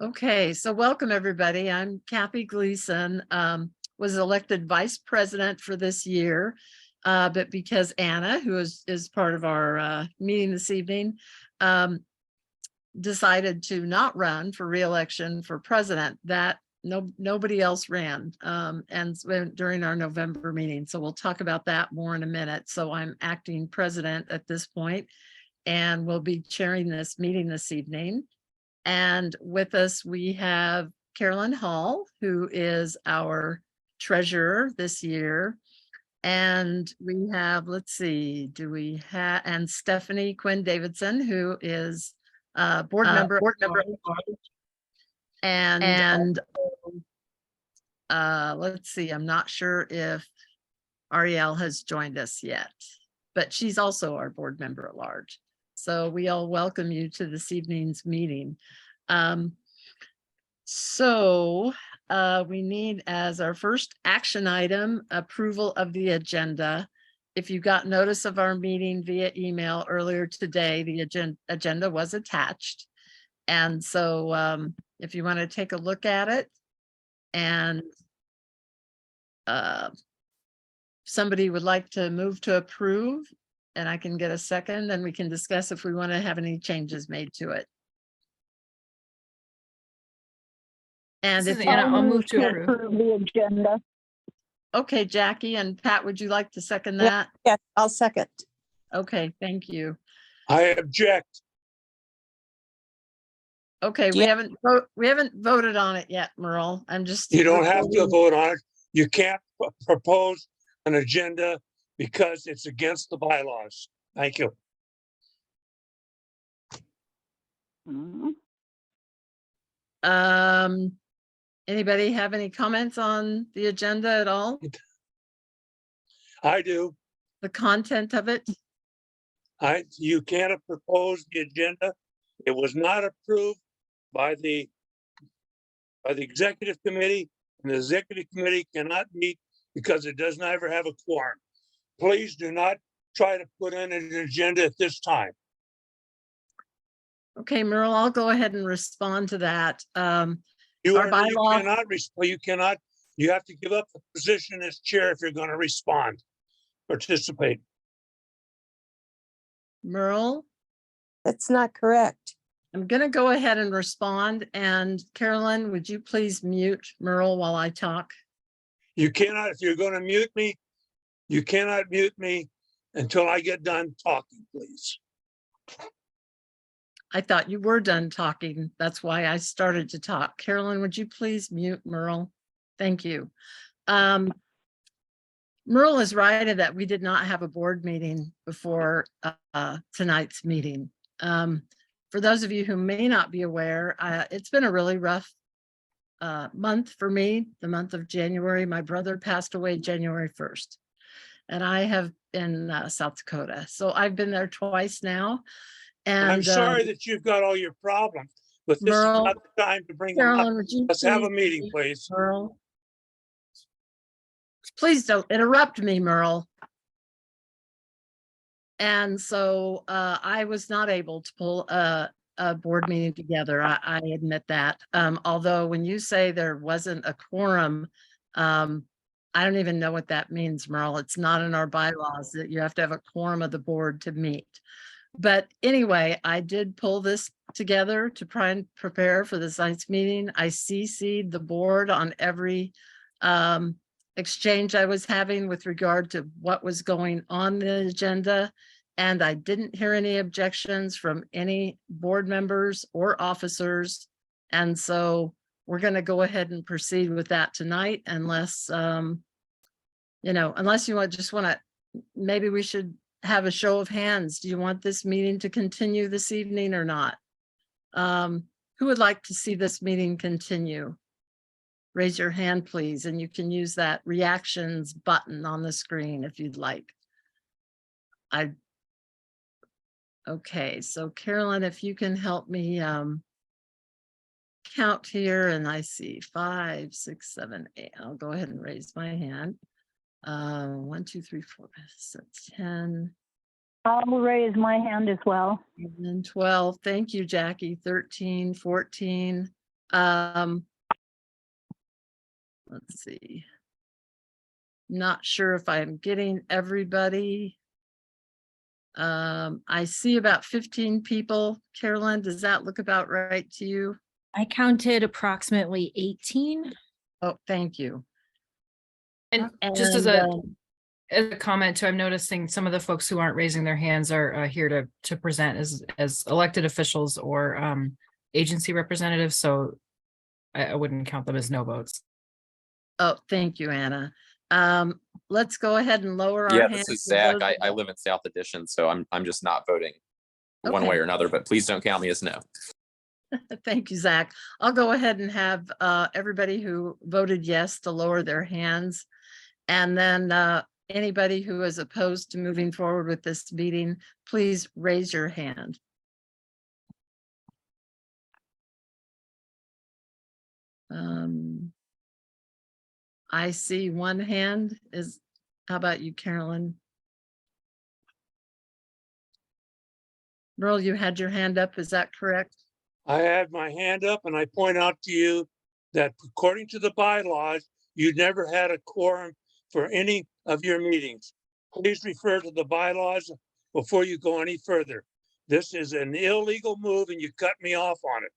Okay, so welcome everybody. I'm Kathy Gleason, was elected vice president for this year. But because Anna, who is part of our meeting this evening, decided to not run for re-election for president, that nobody else ran during our November meeting. So we'll talk about that more in a minute. So I'm acting president at this point, and we'll be chairing this meeting this evening. And with us, we have Carolyn Hall, who is our treasurer this year. And we have, let's see, and Stephanie Quinn Davidson, who is board member. And let's see, I'm not sure if Ariel has joined us yet, but she's also our board member at large. So we all welcome you to this evening's meeting. We need, as our first action item, approval of the agenda. If you got notice of our meeting via email earlier today, the agenda was attached. And so if you want to take a look at it, and somebody would like to move to approve, and I can get a second, then we can discuss if we want to have any changes made to it. And if Anna, I'll move to approve the agenda. Okay, Jackie and Pat, would you like to second that? Yes, I'll second. Okay, thank you. I object. Okay, we haven't voted on it yet, Merle. I'm just. You don't have to vote on it. You can't propose an agenda because it's against the bylaws. Thank you. Anybody have any comments on the agenda at all? I do. The content of it? You can't propose the agenda. It was not approved by the executive committee, and the executive committee cannot meet because it does not ever have a quorum. Please do not try to put in an agenda at this time. Okay, Merle, I'll go ahead and respond to that. You Our bylaw- cannot respond. You have to give up the position as chair if you're going to respond, participate. Merle, That's not correct. I'm going to go ahead and respond. And Carolyn, would you please mute Merle while I talk? You cannot, if you're going to mute me, you cannot mute me until I get done talking, please. I thought you were done talking. That's why I started to talk. Carolyn, would you please mute Merle? Thank you. Merle is right in that we did not have a board meeting before tonight's meeting. For those of you who may not be aware, it's been a really rough month for me, the month of January. My brother passed away January 1st, and I have been South Dakota. So I've been there twice now. And I'm sorry that you've got all your problems, but this Merle, is not the time to bring them Carolyn, up. would you Let's have a please meeting, mute please. Merle? Please don't interrupt me, Merle. And so I was not able to pull a board meeting together. I admit that. Although when you say there wasn't a quorum, I don't even know what that means, Merle. It's not in our bylaws that you have to have a quorum of the board to meet. But anyway, I did pull this together to try and prepare for this night's meeting. I CC'd the board on every exchange I was having with regard to what was going on the agenda. And I didn't hear any objections from any board members or officers. And so we're going to go ahead and proceed with that tonight, unless, unless you just want to, maybe we should have a show of hands. Do you want this meeting to continue this evening or not? Who would like to see this meeting continue? Raise your hand, please, and you can use that reactions button on the screen if you'd like. Okay, so Carolyn, if you can help me count here, and I see 5, 6, 7, 8. I'll go ahead and raise my hand. 1, 2, 3, 4, 10. I'll raise my hand as well. And 12. Thank you, Jackie. 13, 14. Let's see. Not sure if I'm getting everybody. I see about 15 people. Carolyn, does that look about right to you? I counted approximately 18. Oh, thank you. And just as a And, comment too, I'm noticing some of the folks who aren't raising their hands are here to present as elected officials or agency representatives. So I wouldn't count them as no votes. oh, thank you, Anna. Let's go ahead and lower our Yeah, hands. this is for Zach. those I that- live in South Addition, so I'm just not voting one Okay. way or another, but please don't count me as no. Thank you, Zach. I'll go ahead and have everybody who voted yes to lower their hands. And then anybody who is opposed to moving forward with this meeting, please raise your hand. I see one hand is, how about you, Carolyn? Merle, you had your hand up, is that correct? I had my hand up and I point out to you that according to the bylaws, you never had a quorum for any of your meetings. Please refer to the bylaws before you go any further. This is an illegal move and you cut me off on it.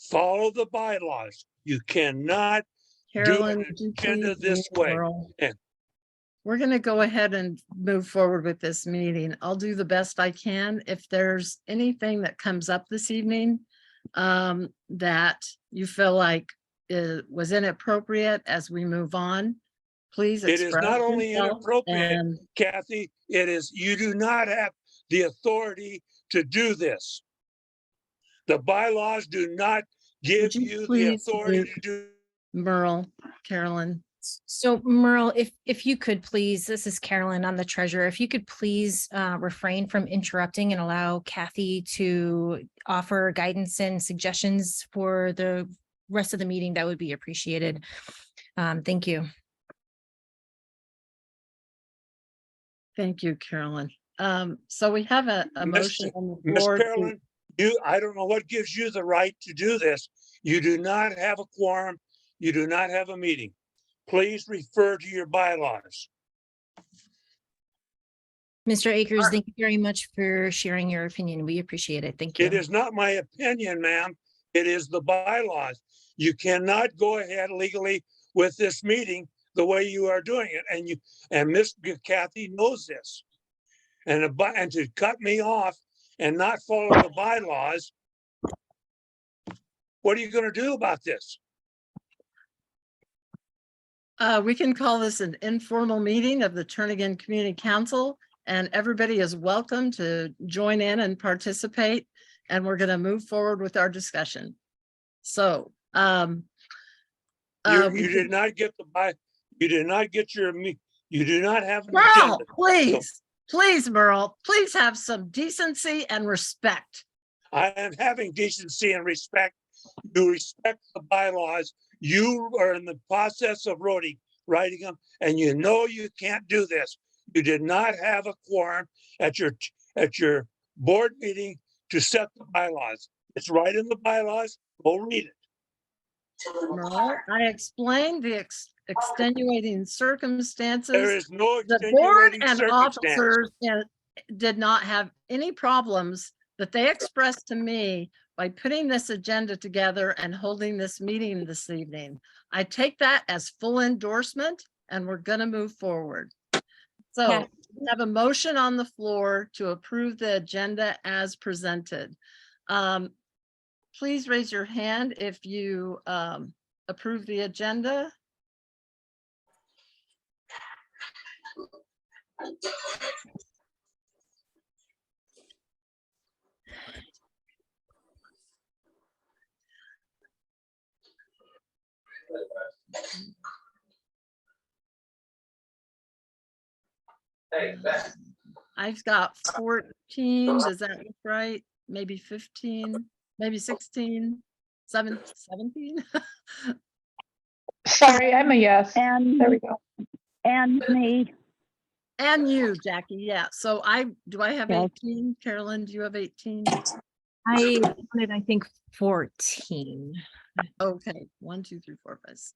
Follow the bylaws. You cannot Carolyn, an would you agenda please this mute way. Merle? Yeah. We're gonna go ahead and move forward with this meeting. I'll do the best I can. If there's anything that comes up this evening that you feel like was inappropriate as we move on, please It is express not only yourself. inappropriate, And Kathy, it is, you do not have the authority to do this. The bylaws do not give Would you you the please authority mute to do. Merle, Carolyn. So Merle, if you could please, this is Carolyn, I'm the treasurer. If you could please refrain from interrupting and allow Kathy to offer guidance and suggestions for the rest of the meeting, that would be appreciated. Thank you. Thank you, Carolyn. So we have a motion on the Miss floor. to- Carolyn, I don't know what gives you the right to do this. You do not have a quorum. You do not have a meeting. Please refer to your bylaws. Mr. Akers, thank you very much for sharing your opinion. We appreciate it. Thank you. It is not my opinion, ma'am. It is the bylaws. You cannot go ahead legally with this meeting the way you are doing it. And Miss Kathy knows this. And to cut me off and not follow the bylaws, what are you going to do about this? We can call this an informal meeting of the Turnagain Community Council, and everybody is welcome to join in and participate. And we're going to move forward with our discussion. So, You did not get you did not get you do not have an Merle, agenda. please, Merle, please have some decency and respect. I am having decency and respect. You respect the bylaws. You are in the process of writing them, and you know you can't do this. You did not have a quorum at your board meeting to set the bylaws. It's right in the bylaws. Go read it. Merle, I explained the extenuating There circumstances. is no The board extenuating and circumstance. officers did not have any problems that they expressed to me by putting this agenda together and holding this meeting this evening. I take that as full endorsement, and we're going to move forward. So Yeah. we have a motion on the floor to approve the agenda as presented. Please raise your hand if you approve the agenda. I've got 14, does that look right? Maybe 15, maybe 16, 17? Sorry, I'm a yes. And, There we go. and me. And you, Jackie, yeah. So do I have Yes. 18? Carolyn, do you have 18? I wanted, I think 14. Okay, 1, 2, 3, 4, 5, 6.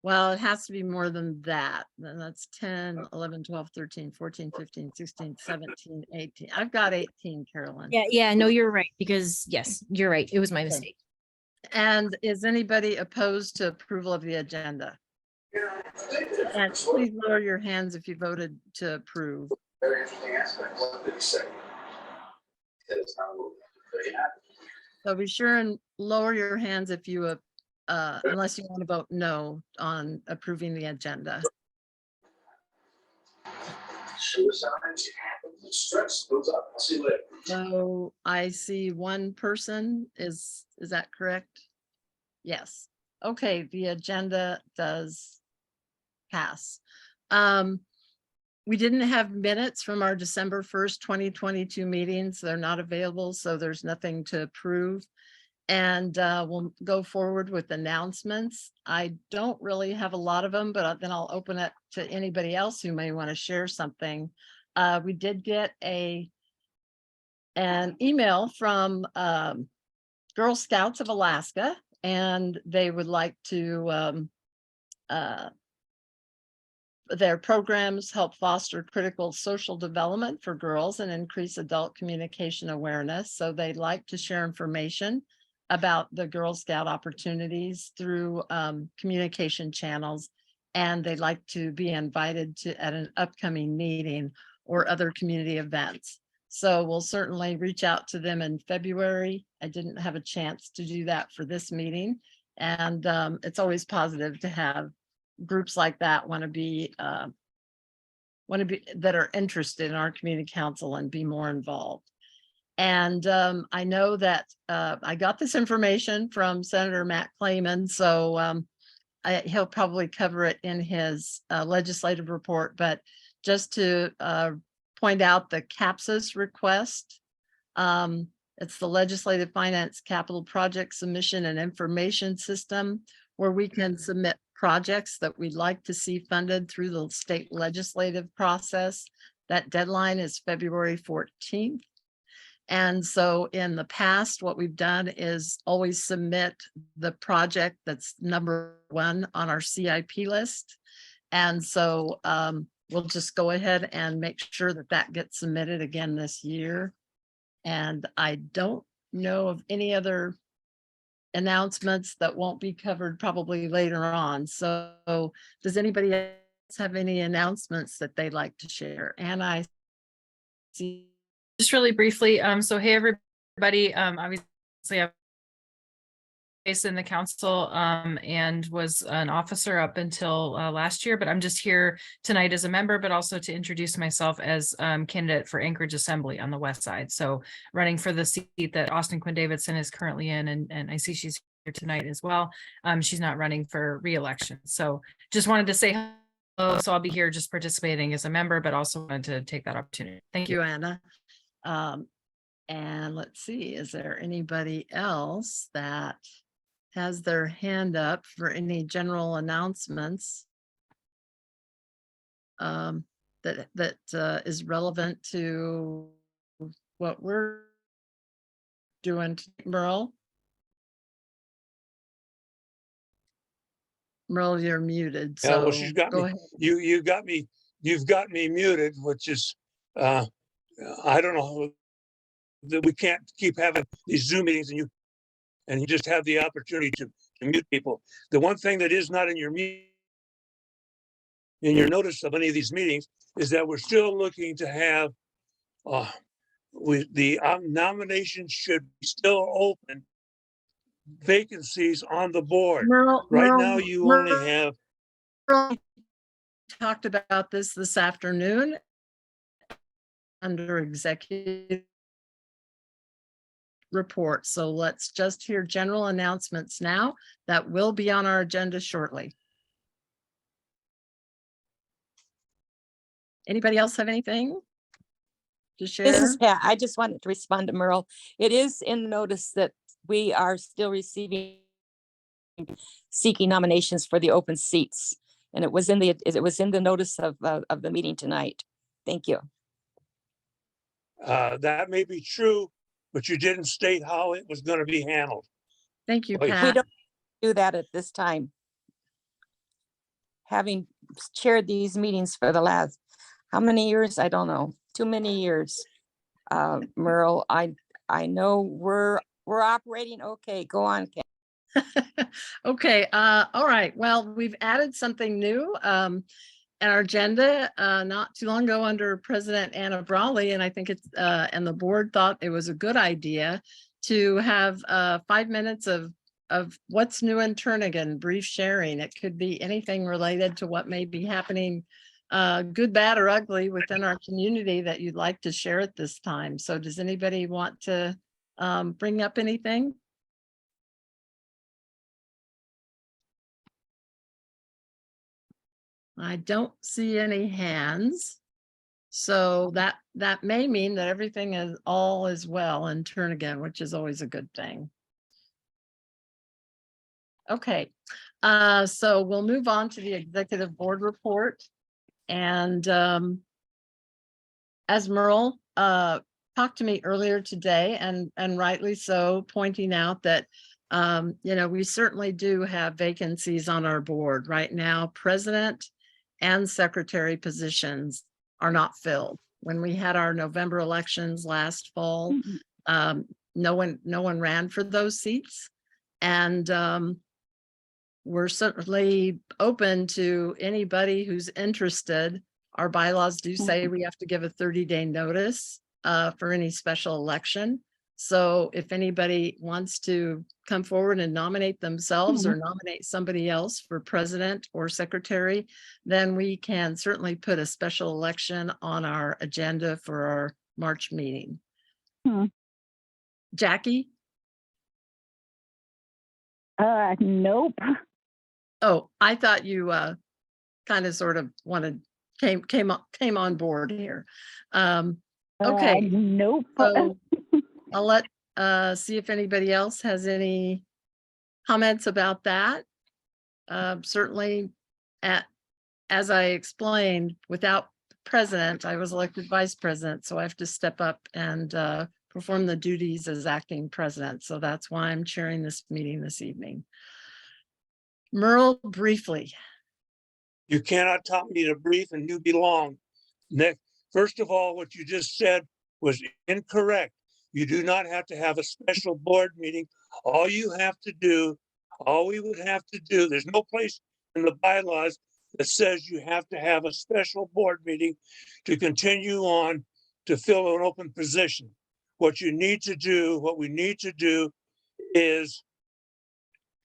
Well, it has to be more than that. Then that's 10, 11, 12, 13, 14, 15, 16, 17, 18. I've got 18, Carolyn. Yeah, no, you're right, because yes, you're right. It was my Okay. mistake. And is anybody opposed to approval of the agenda? And please lower your hands if you voted to approve. Very interesting aspect. What did he say? That is not very happy. So be sure and lower your hands if you, unless you want to vote no on approving the agenda. Suicide, stress goes up. I'll see you later. So I see one person. Is that correct? Yes. Okay, the agenda does pass. We didn't have minutes from our December 1st, 2022 meetings. They're not available, so there's nothing to approve. And we'll go forward with announcements. I don't really have a lot of them, but then I'll open it to anybody else who may want to share something. We did get an email from Girl Scouts of Alaska, and they would like to their programs help foster critical social development for girls and increase adult communication awareness. So they'd like to share information about the Girl Scout opportunities through communication channels. And they'd like to be invited to at an upcoming meeting or other community events. So we'll certainly reach out to them in February. I didn't have a chance to do that for this meeting. And it's always positive to have groups like that want to be that are interested in our community council and be more involved. And I know that I got this information from Senator Matt Clayman, so he'll probably cover it in his legislative report, but just to point out the CAPSIS request. It's the Legislative Finance Capital Project Submission and Information System, where we can submit projects that we'd like to see funded through the state legislative process. That deadline is February 14th. And so in the past, what we've done is always submit the project that's number 1 on our CIP list. And so we'll just go ahead and make sure that that gets submitted again this year. And I don't know of any other announcements that won't be covered probably later on. So does anybody else have any announcements that they'd like to share? And I see. Just really briefly, so hey, everybody, obviously I'm based in the council and was an officer up until last year, but I'm just here tonight as a member, but also to introduce myself as candidate for Anchorage Assembly on the west side. So running for the seat that Austin Quinn Davidson is currently in, and I see she's here tonight as well. She's not running for re-election. So just wanted to say hello. So I'll be here just participating as a member, but also wanted to take that opportunity. Thank you. Anna. And let's see, is there anybody else that has their hand up for any general announcements that is relevant to what we're doing? Merle, you're muted. Yeah, well, So she's got go me. ahead. You've got me muted, which is I don't know that we can't keep having these Zoom meetings and you just have the opportunity to mute people. The one thing that is not in your notice of any of these meetings is that we're still looking to have the nominations should be still open, vacancies on the board. Right now, you only have. Talked about this afternoon under executive report. So let's just hear general announcements now that will be on our agenda shortly. Anybody else have anything to share? This is Pat. I just wanted to respond to Merle. It is in the notice that we are still seeking nominations for the open seats. And it was in the notice of the meeting tonight. Thank you. That may be true, but you didn't state how it was going to be handled. Thank you, Wait. We Pat. don't do that at this time. Having chaired these meetings for the last, how many years? I don't know, too many years. Merle, I know we're operating okay. Go on, Ken. Okay, all right. Well, we've added something new in our agenda not too long ago under President Anna Brawley, and I think it's and the board thought it was a good idea to have 5 minutes of what's new in Turnagain, brief sharing. It could be anything related to what may be happening, good, bad, or ugly within our community that you'd like to share at this time. So does anybody want to bring up anything? I don't see any hands. So that may mean that everything is all is well in Turnagain, which is always a good thing. Okay, so we'll move on to the executive board report. And as Merle talked to me earlier today, and rightly so, pointing out that you know, we certainly do have vacancies on our board right now. President and secretary positions are not filled. When we had our November elections last fall, no one ran for those seats. And we're certainly open to anybody who's interested. Our bylaws do say we have to give a 30-day notice for any special election. So if anybody wants to come forward and nominate themselves or nominate somebody else for president or secretary, then we can certainly put a special election on our agenda for our March meeting. Jackie? Nope. Oh, I thought you kind of sort of came on board here. Okay. Nope. So I'll let see if anybody else has any comments about that. Certainly, as I explained, without president, I was elected vice president, so I have to step up and perform the duties as acting president. So that's why I'm chairing this meeting this evening. Merle, briefly. You cannot tell me to brief and you belong. Next, first of all, what you just said was incorrect. You do not have to have a special board meeting. All you have to do, all we would have to do, there's no place in the bylaws that says you have to have a special board meeting to continue on to fill an open position. What you need to do, what we need to do is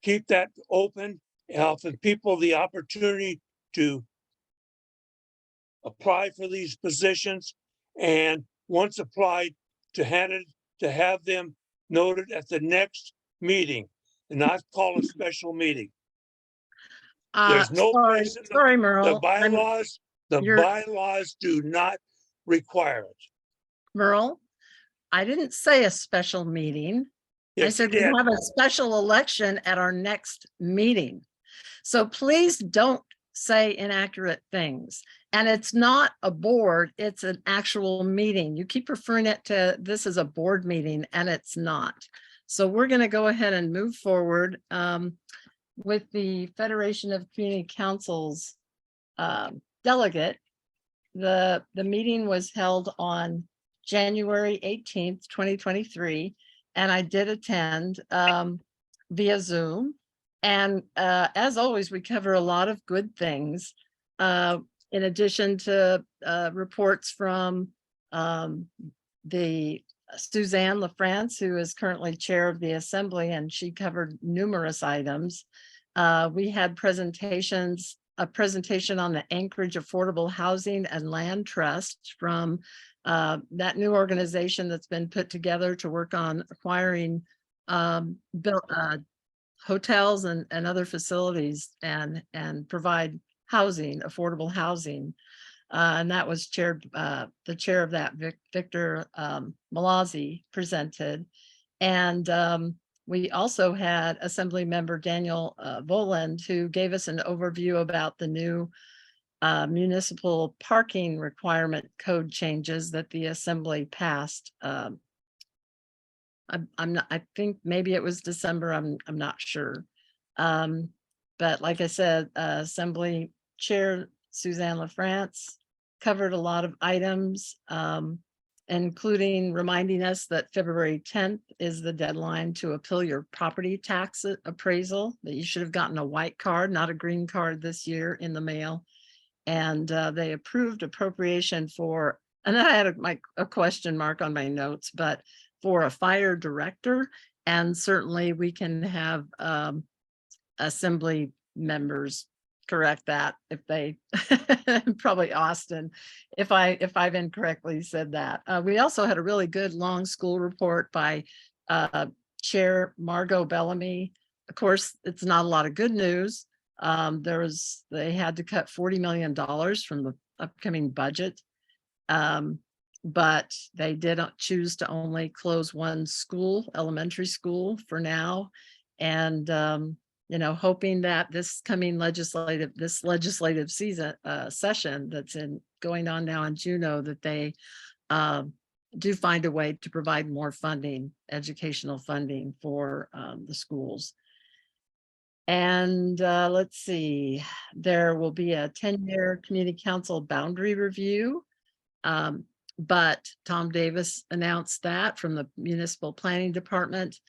keep that open, offer people the opportunity to apply for these positions, and once applied, to have them noted at the next meeting and not call a special meeting. There's no place in Sorry, the Merle. bylaws. The you're- bylaws do not require it. Merle, I didn't say a special meeting. I Yes, you said we did. have a special election at our next meeting. So please don't say inaccurate things. And it's not a board, it's an actual meeting. You keep referring it to this as a board meeting, and it's not. So we're going to go ahead and move forward with the Federation of Community Councils delegate. The meeting was held on January 18th, 2023, and I did attend via Zoom. And as always, we cover a lot of good things. In addition to reports from the Suzanne LaFrance, who is currently chair of the assembly, and she covered numerous items. We had a presentation on the Anchorage Affordable Housing and Land Trust from that new organization that's been put together to work on acquiring hotels and other facilities and provide housing, affordable housing. And that was chaired, the chair of that, Victor Malazzi, presented. And we also had Assembly Member Daniel Voland, who gave us an overview about the new municipal parking requirement code changes that the Assembly passed I'm not, I think maybe it was December, I'm not sure. But like I said, Assembly Chair Suzanne LaFrance covered a lot of items, including reminding us that February 10th is the deadline to appeal your property tax appraisal, that you should have gotten a white card, not a green card this year in the mail. And they approved appropriation for, and then I had a question mark on my notes, but for a fire director. And certainly we can have assembly members correct that if they, probably Austin, if I've incorrectly said that. We also had a really good long school report by Chair Margot Bellamy. Of course, it's not a lot of good news. They had to cut $40 million from the upcoming budget. But they did choose to only close one school, elementary school for now. And, hoping that this legislative season, session that's going on now in Juneau, that they do find a way to provide more funding, educational funding for the schools. And let's see, there will be a 10-year community council boundary review. But Tom Davis announced that from the municipal planning department.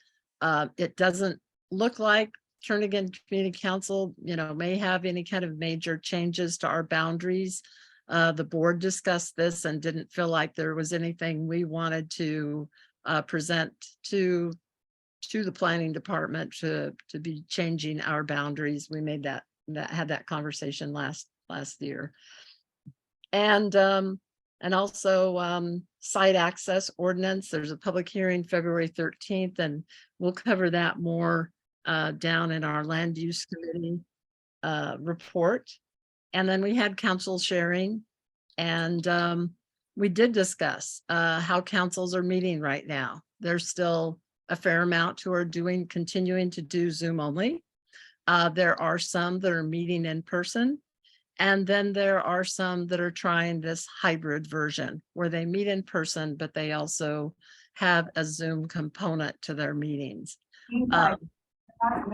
It doesn't look like Turnagain Community Council, may have any kind of major changes to our boundaries. The board discussed this and didn't feel like there was anything we wanted to present to the planning department to be changing our boundaries. We made had that conversation last year. And also site access ordinance. There's a public hearing February 13th, and we'll cover that more down in our land use committee report. And then we had council sharing, and we did discuss how councils are meeting right now. There's still a fair amount who are continuing to do Zoom only. There are some that are meeting in person. And then there are some that are trying this hybrid version where they meet in person, but they also have a Zoom component to their meetings. You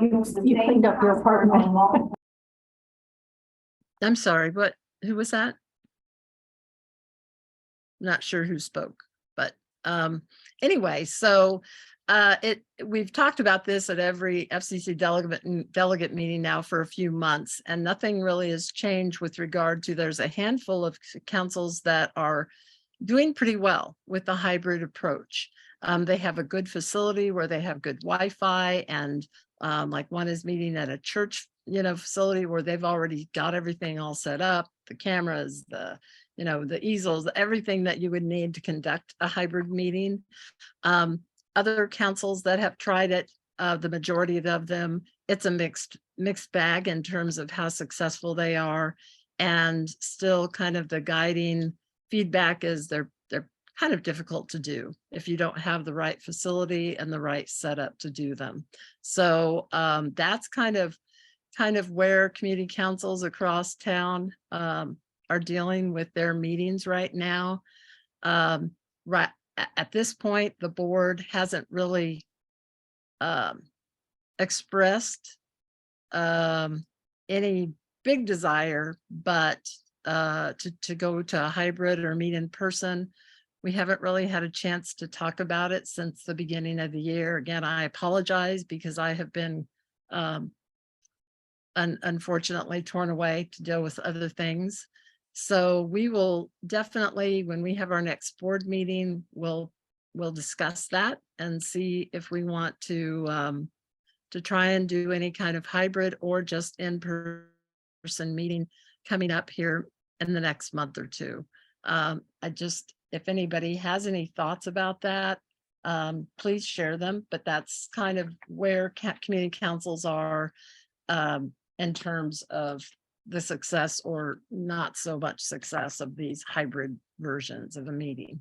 cleaned up your apartment. I'm sorry, who was that? Not sure who spoke, but anyway, so we've talked about this at every FCC delegate meeting now for a few months, and nothing really has changed with regard to, there's a handful of councils that are doing pretty well with the hybrid approach. They have a good facility where they have good Wi-Fi, and like one is meeting at a church, facility where they've already got everything all set up, the cameras, the easels, everything that you would need to conduct a hybrid meeting. Other councils that have tried it, the majority of them, it's a mixed bag in terms of how successful they are. And still kind of the guiding feedback is they're kind of difficult to do if you don't have the right facility and the right setup to do them. So that's kind of where community councils across town are dealing with their meetings right now. Right at this point, the board hasn't really expressed any big desire, but to go to a hybrid or meet in person. We haven't really had a chance to talk about it since the beginning of the year. Again, I apologize because I have been unfortunately torn away to deal with other things. So we will definitely, when we have our next board meeting, we'll discuss that and see if we want to try and do any kind of hybrid or just in-person meeting coming up here in the next month or two. If anybody has any thoughts about that, please share them, but that's kind of where community councils are in terms of the success or not so much success of these hybrid versions of a meeting.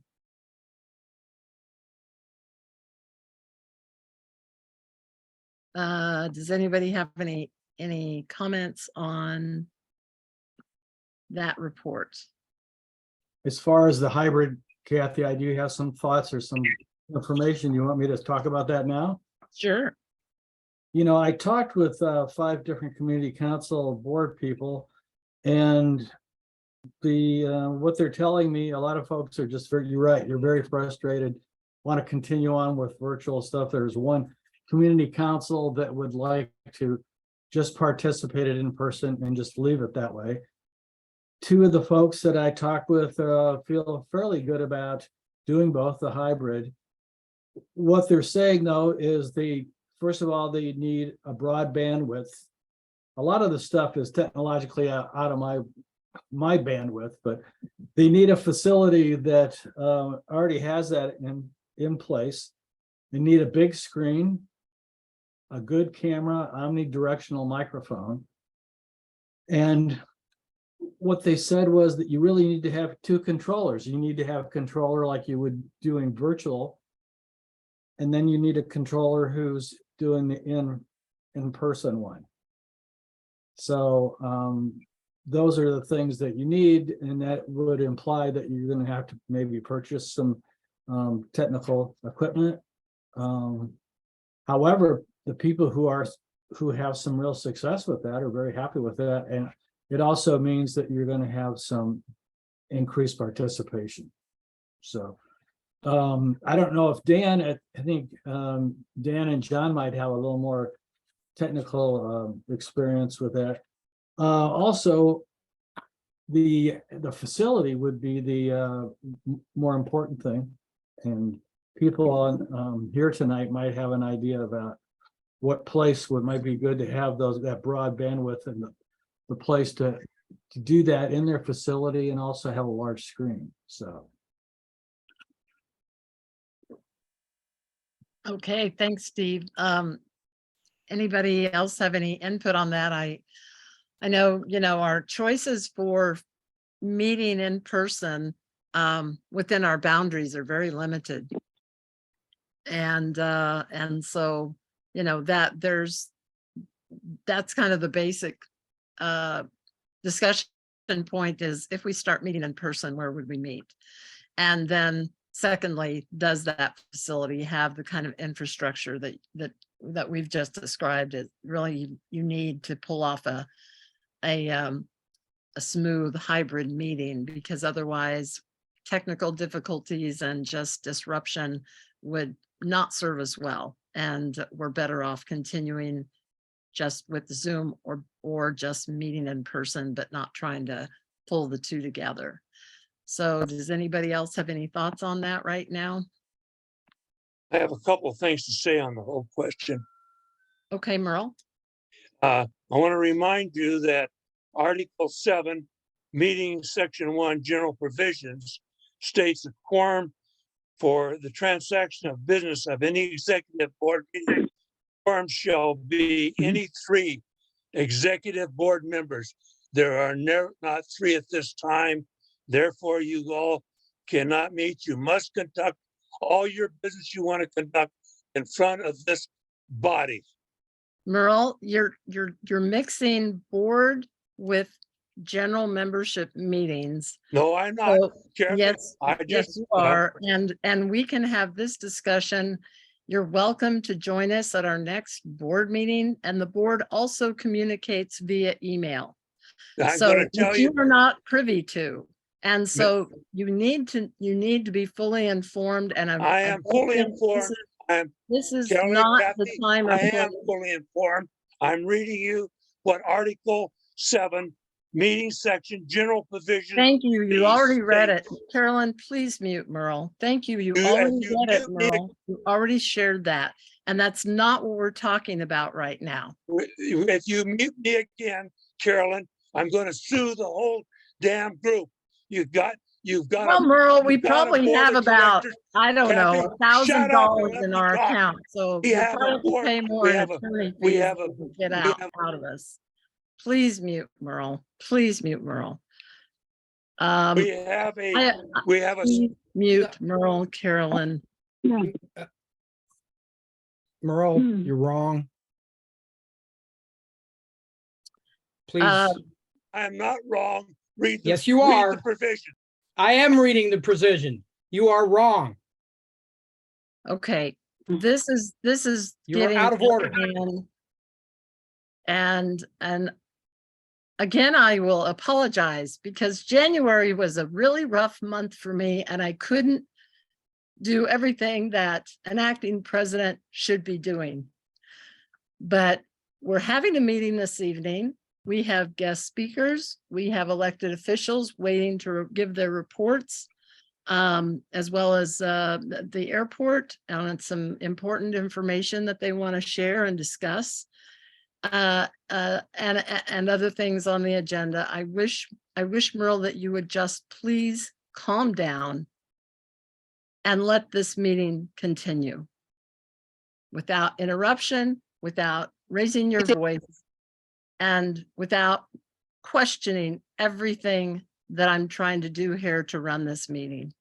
Does anybody have any comments on that report? As far as the hybrid, Kathy, I do have some thoughts or some information. You want me to talk about that now? Sure. You know, I talked with 5 different community council board people, and what they're telling me, a lot of folks are just very, you're right, you're very frustrated, want to continue on with virtual stuff. There's one community council that would like to just participate in person and just leave it that way. 2 of the folks that I talked with feel fairly good about doing both, the hybrid. What they're saying though is first of all, they need a broad bandwidth. A lot of the stuff is technologically out of my bandwidth, but they need a facility that already has that in place. They need a big screen, a good camera, omnidirectional microphone. And what they said was that you really need to have 2 controllers. You need to have a controller like you would doing virtual. And then you need a controller who's doing the in-person one. So those are the things that you need, and that would imply that you're going to have to maybe purchase some technical equipment. However, the people who have some real success with that are very happy with that, and it also means that you're going to have some increased participation. So I don't know if Dan, I think Dan and John might have a little more technical experience with that. Also, the facility would be the more important thing, and people on here tonight might have an idea about what place might be good to have that broad bandwidth and the place to do that in their facility, and also have a large screen. So. Okay, thanks, Steve. Anybody else have any input on that? I know, our choices for meeting in person within our boundaries are very limited. And so, that's kind of the basic discussion point is, if we start meeting in person, where would we meet? And then secondly, does that facility have the kind of infrastructure that we've just described? It really, you need to pull off a smooth hybrid meeting, because otherwise technical difficulties and just disruption would not serve us well. And we're better off continuing just with Zoom or just meeting in person, but not trying to pull the 2 together. So does anybody else have any thoughts on that right now? I have a couple of things to say on the whole question. Okay, Merle. I want to remind you that Article 7, Meeting Section 1, General Provisions states the quorum for the transaction of business of any executive board meeting, quorum shall be any 3 executive board members. There are not 3 at this time. Therefore, you all cannot meet. You must conduct all your business you want to conduct in front of this body. Merle, you're mixing board with general membership meetings. No, I'm not. So, Chairman. yes, I yes, just you are. And we can have this discussion. You're welcome to join us at our next board meeting, and the board also communicates via email. I'm So going to tell you, are not privy to. And so you need to be fully informed, and I am fully informed. This is Kelly, not Kathy, the time or I am place. fully informed. I'm reading you what Article 7, Meeting Section, General Provision. Thank you. You already read it. states. Carolyn, please mute Merle. Thank you. You You- already if you read it, mute me- Merle. You already shared that. And that's not what we're talking about right now. If you mute me again, Carolyn, I'm going to sue the whole damn group. You've got. Well, Merle, we you've got a probably board have of about, directors. I don't know, Kathy, shut up and $1,000 let in me our talk. account. So We you have a probably have to board- pay more we in have a- attorney we fees have a- to get we out have- of us. Please mute Merle. Please mute Merle. We have a Please mute Merle, Carolyn. Merle, you're wrong. Please, Uh, I am not wrong. Read the, yes, you read are. the provision. I am reading the precision. You are wrong. Okay, this is You're getting out of order. in. And again, I will apologize because January was a really rough month for me and I couldn't do everything that an acting president should be doing. But we're having a meeting this evening. We have guest speakers. We have elected officials waiting to give their reports, as well as the airport and some important information that they want to share and discuss. And other things on the agenda. I wish, Merle, that you would just please calm down and let this meeting continue without interruption, without raising your voice, and without questioning everything that I'm trying to do here to run this meeting.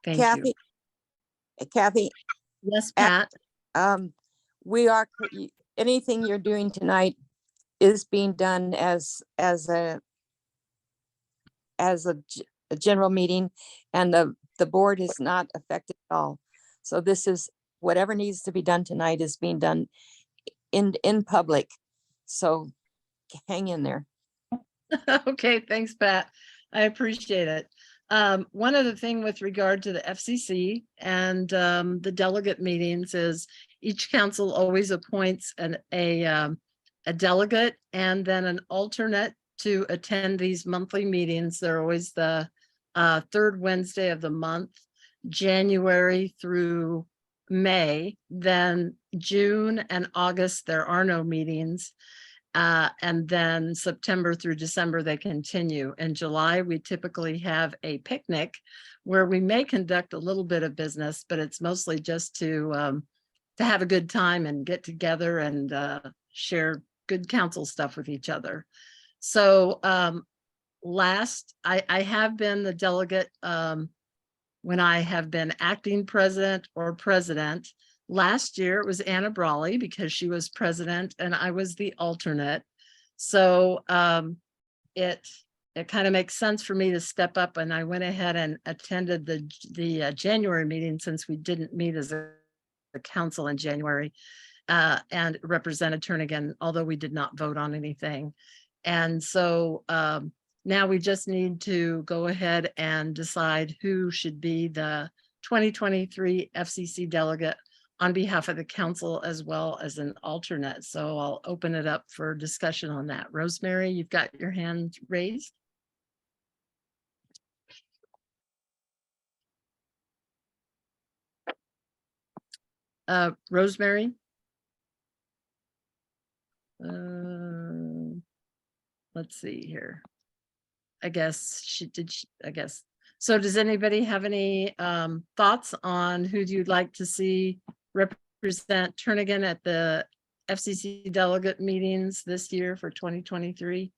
Thank you. Kathy, Yes, Pat. we are, anything you're doing tonight is being done as a general meeting, and the board is not affected at all. So this is, whatever needs to be done tonight is being done in public. So hang in there. Okay, thanks, Pat. I appreciate it. One other thing with regard to the FCC and the delegate meetings is each council always appoints a delegate and then an alternate to attend these monthly meetings. They're always the third Wednesday of the month, January through May. Then June and August, there are no meetings. And then September through December, they continue. In July, we typically have a picnic where we may conduct a little bit of business, but it's mostly just to have a good time and get together and share good council stuff with each other. So I have been the delegate when I have been acting president or president. Last year it was Anna Brawley because she was president and I was the alternate. So it kind of makes sense for me to step up, and I went ahead and attended the January meeting since we didn't meet as a council in January, and represented Turnagain, although we did not vote on anything. And so now we just need to go ahead and decide who should be the 2023 FCC delegate on behalf of the council, as well as an alternate. So I'll open it up for discussion on that. Rosemary, you've got your hand raised. Rosemary? Let's see here. I guess she did, I guess. So does anybody have any thoughts on who you'd like to see represent Turnagain at the FCC delegate meetings this year for 2023?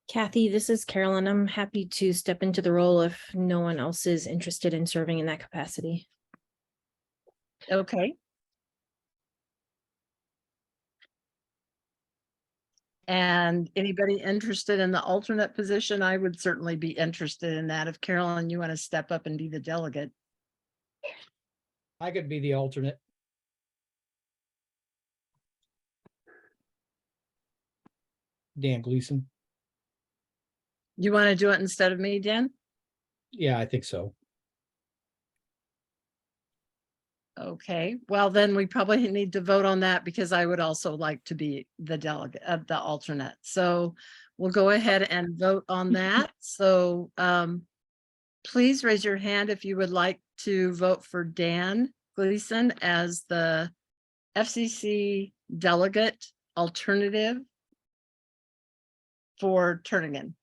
Kathy, this is Carolyn. I'm happy to step into the role if no one else is interested in serving in that capacity. Okay. And anybody interested in the alternate position? I would certainly be interested in that. If Carolyn, you want to step up and be the delegate. I could be the alternate. Dan Gleason. You want to do it instead of me, Dan? Yeah, I think so. Okay, well, then we probably need to vote on that because I would also like to be the delegate of the alternate. So we'll go ahead and vote on that. So please raise your hand if you would like to vote for Dan Gleason as the FCC delegate alternative for Turnagain.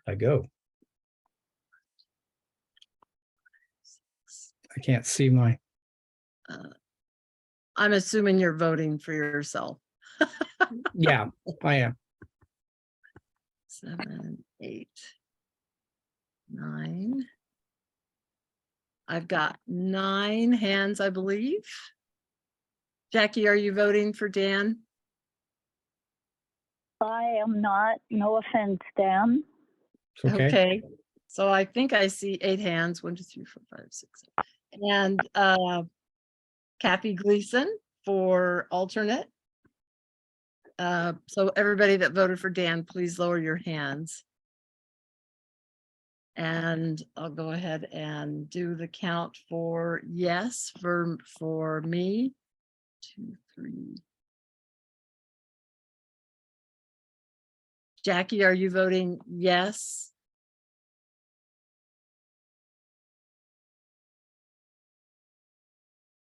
I go. I can't see my. I'm assuming you're voting for yourself. Yeah, I am. 7, 8, 9. I've got 9 hands, I believe. Jackie, are you voting for Dan? I am not. No offense, Dan. It's okay. Okay, so I think I see 8 hands, 1, 2, 3, 4, 5, 6. And Kathy Gleason for alternate. So everybody that voted for Dan, please lower your hands. And I'll go ahead and do the count for yes for me. 2, 3. Jackie, are you voting yes?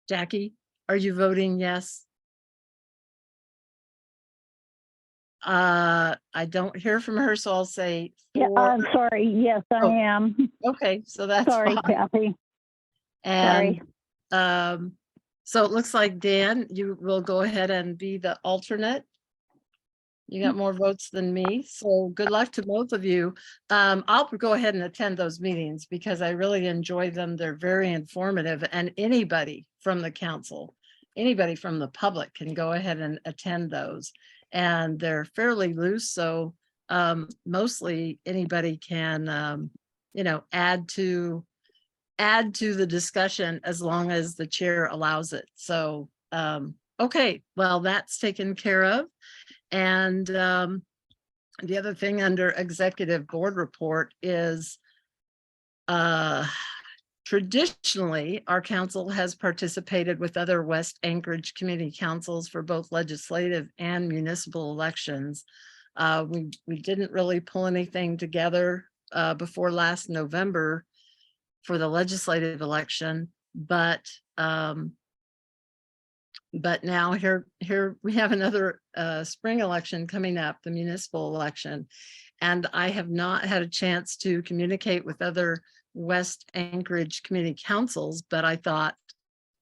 Jackie, are you voting yes? I don't hear from her, so I'll say Yeah, 4. I'm sorry. Yes, I Oh. am. Okay, so that's Sorry, fine. Kathy. And so it looks like Dan, you will go ahead and be the alternate. You got more votes than me, so good luck to both of you. I'll go ahead and attend those meetings because I really enjoy them. They're very informative, and anybody from the council, anybody from the public can go ahead and attend those. And they're fairly loose, so mostly anybody can add to the discussion as long as the chair allows it. So okay, well, that's taken care of. And the other thing under executive board report is traditionally our council has participated with other West Anchorage community councils for both legislative and municipal elections. We didn't really pull anything together before last November for the legislative election, but now here we have another spring election coming up, the municipal election. And I have not had a chance to communicate with other West Anchorage community councils, but I thought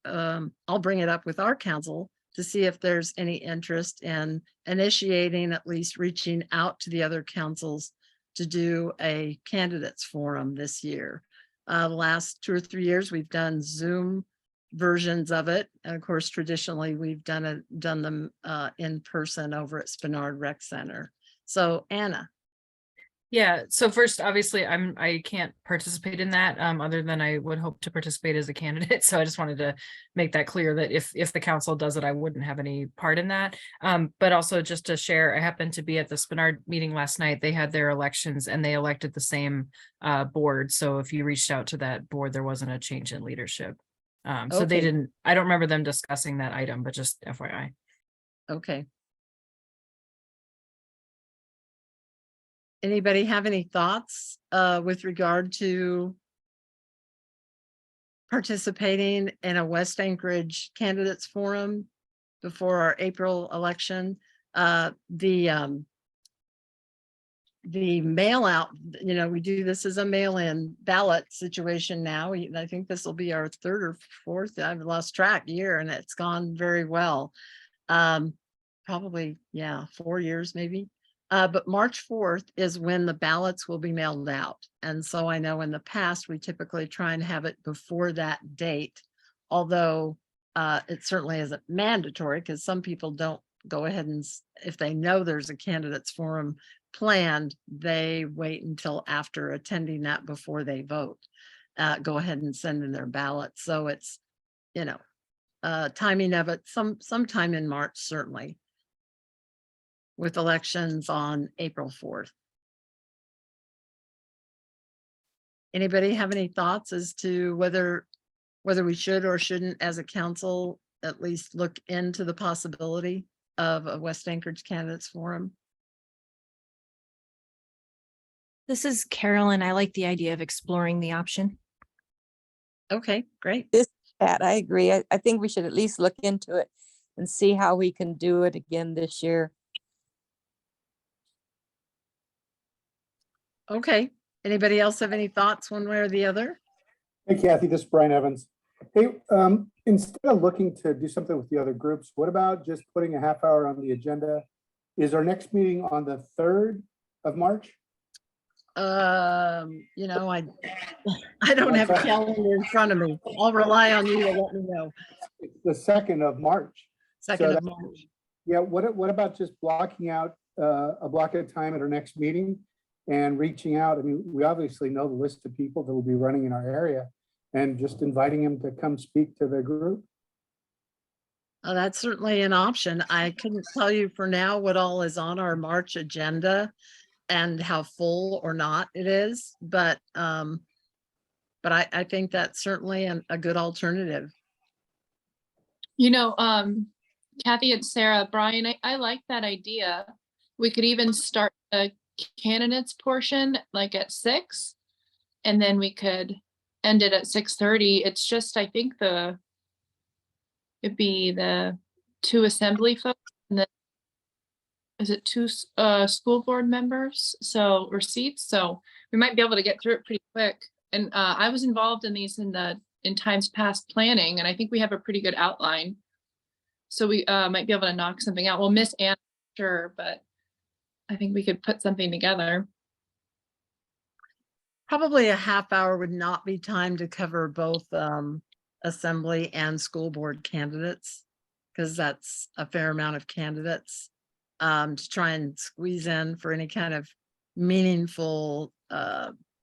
I'll bring it up with our council to see if there's any interest in initiating, at least reaching out to the other councils to do a candidates forum this year. The last 2 or 3 years, we've done Zoom versions of it. And of course, traditionally, we've done them in person over at Spenard Rec Center. So Anna. Yeah, so first, obviously, I can't participate in that, other than I would hope to participate as a candidate. So I just wanted to make that clear that if the council does it, I wouldn't have any part in that. But also just to share, I happened to be at the Spenard meeting last night. They had their elections and they elected the same board. So if you reached out to that board, there wasn't a change in leadership. So they Okay. didn't, I don't remember them discussing that item, but just FYI. Okay. Anybody have any thoughts with regard to participating in a West Anchorage candidates forum before our April election? The mail out, we do this as a mail-in ballot situation now. I think this will be our 3rd or 4th, I've lost track, year, and it's gone very well. Probably, 4 years maybe. But March 4th is when the ballots will be mailed out. And so I know in the past, we typically try and have it before that date, although it certainly isn't mandatory because some people don't go ahead and, if they know there's a candidates forum planned, they wait until after attending that before they vote, go ahead and send in their ballot. So it's, timing of it sometime in March, certainly, with elections on April 4th. Anybody have any thoughts as to whether we should or shouldn't, as a council, at least look into the possibility of a West Anchorage candidates forum? This is Carolyn. I like the idea of exploring the option. Okay, great. Pat, I agree. I think we should at least look into it and see how we can do it again this year. Okay. Anybody else have any thoughts one way or the other? Hey, Kathy, this is Brian Evans. Hey, instead of looking to do something with the other groups, what about just putting a half hour on the agenda? Is our next meeting on the 3rd of March? I don't have a calendar in front of me. I'll rely on you to let me know. It's the 2nd of March. 2nd of March. Yeah, what about just blocking out a block of time at our next meeting and reaching out. I mean, we obviously know the list of people that will be running in our area and just inviting them to come speak to the group. That's certainly an option. I couldn't tell you for now what all is on our March agenda and how full or not it is, but I think that's certainly a good alternative. You know, Kathy and Sarah, Brian, I like that idea. We could even start the candidates portion like at 6, and then we could end it at 6:30. It's just, I think it'd be the 2 assembly folks, and then is it 2 school board members? So, or seats, so we might be able to get through it pretty quick. And I was involved in these in times past planning, and I think we have a pretty good outline. So we might be able to knock something out. We'll miss Ann, sure, but I think we could put something together. Probably a half hour would not be time to cover both assembly and school board candidates, because that's a fair amount of candidates to try and squeeze in for any kind of meaningful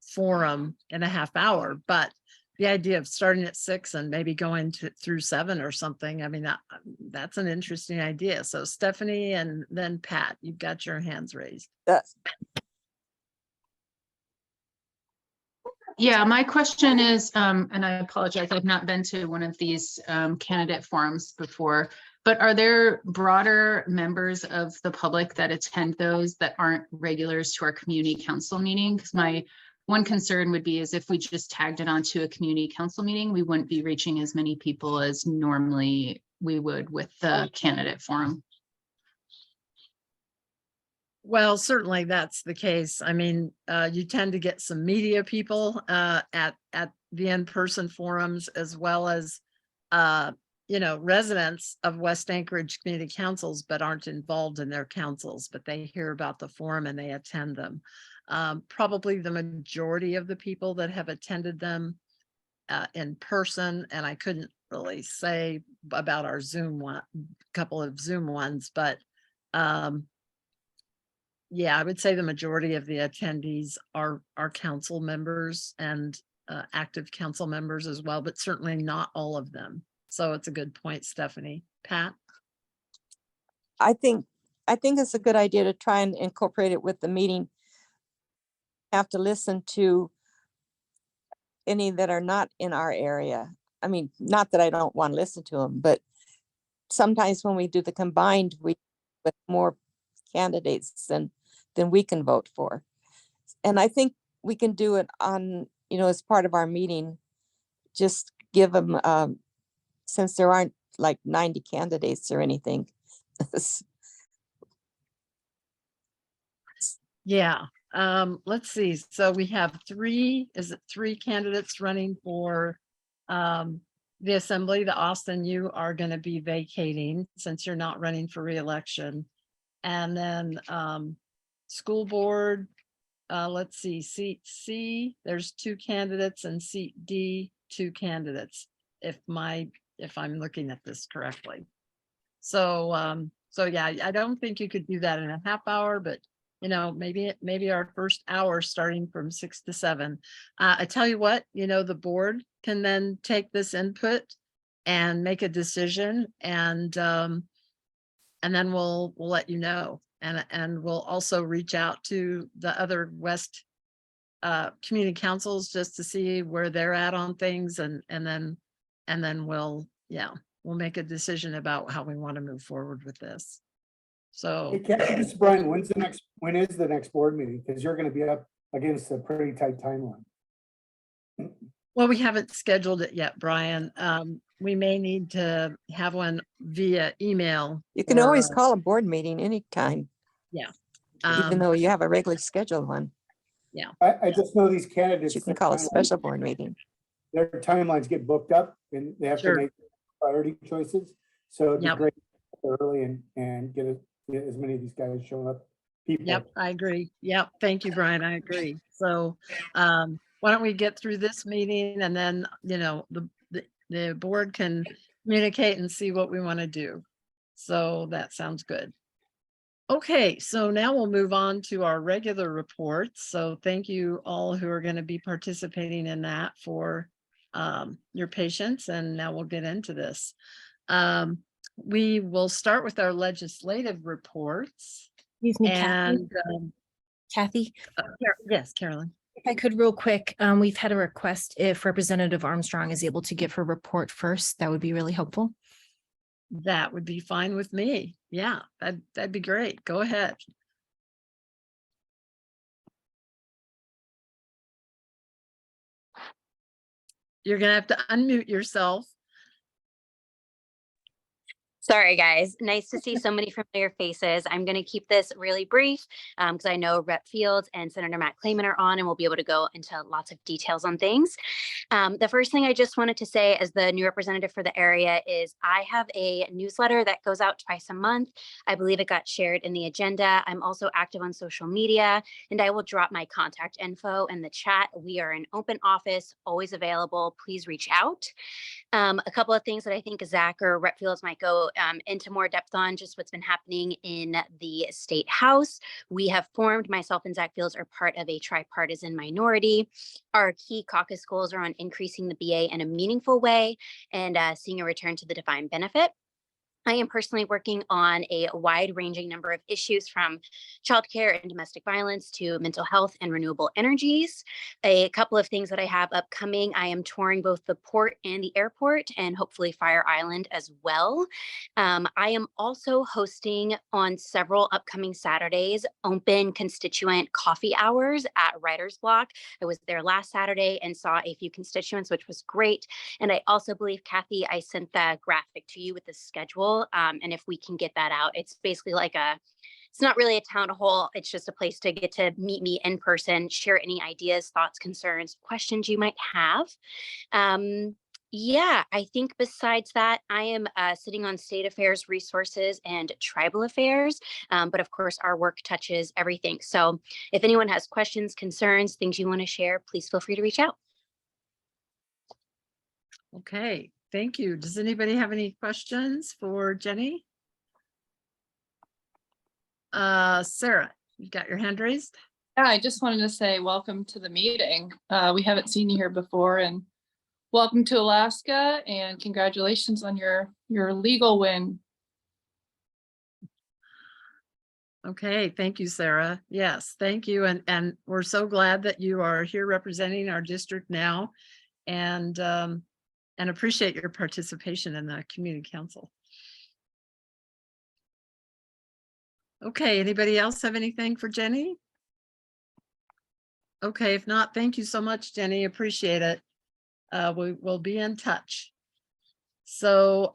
forum in a half hour. But the idea of starting at 6 and maybe going through 7 or something, I mean, that's an interesting idea. So Stephanie and then Pat, you've got your hands raised. Yeah, my question is, and I apologize, I've not been to one of these candidate forums before, but are there broader members of the public that attend those that aren't regulars to our community council meeting? Because my one concern would be is if we just tagged it onto a community council meeting, we wouldn't be reaching as many people as normally we would with the candidate forum. Well, certainly that's the case. I mean, you tend to get some media people at the in-person forums, as well as residents of West Anchorage community councils, but aren't involved in their councils, but they hear about the forum and they attend them. Probably the majority of the people that have attended them in person, and I couldn't really say about our Zoom one, couple of Zoom ones, but yeah, I would say the majority of the attendees are council members and active council members as well, but certainly not all of them. So it's a good point, Stephanie. Pat? I think it's a good idea to try and incorporate it with the meeting. Have to listen to any that are not in our area. I mean, not that I don't want to listen to them, but sometimes when we do the combined, we with more candidates than we can vote for. And I think we can do it on, as part of our meeting, just give them, since there aren't like 90 candidates or anything. Yeah. Let's see. So we have 3 candidates running for the assembly. The Austin, you are going to be vacating since you're not running for re-election. And then school board, let's see, seat C, there's 2 candidates, and seat D, 2 candidates, if I'm looking at this correctly. So yeah, I don't think you could do that in a half hour, but maybe our first hour starting from 6 to 7. I tell you what, the board can then take this input and make a decision, and then we'll let you know, and we'll also reach out to the other West community councils just to see where they're at on things, and then we'll make a decision about how we want to move forward with this. So, Hey, Kathy, this is Brian. When is the next board meeting? Because you're going to be up against a pretty tight timeline. well, we haven't scheduled it yet, Brian. We may need to have one via email. You can always call a board meeting anytime. Yeah. Even though you have a regularly scheduled one. Yeah. I just know these candidates. You can call a special board meeting. Their timelines get booked up and they have to make priority choices. So it'd be great early and get as many of these guys showing up. People. Yep, I agree. Yep. Thank you, Brian. I agree. So why don't we get through this meeting, and then, the board can communicate and see what we want to do. So that sounds good. Okay, so now we'll move on to our regular reports. So thank you all who are going to be participating in that for your patience. And now we'll get into this. We will start with our legislative reports. Excuse me, Kathy. And Kathy, yes, Carolyn. if I could real quick, we've had a request if Representative Armstrong is able to give her report first, that would be really helpful. That would be fine with me. Yeah, that'd be great. Go ahead. You're gonna have to unmute yourself. Sorry, guys. Nice to see so many familiar faces. I'm going to keep this really brief because I know Rep. Fields and Senator Matt Clayman are on and we'll be able to go into lots of details on things. The first thing I just wanted to say as the new representative for the area is I have a newsletter that goes out twice a month. I believe it got shared in the agenda. I'm also active on social media and I will drop my contact info in the chat. We are an open office, always available. Please reach out. A couple of things that I think Zach or Rep. Fields might go into more depth on, just what's been happening in the state house. We have formed, myself and Zach Fields are part of a tripartisan minority. Our key caucus goals are on increasing the BA in a meaningful way and seeing a return to the defined benefit. I am personally working on a wide-ranging number of issues from childcare and domestic violence to mental health and renewable energies. A couple of things that I have upcoming, I am touring both the port and the airport and hopefully Fire Island as well. I am also hosting on several upcoming Saturdays open constituent coffee hours at Writer's Block. I was there last Saturday and saw a few constituents, which was great. And I also believe, Kathy, I sent the graphic to you with the schedule. And if we can get that out, it's basically like it's not really a town hall. It's just a place to get to meet me in person, share any ideas, thoughts, concerns, questions you might have. Yeah, I think besides that, I am sitting on state affairs, resources, and tribal affairs. But of course, our work touches everything. So if anyone has questions, concerns, things you want to share, please feel free to reach out. Okay, thank you. Does anybody have any questions for Jenny? Sarah, you got your hand raised? Yeah, I just wanted to say welcome to the meeting. We haven't seen you here before, and welcome to Alaska, and congratulations on your legal win. Okay, thank you, Sarah. Yes, thank you. And we're so glad that you are here representing our district now and appreciate your participation in the community council. Okay, anybody else have anything for Jenny? Okay, if not, thank you so much, Jenny. Appreciate it. We will be in touch. So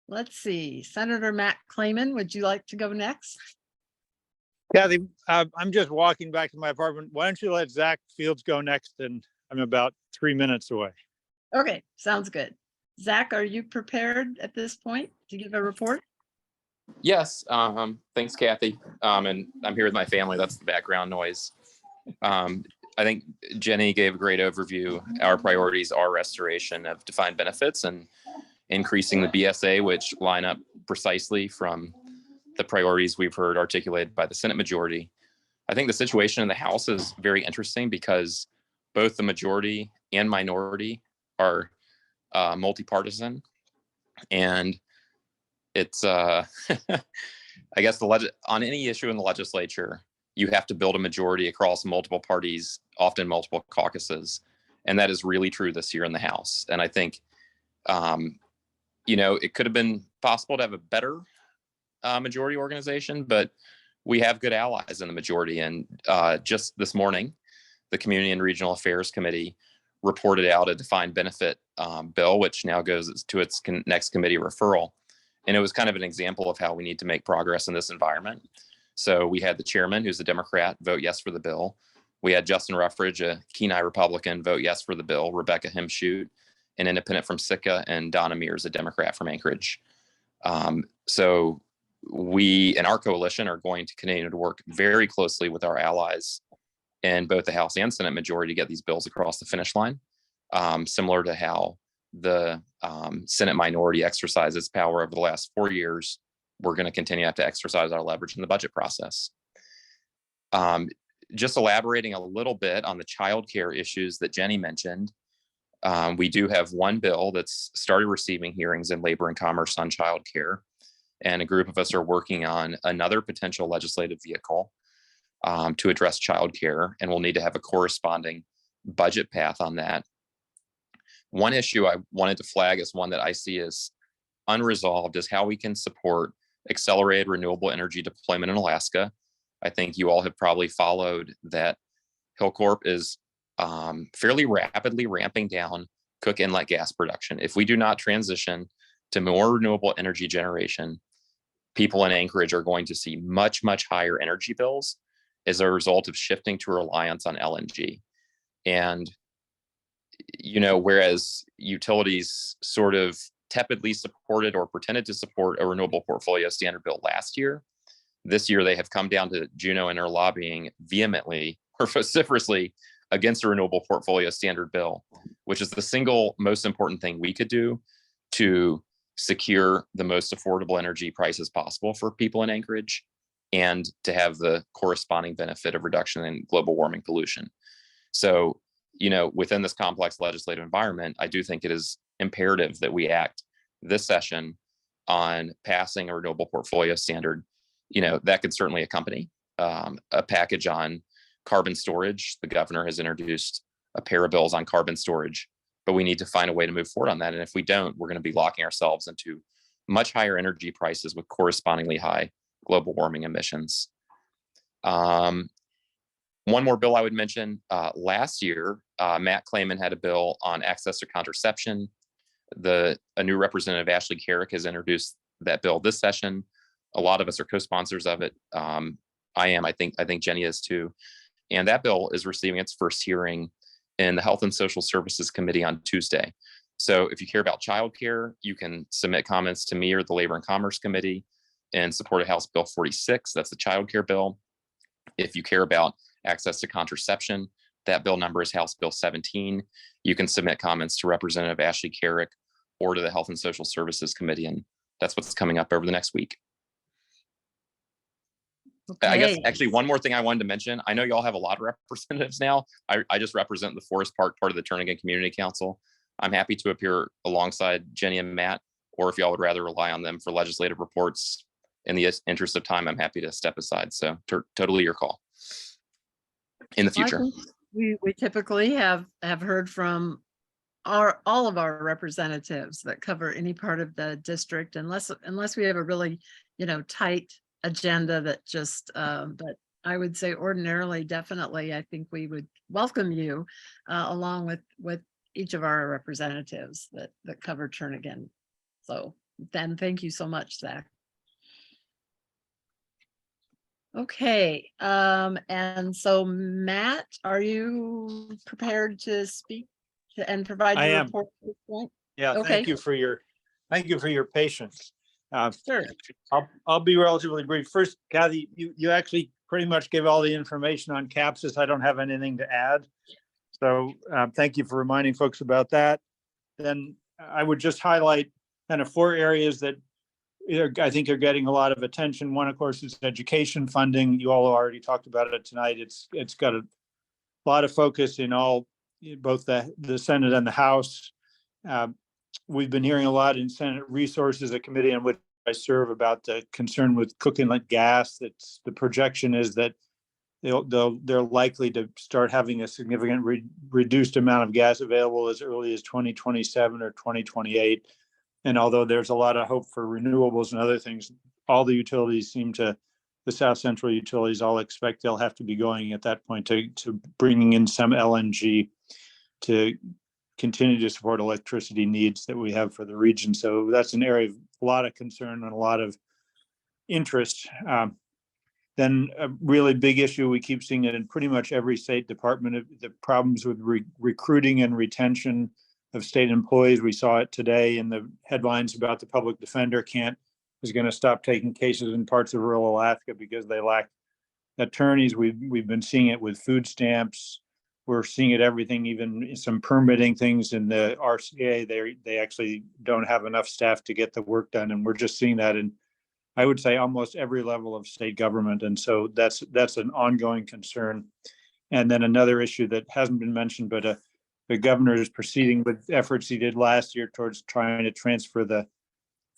let's see, Senator Matt Clayman, would you like to go next? Kathy, I'm just walking back to my apartment. Why don't you let Zach Fields go next? And I'm about 3 minutes away. Okay, sounds good. Zach, are you prepared at this point to give a report? Yes, thanks, Kathy. And I'm here with my family. That's the background noise. I think Jenny gave a great overview. Our priorities are restoration of defined benefits and increasing the BSA, which line up precisely from the priorities we've heard articulated by the Senate majority. I think the situation in the House is very interesting because both the majority and minority are multi-partisan, and it's I guess on any issue in the legislature, you have to build a majority across multiple parties, often multiple caucuses, and that is really true this year in the House. And I think it could have been possible to have a better majority organization, but we have good allies in the majority. And just this morning, the Community and Regional Affairs Committee reported out a defined benefit bill, which now goes to its next committee referral. And it was kind of an example of how we need to make progress in this environment. So we had the chairman, who's a Democrat, vote yes for the bill. We had Justin Ruffridge, a Kenai Republican, vote yes for the bill. Rebecca Hemshoot, an independent from Sitka, and Donna Mears, a Democrat from Anchorage. So we in our coalition are going to continue to work very closely with our allies in both the House and Senate majority to get these bills across the finish line, similar to how the Senate minority exercised its power over the last 4 years we're going to continue to have to exercise our leverage in the budget process. Just elaborating a little bit on the childcare issues that Jenny mentioned. We do have one bill that's started receiving hearings in Labor and Commerce on childcare, and a group of us are working on another potential legislative vehicle to address childcare, and we'll need to have a corresponding budget path on that. One issue I wanted to flag as one that I see as unresolved is how we can support accelerated renewable energy deployment in Alaska. I think you all have probably followed that Hillcorp is fairly rapidly ramping down Cook Inlet gas production. If we do not transition to more renewable energy generation, people in Anchorage are going to see much, much higher energy bills as a result of shifting to reliance on LNG. And, you know, whereas utilities sort of tepidly supported or pretended to support a renewable portfolio standard bill last year, this year they have come down to Juneau and are lobbying vehemently or vociferously against a renewable portfolio standard bill, which is the single most important thing we could do to secure the most affordable energy prices possible for people in Anchorage and to have the corresponding benefit of reduction in global warming pollution. So, you know, within this complex legislative environment, I do think it is imperative that we act this session on passing a renewable portfolio standard. You know, that could certainly accompany a package on carbon storage. The governor has introduced a pair of bills on carbon storage, but we need to find a way to move forward on that. And if we don't, we're going to be locking ourselves into much higher energy prices with correspondingly high global warming emissions. One more bill I would mention, last year, Matt Clayman had a bill on access to contraception. A new representative, Ashley Carrick, has introduced that bill this session. A lot of us are co-sponsors of it. I am, I think Jenny is too. And that bill is receiving its first hearing in the Health and Social Services Committee on Tuesday. So if you care about childcare, you can submit comments to me or the Labor and Commerce Committee in support of House Bill 46. That's the childcare bill. If you care about access to contraception, that bill number is House Bill 17. You can submit comments to Representative Ashley Carrick or to the Health and Social Services Committee. And that's what's coming up over the next week. I guess actually one more thing I wanted to mention. I know y'all have a lot of representatives now. I just represent the Forest Park part of the Turnagain Community Council. I'm happy to appear alongside Jenny and Matt, or if y'all would rather rely on them for legislative reports, in the interest of time, I'm happy to step aside. So totally your call in the future. We typically have heard from all of our representatives that cover any part of the district, unless we have a really, you know, tight agenda that just, but I would say ordinarily, definitely, I think we would welcome you along with each of our representatives that cover Turnagain. So then thank you so much, Zach. Okay, and so Matt, are you prepared to speak and provide I your am. report at this point? Yeah, Okay. thank you for your patience. Sure. I'll be relatively brief. First, Kathy, you actually pretty much gave all the information on CAPSIS. I don't have anything to add. So thank you for reminding folks about that. Then I would just highlight kind of 4 areas that I think are getting a lot of attention. One, of course, is education funding. You all already talked about it tonight. It's got a lot of focus in both the Senate and the House. We've been hearing a lot in Senate Resources, a committee on which I serve, about the concern with Cook Inlet gas. That's the projection is that they're likely to start having a significant reduced amount of gas available as early as 2027 or 2028. And although there's a lot of hope for renewables and other things, all the utilities the South Central utilities all expect they'll have to be going at that point to bringing in some LNG to continue to support electricity needs that we have for the region. So that's an area of a lot of concern and a lot of interest. Then a really big issue, we keep seeing it in pretty much every state department, the problems with recruiting and retention of state employees. We saw it today in the headlines about the public defender is going to stop taking cases in parts of rural Alaska because they lack attorneys. We've been seeing it with food stamps. We're seeing it everything, even some permitting things in the RCA. They actually don't have enough staff to get the work done. And we're just seeing that in I would say almost every level of state government. And so that's an ongoing concern. And then another issue that hasn't been mentioned, but the governor is proceeding with efforts he did last year towards trying to transfer the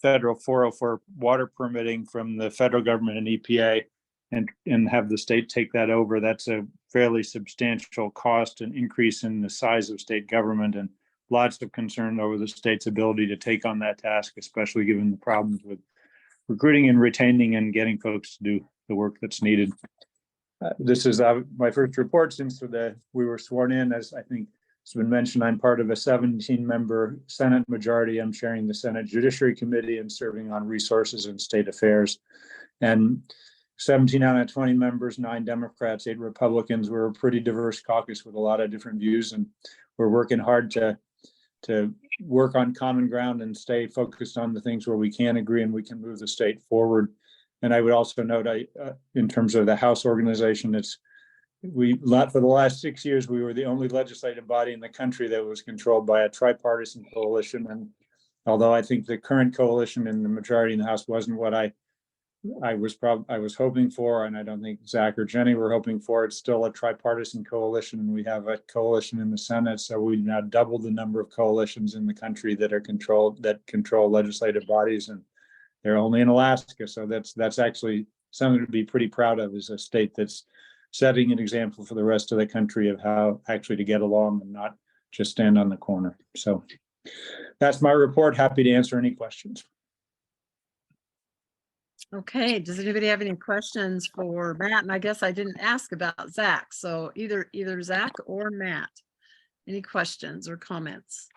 federal 404 water permitting from the federal government and EPA and have the state take that over. That's a fairly substantial cost and increase in the size of state government, and lots of concern over the state's ability to take on that task, especially given the problems with recruiting and retaining and getting folks to do the work that's needed. This is my first report since we were sworn in. As I think it's been mentioned, I'm part of a 17-member Senate majority. I'm chairing the Senate Judiciary Committee and serving on Resources and State Affairs. And 17 out of 20 members, 9 Democrats, 8 Republicans. We're a pretty diverse caucus with a lot of different views, and we're working hard to work on common ground and stay focused on the things where we can agree and we can move the state forward. And I would also note, in terms of the House organization, for the last 6 years, we were the only legislative body in the country that was controlled by a tripartisan coalition. And although I think the current coalition in the majority in the House wasn't what I was hoping for, and I don't think Zach or Jenny were hoping for, it's still a tripartisan coalition, and we have a coalition in the Senate. So we now doubled the number of coalitions in the country that control legislative bodies, and they're only in Alaska. So that's actually something to be pretty proud of, is a state that's setting an example for the rest of the country of how actually to get along and not just stand on the corner. So that's my report. Happy to answer any questions. Okay, does anybody have any questions for Matt? And I guess I didn't ask about Zach, so either Zach or Matt. Any questions or comments?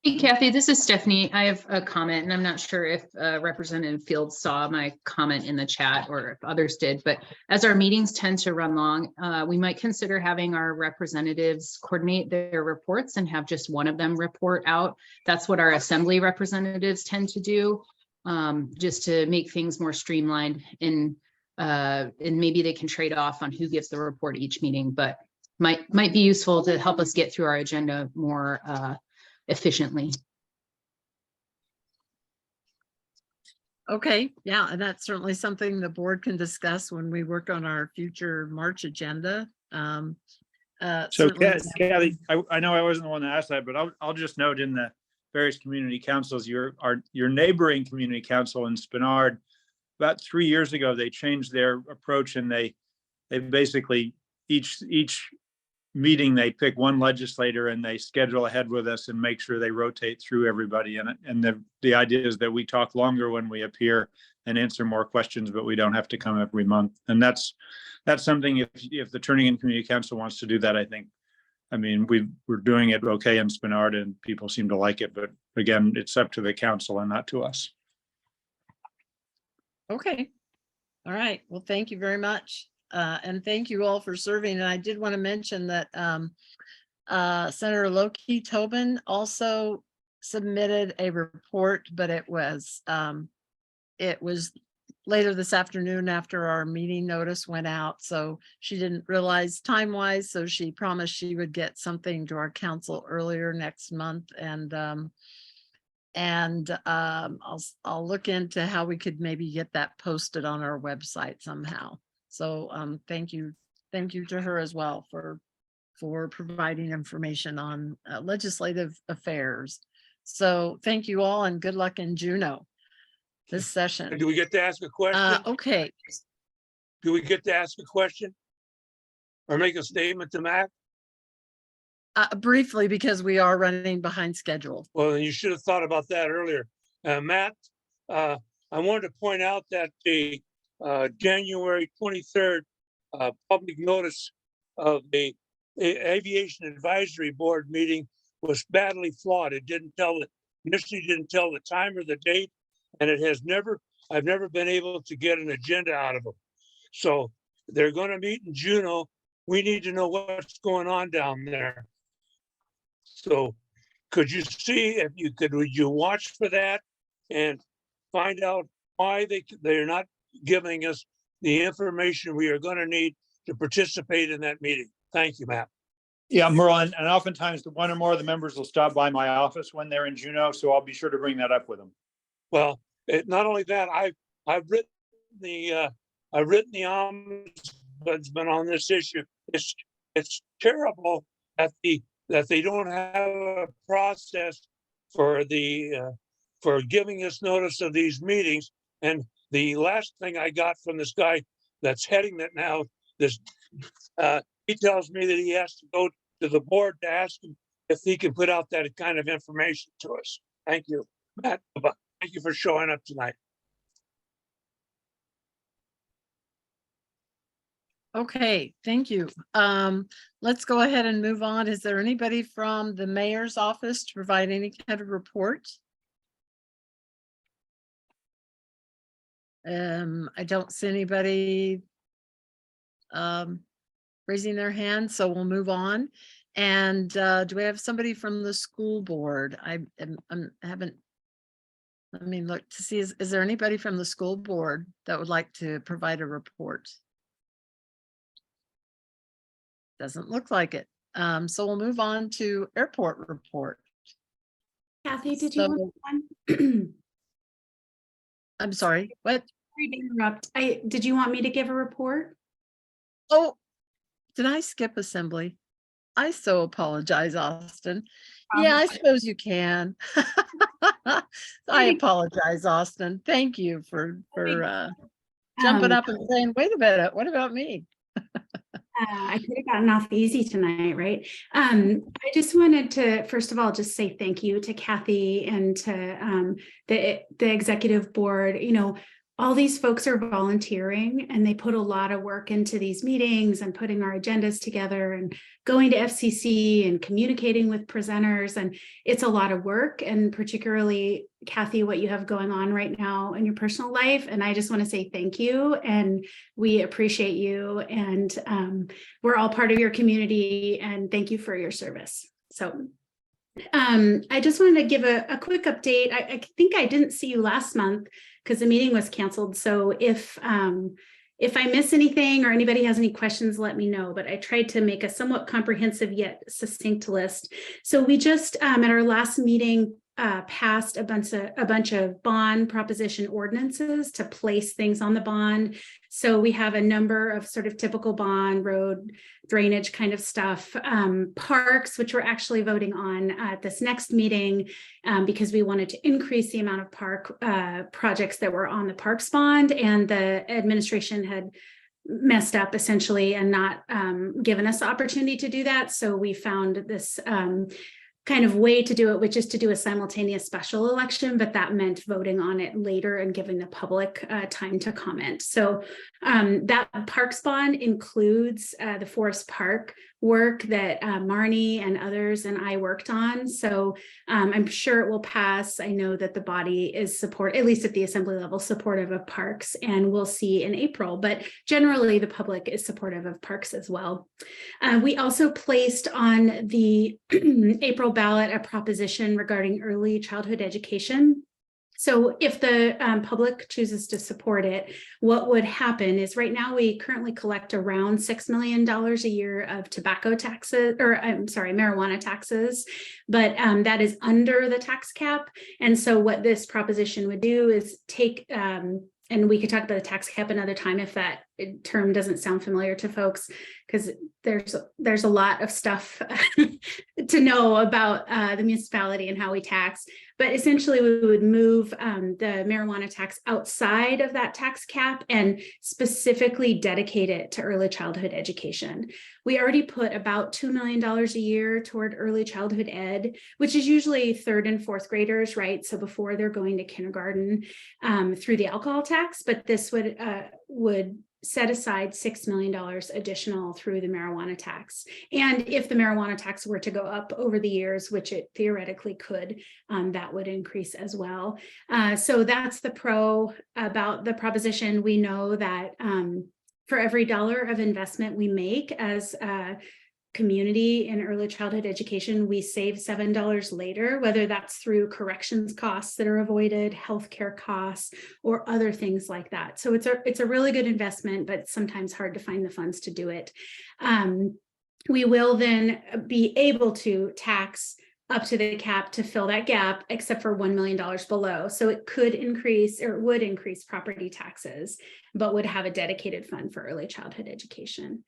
Hey, Kathy, this is Stephanie. I have a comment, and I'm not sure if Representative Fields saw my comment in the chat or if others did, but as our meetings tend to run long, we might consider having our representatives coordinate their reports and have just one of them report out. That's what our assembly representatives tend to do, just to make things more streamlined, and maybe they can trade off on who gives the report each meeting, but might be useful to help us get through our agenda more efficiently. Okay, yeah, and that's certainly something the board can discuss when we work on our future March agenda. So certainly- Kathy, I know I wasn't the one that asked that, but I'll just note in the various community councils, your neighboring community council in Spenard, about 3 years ago, they changed their approach, and they basically each meeting, they pick one legislator and they schedule ahead with us and make sure they rotate through everybody. And the idea is that we talk longer when we appear and answer more questions, but we don't have to come every month. And that's something, if the Turning Community Council wants to do that, I mean, we're doing it okay in Spenard and people seem to like it, but again, it's up to the council and not to us. Okay. All right. Well, thank you very much. And thank you all for serving. And I did want to mention that Senator Loki Tobin also submitted a report, but it was later this afternoon after our meeting notice went out. So she didn't realize time-wise, so she promised she would get something to our council earlier next month. And I'll look into how we could maybe get that posted on our website somehow. So thank you to her as well for providing information on legislative affairs. So thank you all and good luck in Juneau this session. Do we get to ask a question? Okay. Do we get to ask a question or make a statement to Matt? Briefly, because we are running behind schedule. Well, then you should have thought about that earlier. Matt, I wanted to point out that the January 23rd public notice of the Aviation Advisory Board meeting was badly flawed. It initially didn't tell the time or the date, and I've never been able to get an agenda out of them. So they're going to meet in Juneau. We need to know what's going on down there. So could you see would you watch for that and find out why they're not giving us the information we are going to need to participate in that meeting? Thank you, Matt. Yeah, Merle, and oftentimes the one or more of the members will stop by my office when they're in Juneau, so I'll be sure to bring that up with them. Well, not only that, I've written the ombudsman on this issue. It's terrible that they don't have a process for for giving us notice of these meetings. And the last thing I got from this guy that's heading it now, he tells me that he has to go to the board to ask him if he can put out that kind of information to us. Thank you, Matt. Thank you for showing up tonight. Okay, thank you. Let's go ahead and move on. Is there anybody from the mayor's office to provide any kind of report? I don't see anybody raising their hand, so we'll move on. And do we have somebody from the school board? I haven't. Let me look to see, is there anybody from the school board that would like to provide a report? Doesn't look like it. So we'll move on to airport report. Kathy, did you want one? I'm sorry, what? Sorry to interrupt. Did you want me to give a report? Oh, did I skip assembly? I so apologize, Austin. Yeah, I suppose you can. I apologize, Austin. Thank you for jumping up and saying, wait a minute, what about me? I could have gotten off easy tonight, right? I just wanted to, first of all, just say thank you to Kathy and to the executive board. You know, all these folks are volunteering and they put a lot of work into these meetings and putting our agendas together and going to FCC and communicating with presenters. And it's a lot of work, and particularly Kathy, what you have going on right now in your personal life. And I just want to say thank you, and we appreciate you, and we're all part of your community, and thank you for your service. So I just wanted to give a quick update. I think I didn't see you last month because the meeting was canceled. So if I miss anything or anybody has any questions, let me know. But I tried to make a somewhat comprehensive yet succinct list. So we just at our last meeting passed a bunch of bond proposition ordinances to place things on the bond. So we have a number of sort of typical bond, road, drainage kind of stuff, parks, which we're actually voting on at this next meeting because we wanted to increase the amount of park projects that were on the parks bond, and the administration had messed up essentially and not given us the opportunity to do that. So we found this kind of way to do it, which is to do a simultaneous special election, but that meant voting on it later and giving the public time to comment. So that parks bond includes the Forest Park work that Marnie and others and I worked on. So I'm sure it will pass. I know that the body is at least at the assembly level, supportive of parks, and we'll see in April, but generally the public is supportive of parks as well. We also placed on the April ballot a proposition regarding early childhood education. So if the public chooses to support it, what would happen is right now we currently collect around $6 million a year of tobacco taxes, or I'm sorry, marijuana taxes, but that is under the tax cap. And so what this proposition would do is take, and we could talk about the tax cap another time if that term doesn't sound familiar to folks, because there's a lot of stuff to know about the municipality and how we tax. But essentially, we would move the marijuana tax outside of that tax cap and specifically dedicate it to early childhood education. We already put about $2 million a year toward early childhood ed, which is usually 3rd and 4th graders, right? So before they're going to kindergarten through the alcohol tax, but this would set aside $6 million additional through the marijuana tax. And if the marijuana tax were to go up over the years, which it theoretically could, that would increase as well. So that's the pro about the proposition. We know that for every $1 of investment we make as a community in early childhood education, we save $7 later, whether that's through corrections costs that are avoided, healthcare costs, or other things like that. So it's a really good investment, but sometimes hard to find the funds to do it. we will then be able to tax up to the cap to fill that gap, except for $1 million below. So it could increase, or would increase property taxes, but would have a dedicated fund for early childhood education.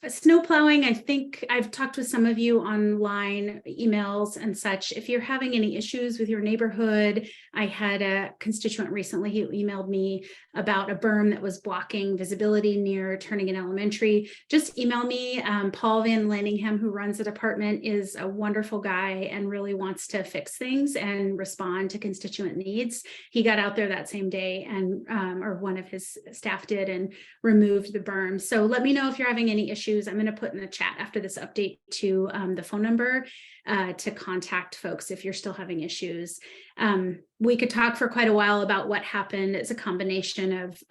Snow plowing, I think I've talked with some of you online, emails and such. If you're having any issues with your neighborhood, I had a constituent recently who emailed me about a berm that was blocking visibility near Turnigan Elementary. Just email me. Paul Van Lanningham, who runs the department, is a wonderful guy and really wants to fix things and respond to constituent needs. He got out there that same day, and or one of his staff did, and removed the berm. So let me know if you're having any issues. I'm going to put in the chat after this update to the phone number to contact folks if you're still having issues. We could talk for quite a while about what happened. It's a combination of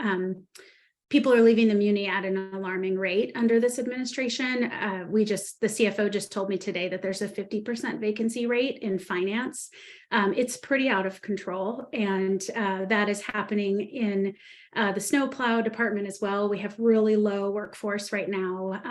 people are leaving the muni at an alarming rate under this administration. The CFO just told me today that there's a 50% vacancy rate in finance. It's pretty out of control, and that is happening in the snowplow department as well. We have really low workforce right now.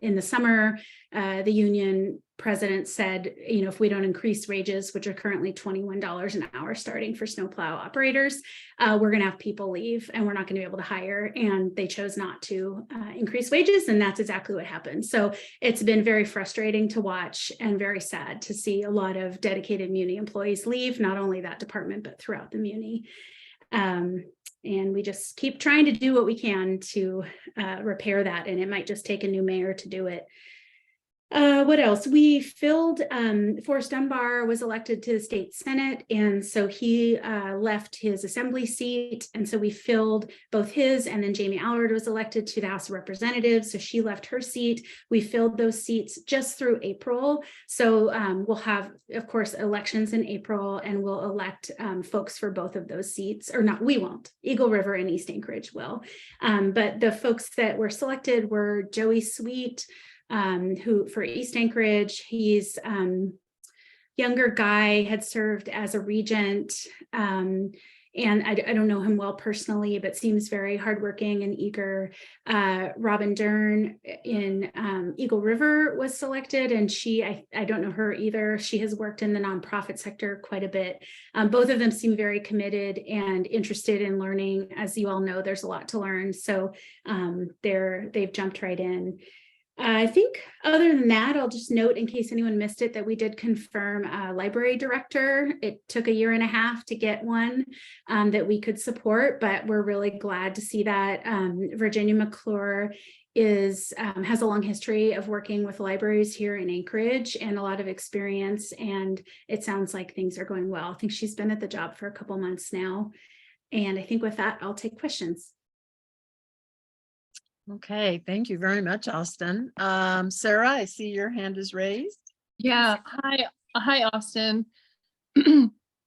In the summer, the union president said, if we don't increase wages, which are currently $21 an hour starting for snowplow operators, we're going to have people leave and we're not going to be able to hire. And they chose not to increase wages, and that's exactly what happened. So it's been very frustrating to watch and very sad to see a lot of dedicated muni employees leave, not only that department, but throughout the muni. And we just keep trying to do what we can to repair that. And it might just take a new mayor to do it. What else? We filled, Forrest Dunbar was elected to the state Senate, and so he left his assembly seat, and so we filled both his, and then Jamie Allard was elected to the House of Representatives, so she left her seat. We filled those seats just through April, so we'll have, of course, elections in April, and we'll elect folks for both of those seats, or not, we won't. Eagle River and East Anchorage will, but the folks that were selected were Joey Sweet, who for East Anchorage, he's younger guy, had served as a regent, and I don't know him well personally, but seems very hardworking and eager. Robin Dern in Eagle River was selected, and I don't know her either. She has worked in the nonprofit sector quite a bit. Both of them seem very committed and interested in learning. As you all know, there's a lot to learn, so they've jumped right in. I think other than that, I'll just note, in case anyone missed it, that we did confirm a library director. It took 1.5 years to get one that we could support, but we're really glad to see that. Virginia McClure has a long history of working with libraries here in Anchorage and a lot of experience, and it sounds like things are going well. I think she's been at the job for a couple months now. And I think with that, I'll take questions. Okay, thank you very much, Austin. Sarah, I see your hand is raised. Yeah, hi, Austin.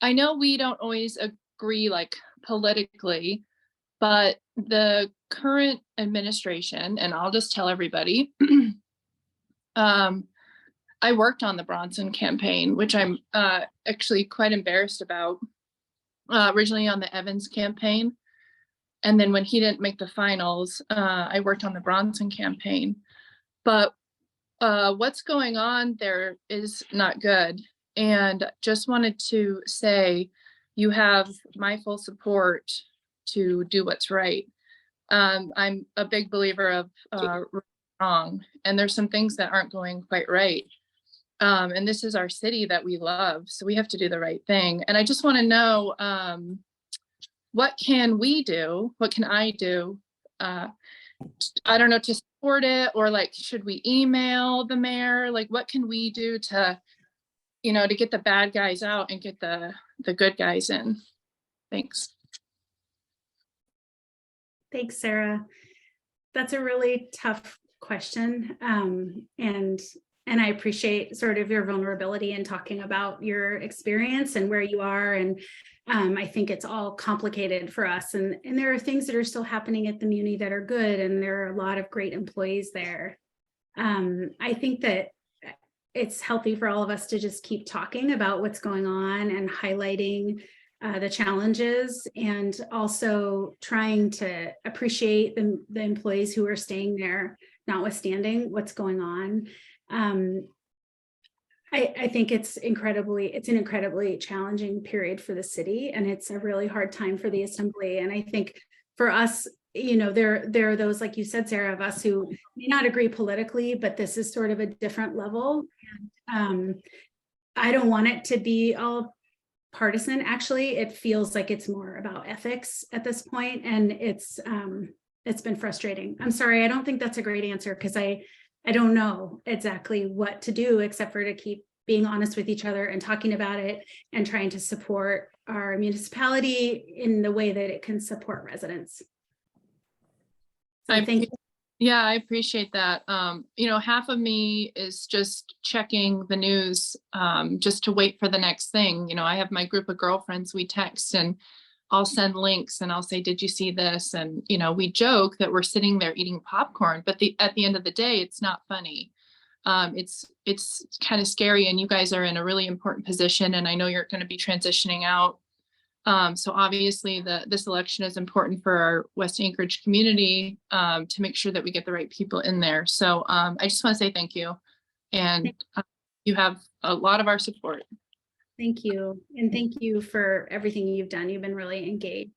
I know we don't always agree politically, but the current administration, and I'll just tell everybody, I worked on the Bronson campaign, which I'm actually quite embarrassed about, originally on the Evans campaign. And then when he didn't make the finals, I worked on the Bronson campaign. But what's going on there is not good. And just wanted to say, you have my full support to do what's right. I'm a big believer of wrong, and there's some things that aren't going quite right. And this is our city that we love, so we have to do the right thing. And I just want to know, what can we do? What can I do? I don't know, to support it, or should we email the mayor? What can we do to, to get the bad guys out and get the good guys in? Thanks. Thanks, Sarah. That's a really tough question. And I appreciate sort of your vulnerability in talking about your experience and where you are. And I think it's all complicated for us. And there are things that are still happening at the Muni that are good. And there are a lot of great employees there. I think that it's healthy for all of us to just keep talking about what's going on and highlighting the challenges, and also trying to appreciate the employees who are staying there notwithstanding what's going on. I think it's an incredibly challenging period for the city, and it's a really hard time for the assembly. And I think for us, there are those, like you said, Sarah, of us who may not agree politically, but this is sort of a different level. I don't want it to be all partisan. Actually, it feels like it's more about ethics at this point, and it's been frustrating. I'm sorry, I don't think that's a great answer, because I don't know exactly what to do except for to keep being honest with each other and talking about it and trying to support our municipality in the way that it can support residents. So I thank you. Yeah, I appreciate that. Half of me is just checking the news, just to wait for the next thing. I have my group of girlfriends, we text and I'll send links and I'll say, did you see this? And, we joke that we're sitting there eating popcorn, but at the end of the day, it's not funny. It's kind of scary, and you guys are in a really important position, and I know you're going to be transitioning out. So obviously this election is important for our West Anchorage community, to make sure that we get the right people in there. So I just want to say thank you. And you have a lot of our support. Thank you. And thank you for everything you've done. You've been really engaged.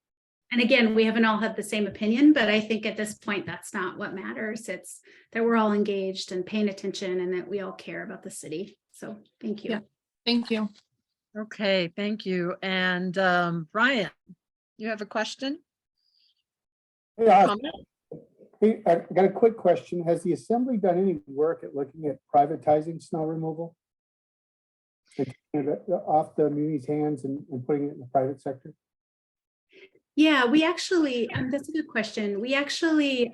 And again, we haven't all had the same opinion, but I think at this point, that's not what matters. It's that we're all engaged and paying attention, and that we all care about the city. So thank you. Yeah. Thank you. Okay, thank you. And Brian, you have a question? Yeah, Comment? hey, I got a quick question. Has the assembly done any work at looking at privatizing snow removal? And taking it off the community's hands and putting it in the private sector? Yeah, we actually, that's a good question. We actually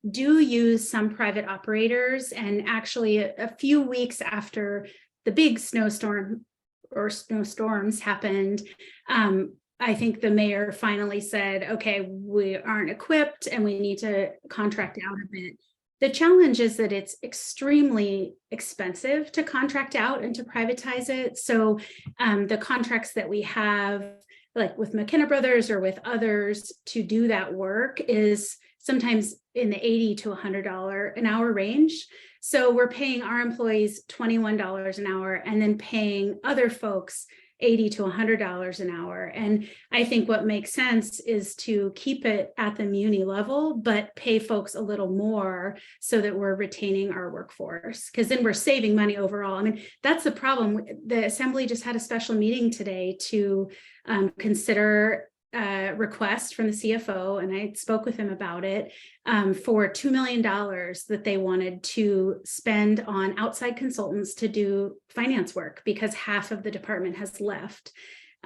do use some private operators, and actually a few weeks after the big snowstorm or snowstorms happened, I think the mayor finally said, okay, we aren't equipped and we need to contract out a bit. The challenge is that it's extremely expensive to contract out and to privatize it. So the contracts that we have, like with McKenna Brothers or with others, to do that work is sometimes in the $80 to $100 an hour range. So we're paying our employees $21 an hour and then paying other folks $80 to $100 an hour. And I think what makes sense is to keep it at the muni level, but pay folks a little more so that we're retaining our workforce, because then we're saving money overall. I mean, that's the problem. The assembly just had a special meeting today to consider a request from the CFO, and I spoke with him about it, for $2 million that they wanted to spend on outside consultants to do finance work, because half of the department has left,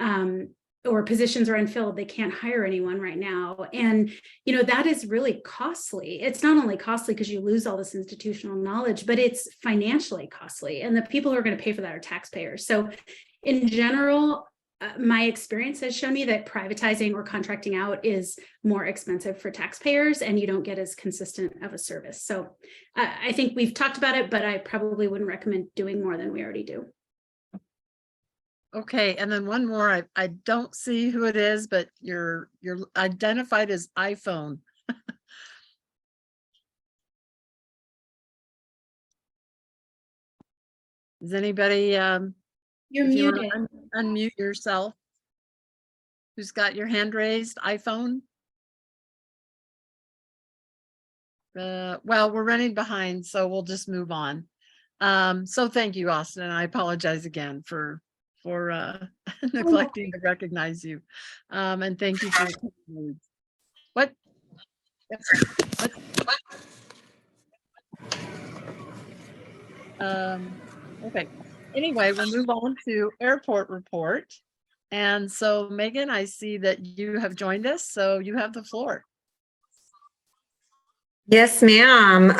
or positions are unfilled. They can't hire anyone right now. And, that is really costly. It's not only costly because you lose all this institutional knowledge, but it's financially costly. And the people who are going to pay for that are taxpayers. So in general, my experience has shown me that privatizing or contracting out is more expensive for taxpayers, and you don't get as consistent of a service. So I think we've talked about it, but I probably wouldn't recommend doing more than we already do. Okay, and then one more. I don't see who it is, but you're identified as iPhone. Is anybody You're if you muted. wanna unmute yourself? Who's got your hand raised? iPhone? Well, we're running behind, so we'll just move on. So thank you, Austin, and I apologize again for neglecting to recognize you. And thank you for your comments. What? Okay. Anyway, we'll move on to airport report. And so Megan, I see that you have joined us, so you have the floor. Yes, ma'am.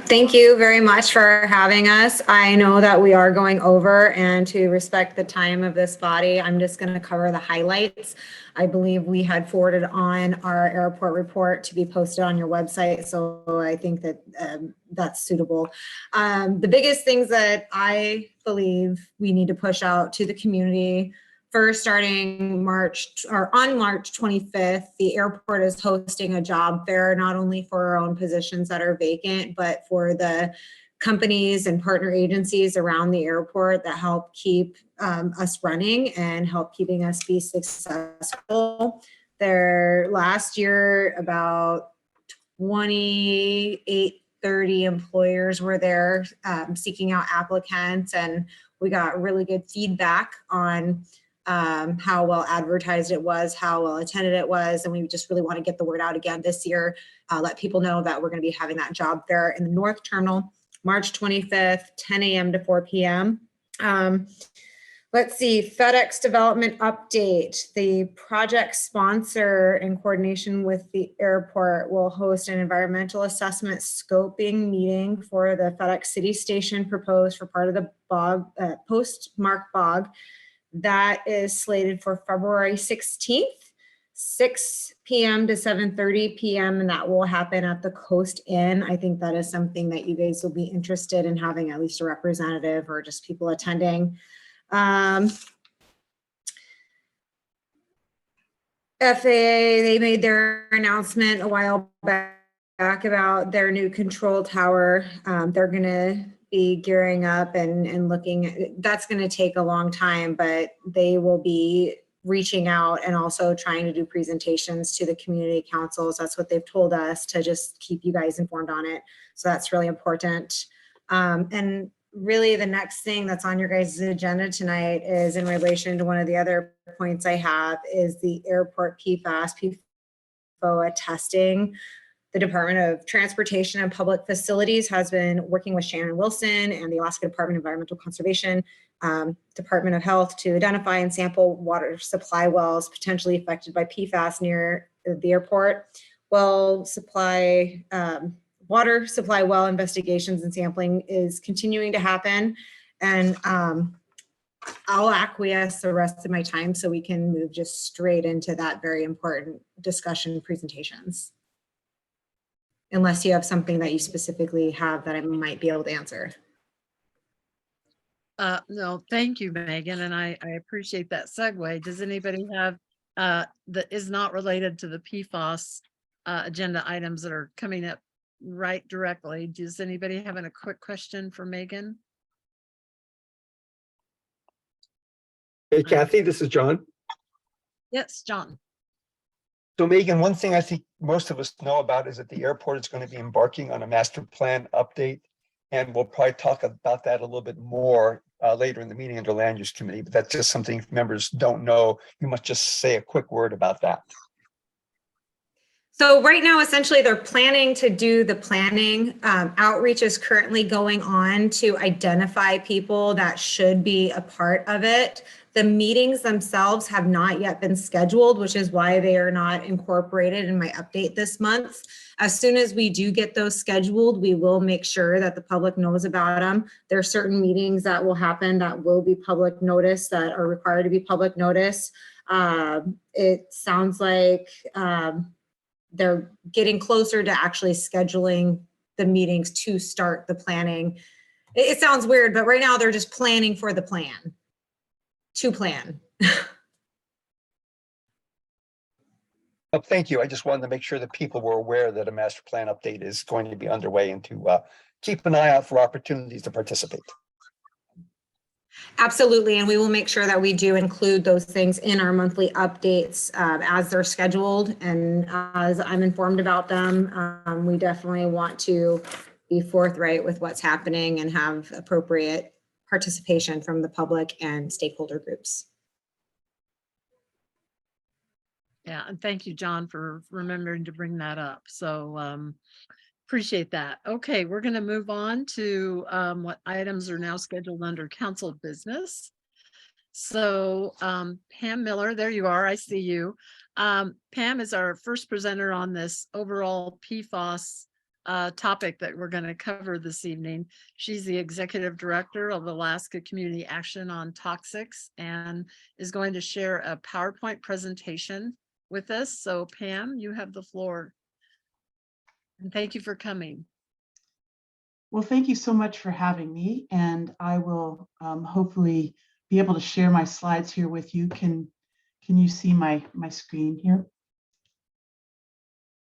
Thank you very much for having us. I know that we are going over, and to respect the time of this body, I'm just going to cover the highlights. I believe we had forwarded on our airport report to be posted on your website, so I think that that's suitable. The biggest things that I believe we need to push out to the community first, starting on March 25th, the airport is hosting a job fair, not only for our own positions that are vacant, but for the companies and partner agencies around the airport that help keep us running and help keeping us be successful. There last year, about 28, 30 employers were there seeking out applicants, and we got really good feedback on how well advertised it was, how well attended it was, and we just really want to get the word out again this year, let people know that we're going to be having that job fair in the North Terminal, March 25th, 10 a.m. to 4 p.m. Let's see, FedEx development update. The project sponsor, in coordination with the airport, will host an environmental assessment scoping meeting for the FedEx City Station proposed for part of the bog, postmark bog. That is slated for February 16th, 6 p.m. to 7:30 p.m. and that will happen at the Coast Inn. I think that is something that you guys will be interested in having at least a representative or just people attending. FAA, they made their announcement a while back about their new control tower. They're going to be gearing up and looking. That's going to take a long time, but they will be reaching out and also trying to do presentations to the community councils. That's what they've told us, to just keep you guys informed on it. So that's really important. And really the next thing that's on your guys' agenda tonight is in relation to one of the other points I have is the airport PFAS, PFOA testing. The Department of Transportation and Public Facilities has been working with Shannon Wilson and the Alaska Department of Environmental Conservation, Department of Health to identify and sample water supply wells potentially affected by PFAS near the airport. Water supply well investigations and sampling is continuing to happen, and I'll acquiesce the rest of my time so we can move just straight into that very important discussion presentations. Unless you have something that you specifically have that I might be able to answer. No, thank you, Megan, and I appreciate that segue. Does anybody have that is not related to the PFAS agenda items that are coming up right directly? Does anybody have a quick question for Megan? Hey, Kathy, this is John. Yes, John. So Megan, one thing I think most of us know about is that the airport is going to be embarking on a master plan update. And we'll probably talk about that a little bit more later in the meeting under land use committee, but that's just something if members don't know. You must just say a quick word about that. So right now, essentially, they're planning to do the planning. Outreach is currently going on to identify people that should be a part of it. The meetings themselves have not yet been scheduled, which is why they are not incorporated in my update this month. As soon as we do get those scheduled, we will make sure that the public knows about them. There are certain meetings that will happen that will be public notice, that are required to be public notice. It sounds like they're getting closer to actually scheduling the meetings to start the planning. It sounds weird, but right now they're just planning for the plan, to plan. Oh, thank you. I just wanted to make sure that people were aware that a master plan update is going to be underway and to keep an eye out for opportunities to participate. Absolutely, and we will make sure that we do include those things in our monthly updates as they're scheduled and as I'm informed about them. We definitely want to be forthright with what's happening and have appropriate participation from the public and stakeholder groups. Yeah, and thank you, John, for remembering to bring that up. So appreciate that. Okay, we're going to move on to what items are now scheduled under council business. So Pam Miller, there you are. I see you. Pam is our first presenter on this overall PFAS topic that we're going to cover this evening. She's the executive director of Alaska Community Action on Toxics and is going to share a PowerPoint presentation with us. So Pam, you have the floor. And thank you for coming. Well, thank you so much for having me, and I will hopefully be able to share my slides here with you. Can you see my screen here?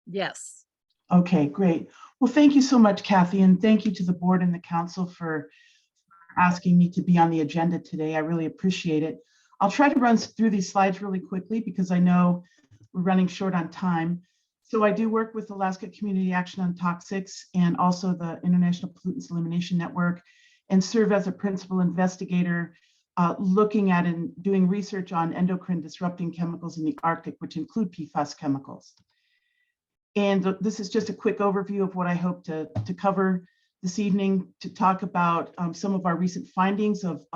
Yes. Okay, great. Well, thank you so much, Kathy, and thank you to the board and the council for asking me to be on the agenda today. I really appreciate it. I'll try to run through these slides really quickly because I know we're running short on time. So I do work with Alaska Community Action on Toxics and also the International Pollutants Elimination Network, and serve as a principal investigator looking at and doing research on endocrine disrupting chemicals in the Arctic, which include PFAS chemicals. And this is just a quick overview of what I hope to cover this evening, to talk about some of our recent findings of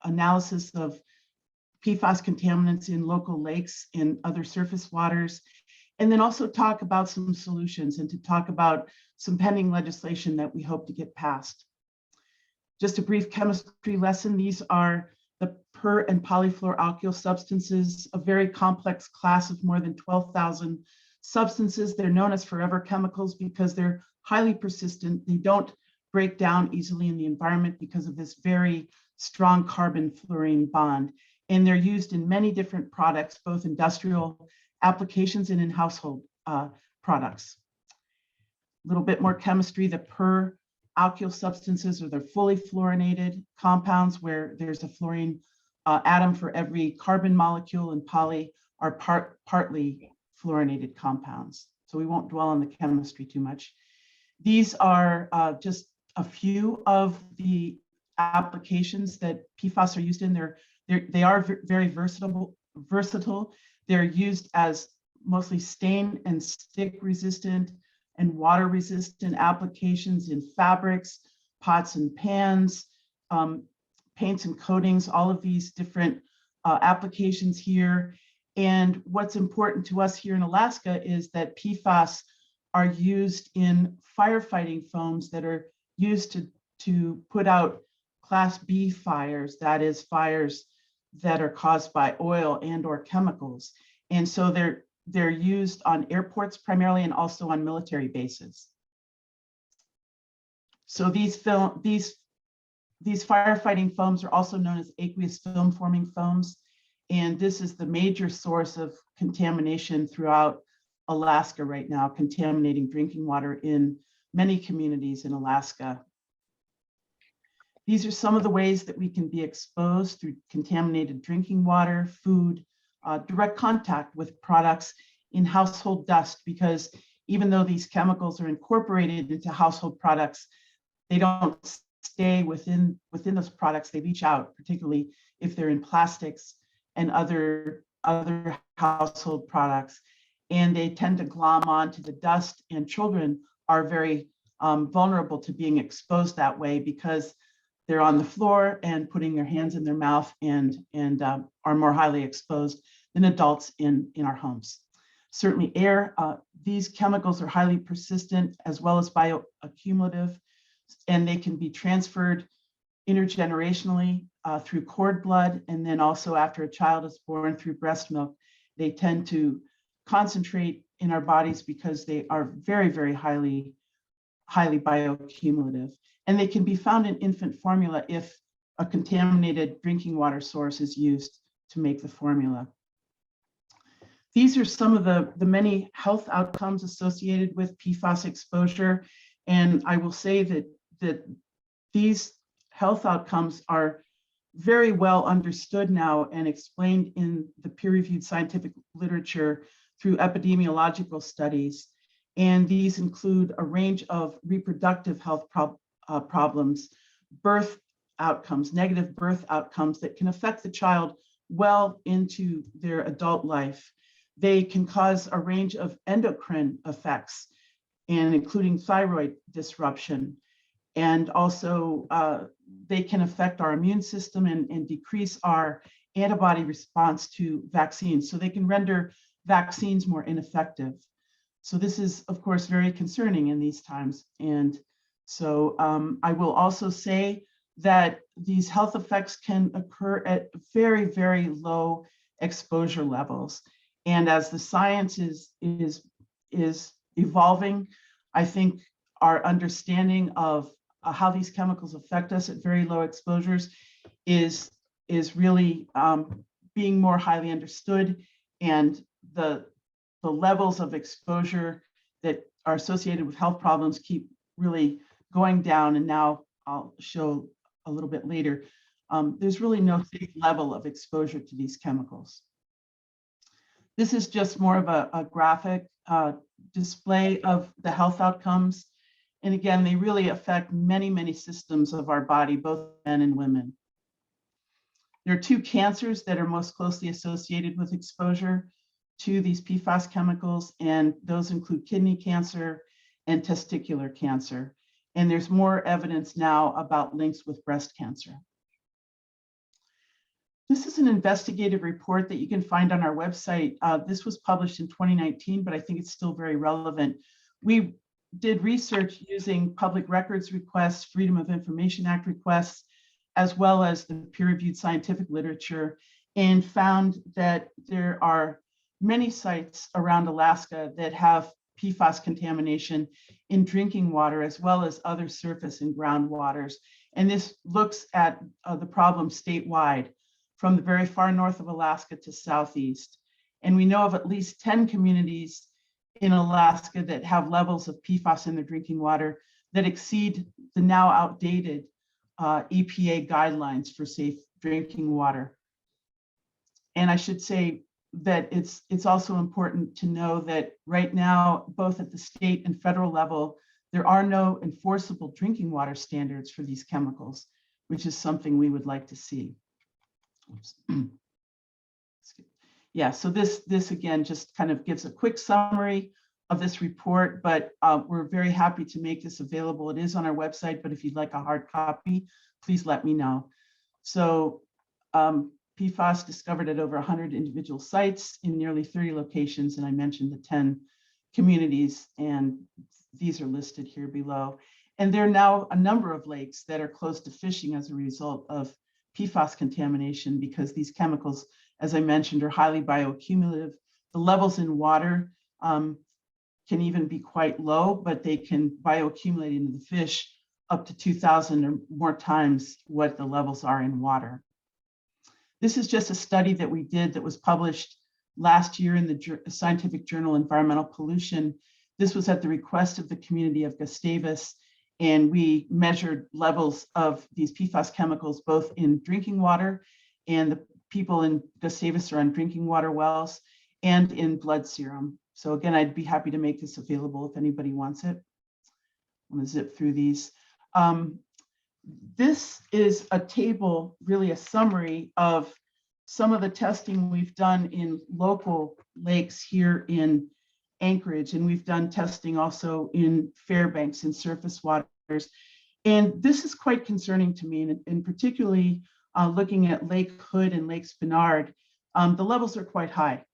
analysis of PFAS contaminants in local lakes and other surface waters, and then also talk about some solutions and to talk about some pending legislation that we hope to get passed. Just a brief chemistry lesson. These are the per and polyfluoroalkyl substances, a very complex class of more than 12,000 substances. They're known as forever chemicals because they're highly persistent. They don't break down easily in the environment because of this very strong carbon-fluorine bond. And they're used in many different products, both industrial applications and in household products. A little bit more chemistry. The per alkyl substances are the fully fluorinated compounds where there's a fluorine atom for every carbon molecule, and poly are partly fluorinated compounds. So we won't dwell on the chemistry too much. These are just a few of the applications that PFAS are used in. They are very versatile. They're used as mostly stain and stick resistant and water resistant applications in fabrics, pots and pans, paints and coatings, all of these different applications here. And what's important to us here in Alaska is that PFAS are used in firefighting foams that are used to put out Class B fires, that is fires that are caused by oil and or chemicals. And so they're used on airports primarily and also on military bases. So these firefighting foams are also known as aqueous film forming foams. And this is the major source of contamination throughout Alaska right now, contaminating drinking water in many communities in Alaska. These are some of the ways that we can be exposed through contaminated drinking water, food, direct contact with products in household dust, because even though these chemicals are incorporated into household products, they don't stay within those products. They reach out, particularly if they're in plastics and other household products, and they tend to glom onto the dust, and children are very vulnerable to being exposed that way because they're on the floor and putting their hands in their mouth and are more highly exposed than adults in our homes. Certainly air, these chemicals are highly persistent as well as bioaccumulative, and they can be transferred intergenerationally through cord blood, and then also after a child is born through breast milk. They tend to concentrate in our bodies because they are very, very highly bioaccumulative. And they can be found in infant formula if a contaminated drinking water source is used to make the formula. These are some of the many health outcomes associated with PFAS exposure. And I will say that these health outcomes are very well understood now and explained in the peer-reviewed scientific literature through epidemiological studies. And these include a range of reproductive health problems, birth outcomes, negative birth outcomes that can affect the child well into their adult life. They can cause a range of endocrine effects, and including thyroid disruption. And also they can affect our immune system and decrease our antibody response to vaccines. So they can render vaccines more ineffective. So this is, of course, very concerning in these times. And so I will also say that these health effects can occur at very, very low exposure levels. And as the science is evolving, I think our understanding of how these chemicals affect us at very low exposures is is really being more highly understood, and the levels of exposure that are associated with health problems keep really going down. And now I'll show a little bit later, there's really no safe level of exposure to these chemicals. This is just more of a graphic display of the health outcomes. And again, they really affect many, many systems of our body, both men and women. There are two cancers that are most closely associated with exposure to these PFAS chemicals, and those include kidney cancer and testicular cancer. And there's more evidence now about links with breast cancer. This is an investigative report that you can find on our website. This was published in 2019, but I think it's still very relevant. We did research using public records requests, Freedom of Information Act requests, as well as the peer-reviewed scientific literature, and found that there are many sites around Alaska that have PFAS contamination in drinking water, as well as other surface and groundwaters. And this looks at the problem statewide, from the very far north of Alaska to southeast. And we know of at least 10 communities in Alaska that have levels of PFAS in their drinking water that exceed the now outdated EPA guidelines for safe drinking water. And I should say that it's also important to know that right now, both at the state and federal level, there are no enforceable drinking water standards for these chemicals, which is something we would like to see. Oops. Yeah, so this again just kind of gives a quick summary of this report, but we're very happy to make this available. It is on our website, but if you'd like a hard copy, please let me know. So PFAS discovered at over 100 individual sites in nearly 30 locations, and I mentioned the 10 communities, and these are listed here below. And there are now a number of lakes that are closed to fishing as a result of PFAS contamination, because these chemicals, as I mentioned, are highly bioaccumulative. The levels in water can even be quite low, but they can bioaccumulate into the fish up to 2,000 or more times what the levels are in water. This is just a study that we did that was published last year in the scientific journal Environmental Pollution. This was at the request of the community of Gustavus, and we measured levels of these PFAS chemicals both in drinking water, and the people in Gustavus are on drinking water wells, and in blood serum. So again, I'd be happy to make this available if anybody wants it. I'm going to zip through these. This is a table, really a summary of some of the testing we've done in local lakes here in Anchorage, and we've done testing also in Fairbanks in surface waters. And this is quite concerning to me, and particularly looking at Lake Hood and Lake Spinard, the levels are quite high.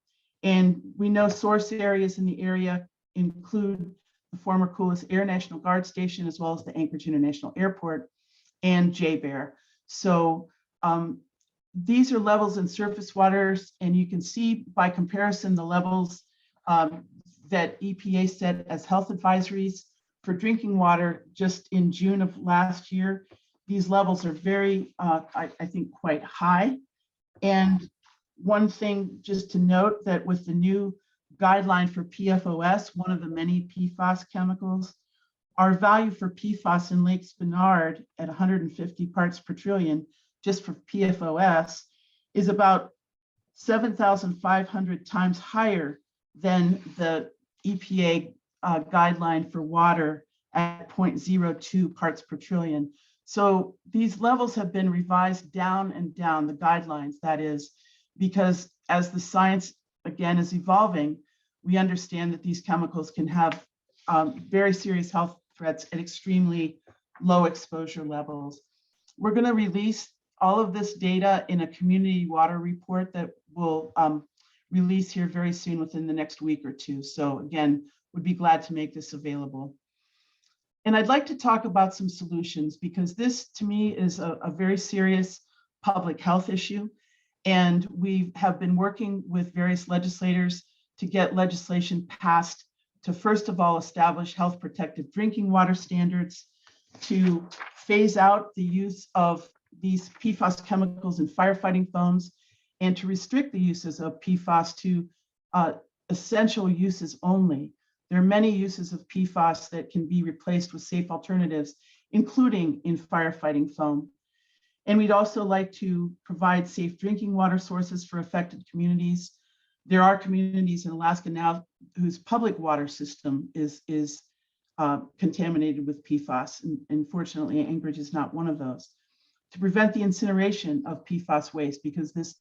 And we know source areas in the area include the former Coulis Air National Guard Station, as well as the Anchorage International Airport and J-Bear. So these are levels in surface waters, and you can see by comparison the levels that EPA set as health advisories for drinking water just in June of last year. These levels are very, I think, quite high. And one thing just to note, that with the new guideline for PFOS, one of the many PFAS chemicals, our value for PFAS in Lake Spinard at 150 parts per trillion, just for PFOS, is about 7,500 times higher than the EPA guideline for water at 0.02 parts per trillion. So these levels have been revised down and down, the guidelines, that is, because as the science, again, is evolving, we understand that these chemicals can have very serious health threats at extremely low exposure levels. We're going to release all of this data in a community water report that will release here very soon, within the next week or two. So again, would be glad to make this available. And I'd like to talk about some solutions, because this to me is a very serious public health issue. And we have been working with various legislators to get legislation passed to, first of all, establish health protective drinking water standards, to phase out the use of these PFAS chemicals in firefighting foams and to restrict the uses of PFAS to essential uses only. There are many uses of PFAS that can be replaced with safe alternatives, including in firefighting foam. And we'd also like to provide safe drinking water sources for affected communities. There are communities in Alaska now whose public water system is contaminated with PFAS. And fortunately, Anchorage is not one of those. To prevent the incineration of PFAS waste, because this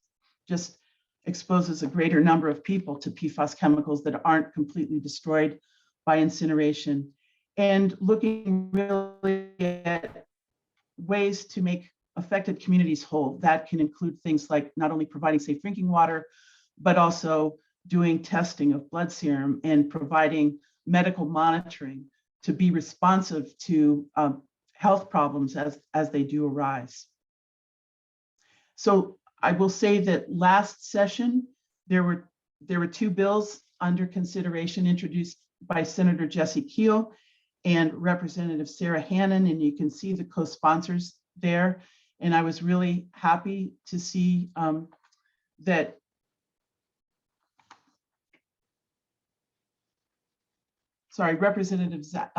just exposes a greater number of people to PFAS chemicals that aren't completely destroyed by incineration. And looking really at ways to make affected communities whole. That can include things like not only providing safe drinking water, but also doing testing of blood serum and providing medical monitoring to be responsive to health problems as they do arise. So I will say that last session, there were two bills under consideration introduced by Senator Jesse Keel and Representative Sarah Hannon, and you can see the co-sponsors there. And I was really happy to see that Representative Zach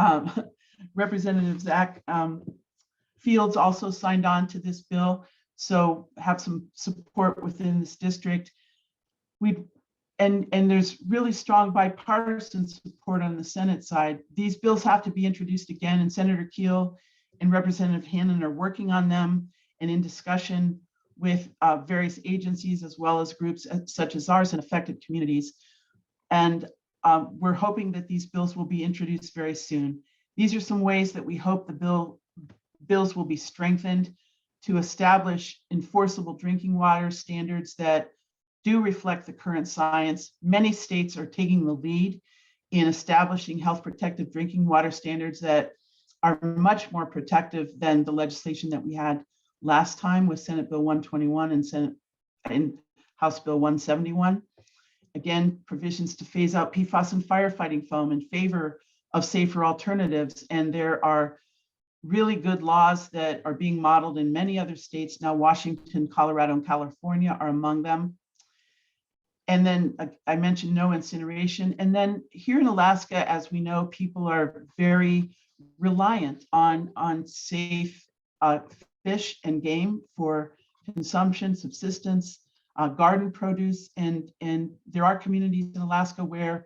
Fields also signed on to this bill, so have some support within this district. And there's really strong bipartisan support on the Senate side. These bills have to be introduced again, and Senator Keel and Representative Hannon are working on them and in discussion with various agencies as well as groups such as ours and affected communities. And we're hoping that these bills will be introduced very soon. These are some ways that we hope the bills will be strengthened to establish enforceable drinking water standards that do reflect the current science. Many states are taking the lead in establishing health protective drinking water standards that are much more protective than the legislation that we had last time with Senate Bill 121 and House Bill 171. Again, provisions to phase out PFAS and firefighting foam in favor of safer alternatives. And there are really good laws that are being modeled in many other states. Now, Washington, Colorado, and California are among them. And then I mentioned no incineration. And then here in Alaska, as we know, people are very reliant on safe fish and game for consumption, subsistence, garden produce. And there are communities in Alaska where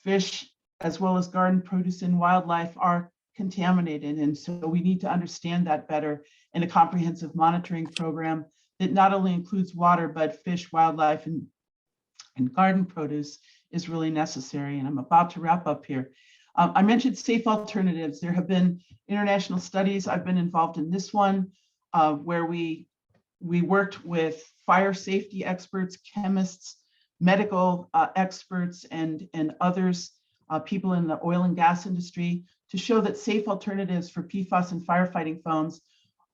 fish, as well as garden produce and wildlife, are contaminated. And so we need to understand that better in a comprehensive monitoring program that not only includes water, but fish, wildlife, and garden produce is really necessary. And I'm about to wrap up here. I mentioned safe alternatives. There have been international studies. I've been involved in this one where we worked with fire safety experts, chemists, medical experts, and others, people in the oil and gas industry, to show that safe alternatives for PFAS and firefighting foams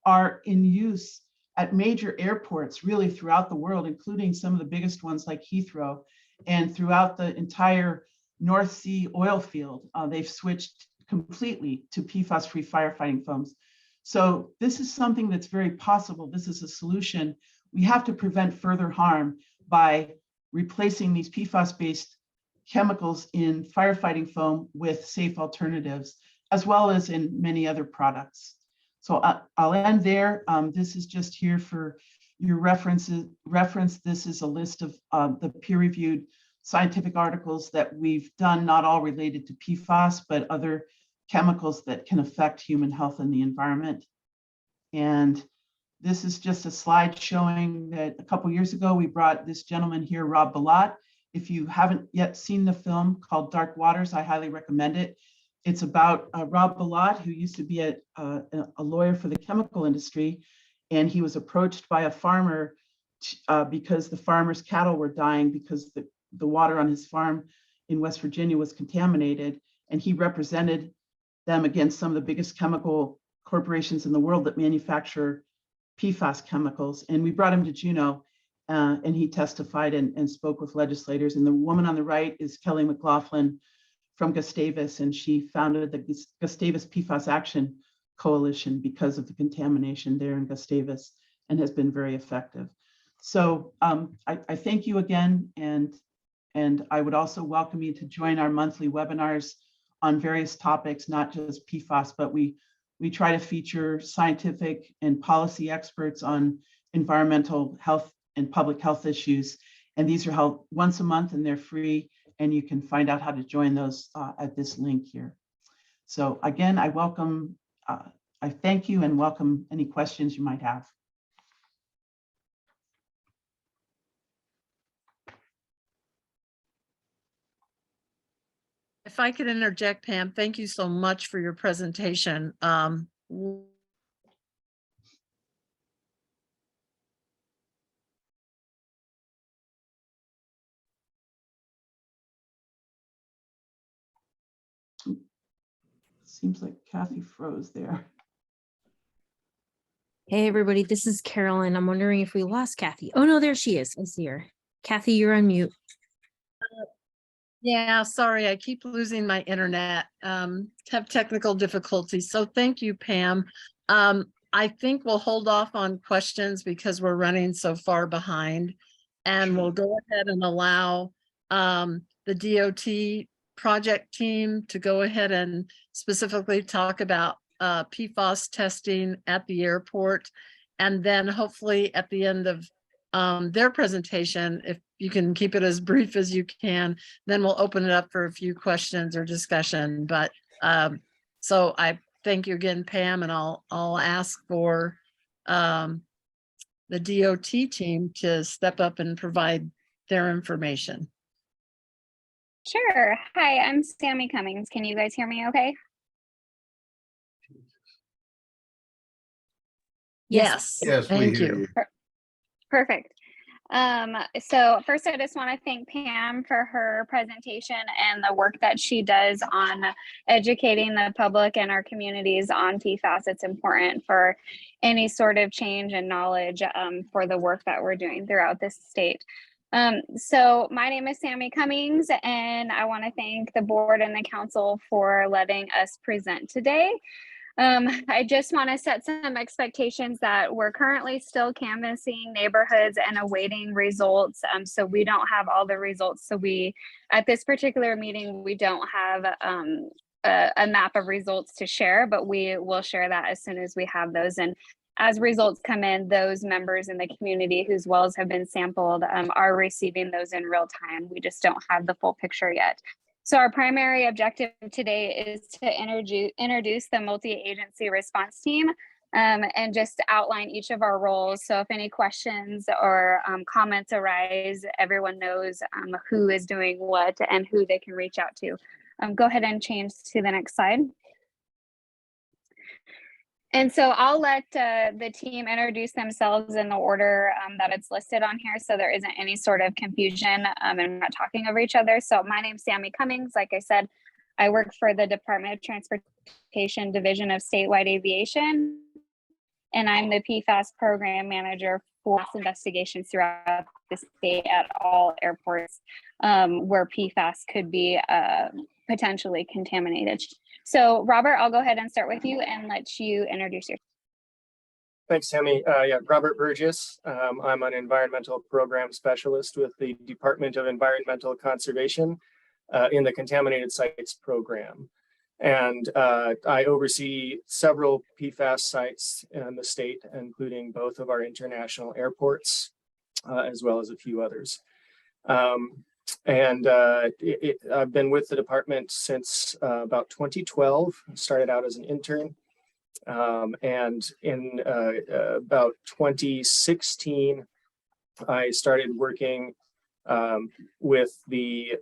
are in use at major airports really throughout the world, including some of the biggest ones like Heathrow, and throughout the entire North Sea oil field. They've switched completely to PFAS-free firefighting foams. So this is something that's very possible. This is a solution. We have to prevent further harm by replacing these PFAS-based chemicals in firefighting foam with safe alternatives, as well as in many other products. So I'll end there. This is just here for your reference. This is a list of the peer-reviewed scientific articles that we've done, not all related to PFAS, but other chemicals that can affect human health and the environment. And this is just a slide showing that a couple years ago, we brought this gentleman here, Rob Balot. If you haven't yet seen the film called Dark Waters, I highly recommend it. It's about Rob Balot, who used to be a lawyer for the chemical industry, and he was approached by a farmer because the farmer's cattle were dying because the water on his farm in West Virginia was contaminated, and he represented them against some of the biggest chemical corporations in the world that manufacture PFAS chemicals. And we brought him to Juneau, and he testified and spoke with legislators. And the woman on the right is Kelly McLaughlin from Gustavus, and she founded the Gustavus PFAS Action Coalition because of the contamination there in Gustavus. and has been very effective. So I thank you again, and I would also welcome you to join our monthly webinars on various topics, not just PFAS, but we try to feature scientific and policy experts on environmental health and public health issues. And these are held once a month and they're free, and you can find out how to join those at this link here. So again, I thank you and welcome any questions you might have. If I could interject, Pam, thank you so much for your presentation. Seems like Kathy froze there. Hey, everybody, this is Carolyn. I'm wondering if we lost Kathy. Oh, no, there she is. I see her. Kathy, you're on mute. Yeah, sorry, I keep losing my internet, have technical difficulties. So thank you, Pam. I think we'll hold off on questions because we're running so far behind. And we'll go ahead and allow the DOT project team to go ahead and specifically talk about PFAS testing at the airport. And then hopefully at the end of their presentation, if you can keep it as brief as you can, then we'll open it up for a few questions or discussion. But so I thank you again, Pam, and I'll ask for the DOT team to step up and provide their information. Sure. Hi, I'm Sammy Cummings. Can you guys hear me okay? Yes. Yes, we Thank hear you. you. Perfect. So first I just want to thank Pam for her presentation and the work that she does on educating the public and our communities on PFAS. It's important for any sort of change and knowledge for the work that we're doing throughout this state. So my name is Sammy Cummings, and I want to thank the board and the council for letting us present today. I just want to set some expectations that we're currently still canvassing neighborhoods and awaiting results. So we don't have all the results. So at this particular meeting, we don't have a map of results to share, but we will share that as soon as we have those. And as results come in, those members in the community whose wells have been sampled are receiving those in real time. We just don't have the full picture yet. So our primary objective today is to introduce the multi-agency response team and just outline each of our roles. So if any questions or comments arise, everyone knows who is doing what and who they can reach out to. Go ahead and change to the next slide. And so I'll let the team introduce themselves in the order that it's listed on here, so there isn't any sort of confusion and we're not talking over each other. So my name's Sammy Cummings. Like I said, I work for the Department of Transportation Division of Statewide Aviation, and I'm the PFAS program manager for investigations throughout the state at all airports where PFAS could be potentially contaminated. So Robert, I'll go ahead and start with you and let you introduce yourself. Thanks, Sammy. Yeah, Robert Burgess. I'm an environmental program specialist with the Department of Environmental Conservation in the Contaminated Sites program. And I oversee several PFAS sites in the state, including both of our international airports, as well as a few others. I've been with the department since about 2012. Started out as an intern. And in about 2016, I started working with the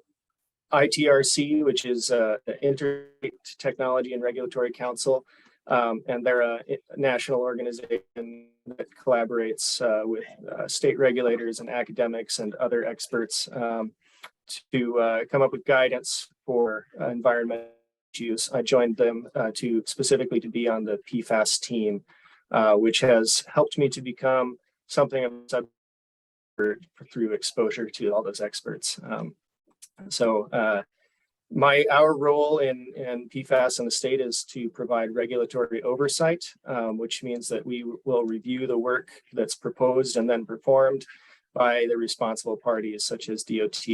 ITRC, which is the Interstate Technology and Regulatory Council. And they're a national organization that collaborates with state regulators and academics and other experts to come up with guidance for environmental issues. I joined them specifically to be on the PFAS team, which has helped me to become something of a subject through exposure to all those experts. Our role in PFAS in the state is to provide regulatory oversight, which means that we will review the work that's proposed and then performed by the responsible parties such as DOT,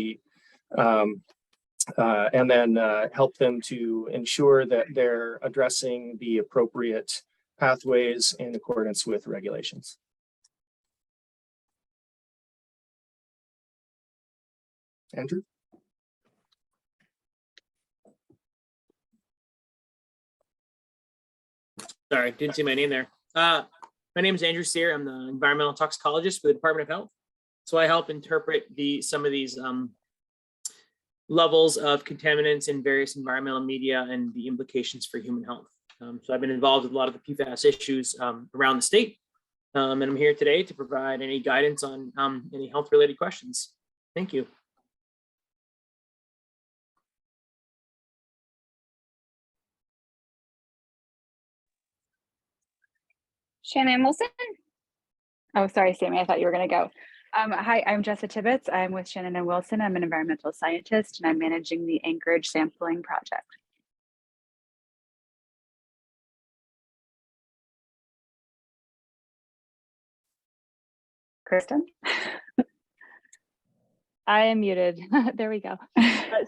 and then help them to ensure that they're addressing the appropriate pathways in accordance with regulations. Andrew? Sorry, didn't see my name there. My name is Andrew Sear. I'm the environmental toxicologist for the Department of Health. So I help interpret some of these levels of contaminants in various environmental media and the implications for human health. So I've been involved with a lot of the PFAS issues around the state. And I'm here today to provide any guidance on any health-related questions. Thank you. Shannon Wilson. Oh, sorry, Sammy. I thought you were going to go. Hi, I'm Jessa Tibbetts. I'm with Shannon and Wilson. I'm an environmental scientist, and I'm managing the Anchorage Sampling Project. Kristen? I am muted. There we go.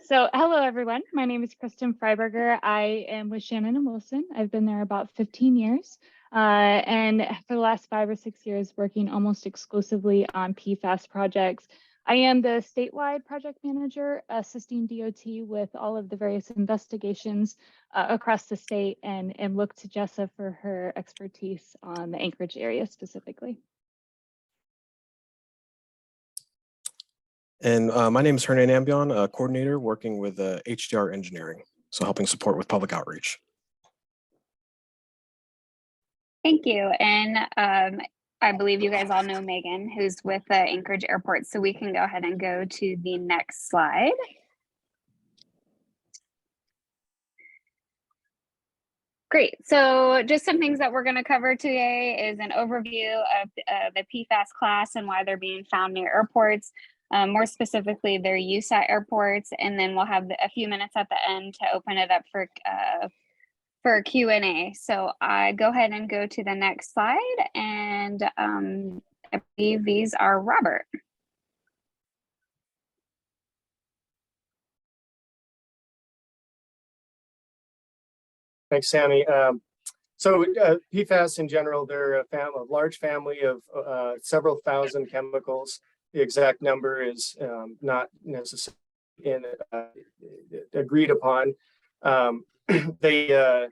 So hello, everyone. My name is Kristen Freiberger. I am with Shannon and Wilson. I've been there about 15 years. And for the last 5 or 6 years, working almost exclusively on PFAS projects. I am the statewide project manager, assisting DOT with all of the various investigations across the state, and look to Jessa for her expertise on the Anchorage area specifically. And my name is Hernan Ambion, a coordinator working with HDR Engineering, so helping support with public outreach. Thank you. And I believe you guys all know Megan, who's with the Anchorage Airport. So we can go ahead and go to the next slide. Great. So just some things that we're going to cover today is an overview of the PFAS class and why they're being found near airports. More specifically, their use at airports. And then we'll have a few minutes at the end to open it up for Q&A. So I go ahead and go to the next slide, and I believe these are Robert. Thanks, Sammy. So PFAS in general, they're a large family of several thousand chemicals. The exact number is not necessarily agreed upon. I'm going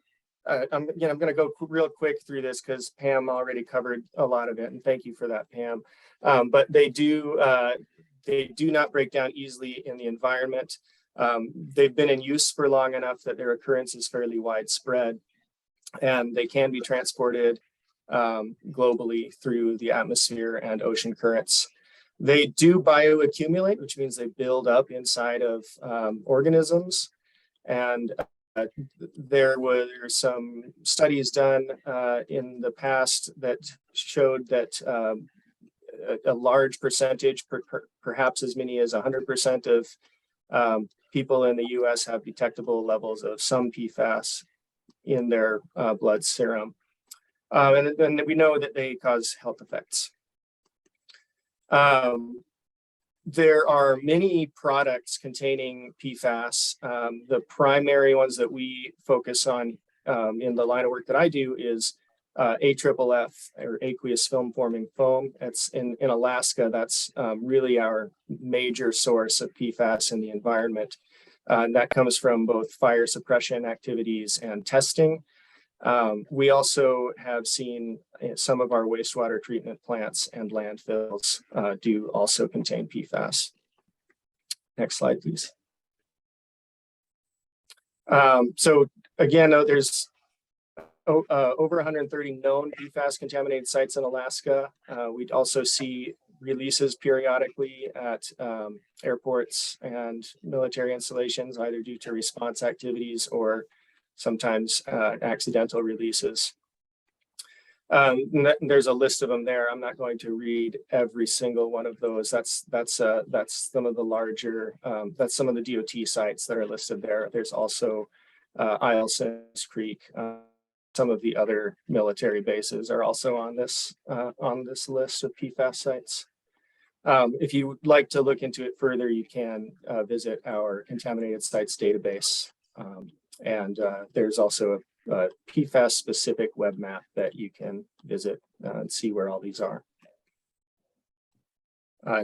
to go real quick through this because Pam already covered a lot of it, and thank you for that, Pam. But they do not break down easily in the environment. They've been in use for long enough that their occurrence is fairly widespread, and they can be transported globally through the atmosphere and ocean currents. They do bioaccumulate, which means they build up inside of organisms. And there were some studies done in the past that showed that a large percentage, perhaps as many as 100% of people in the US have detectable levels of some PFAS in their blood serum. And then we know that they cause health effects. There are many products containing PFAS. The primary ones that we focus on in the line of work that I do is AFFF, or aqueous film forming foam. It's in Alaska. That's really our major source of PFAS in the environment. And that comes from both fire suppression activities and testing. We also have seen some of our wastewater treatment plants and landfills do also contain PFAS. Next slide, please. So again, there's over 130 known PFAS contaminated sites in Alaska. We'd also see releases periodically at airports and military installations, either due to response activities or sometimes accidental releases. There's a list of them there. I'm not going to read every single one of those. That's some of the larger, that's some of the DOT sites that are listed there. There's also Isles Creek. Some of the other military bases are also on this list of PFAS sites. If you would like to look into it further, you can visit our contaminated sites database. And there's also a PFAS specific web map that you can visit and see where all these are.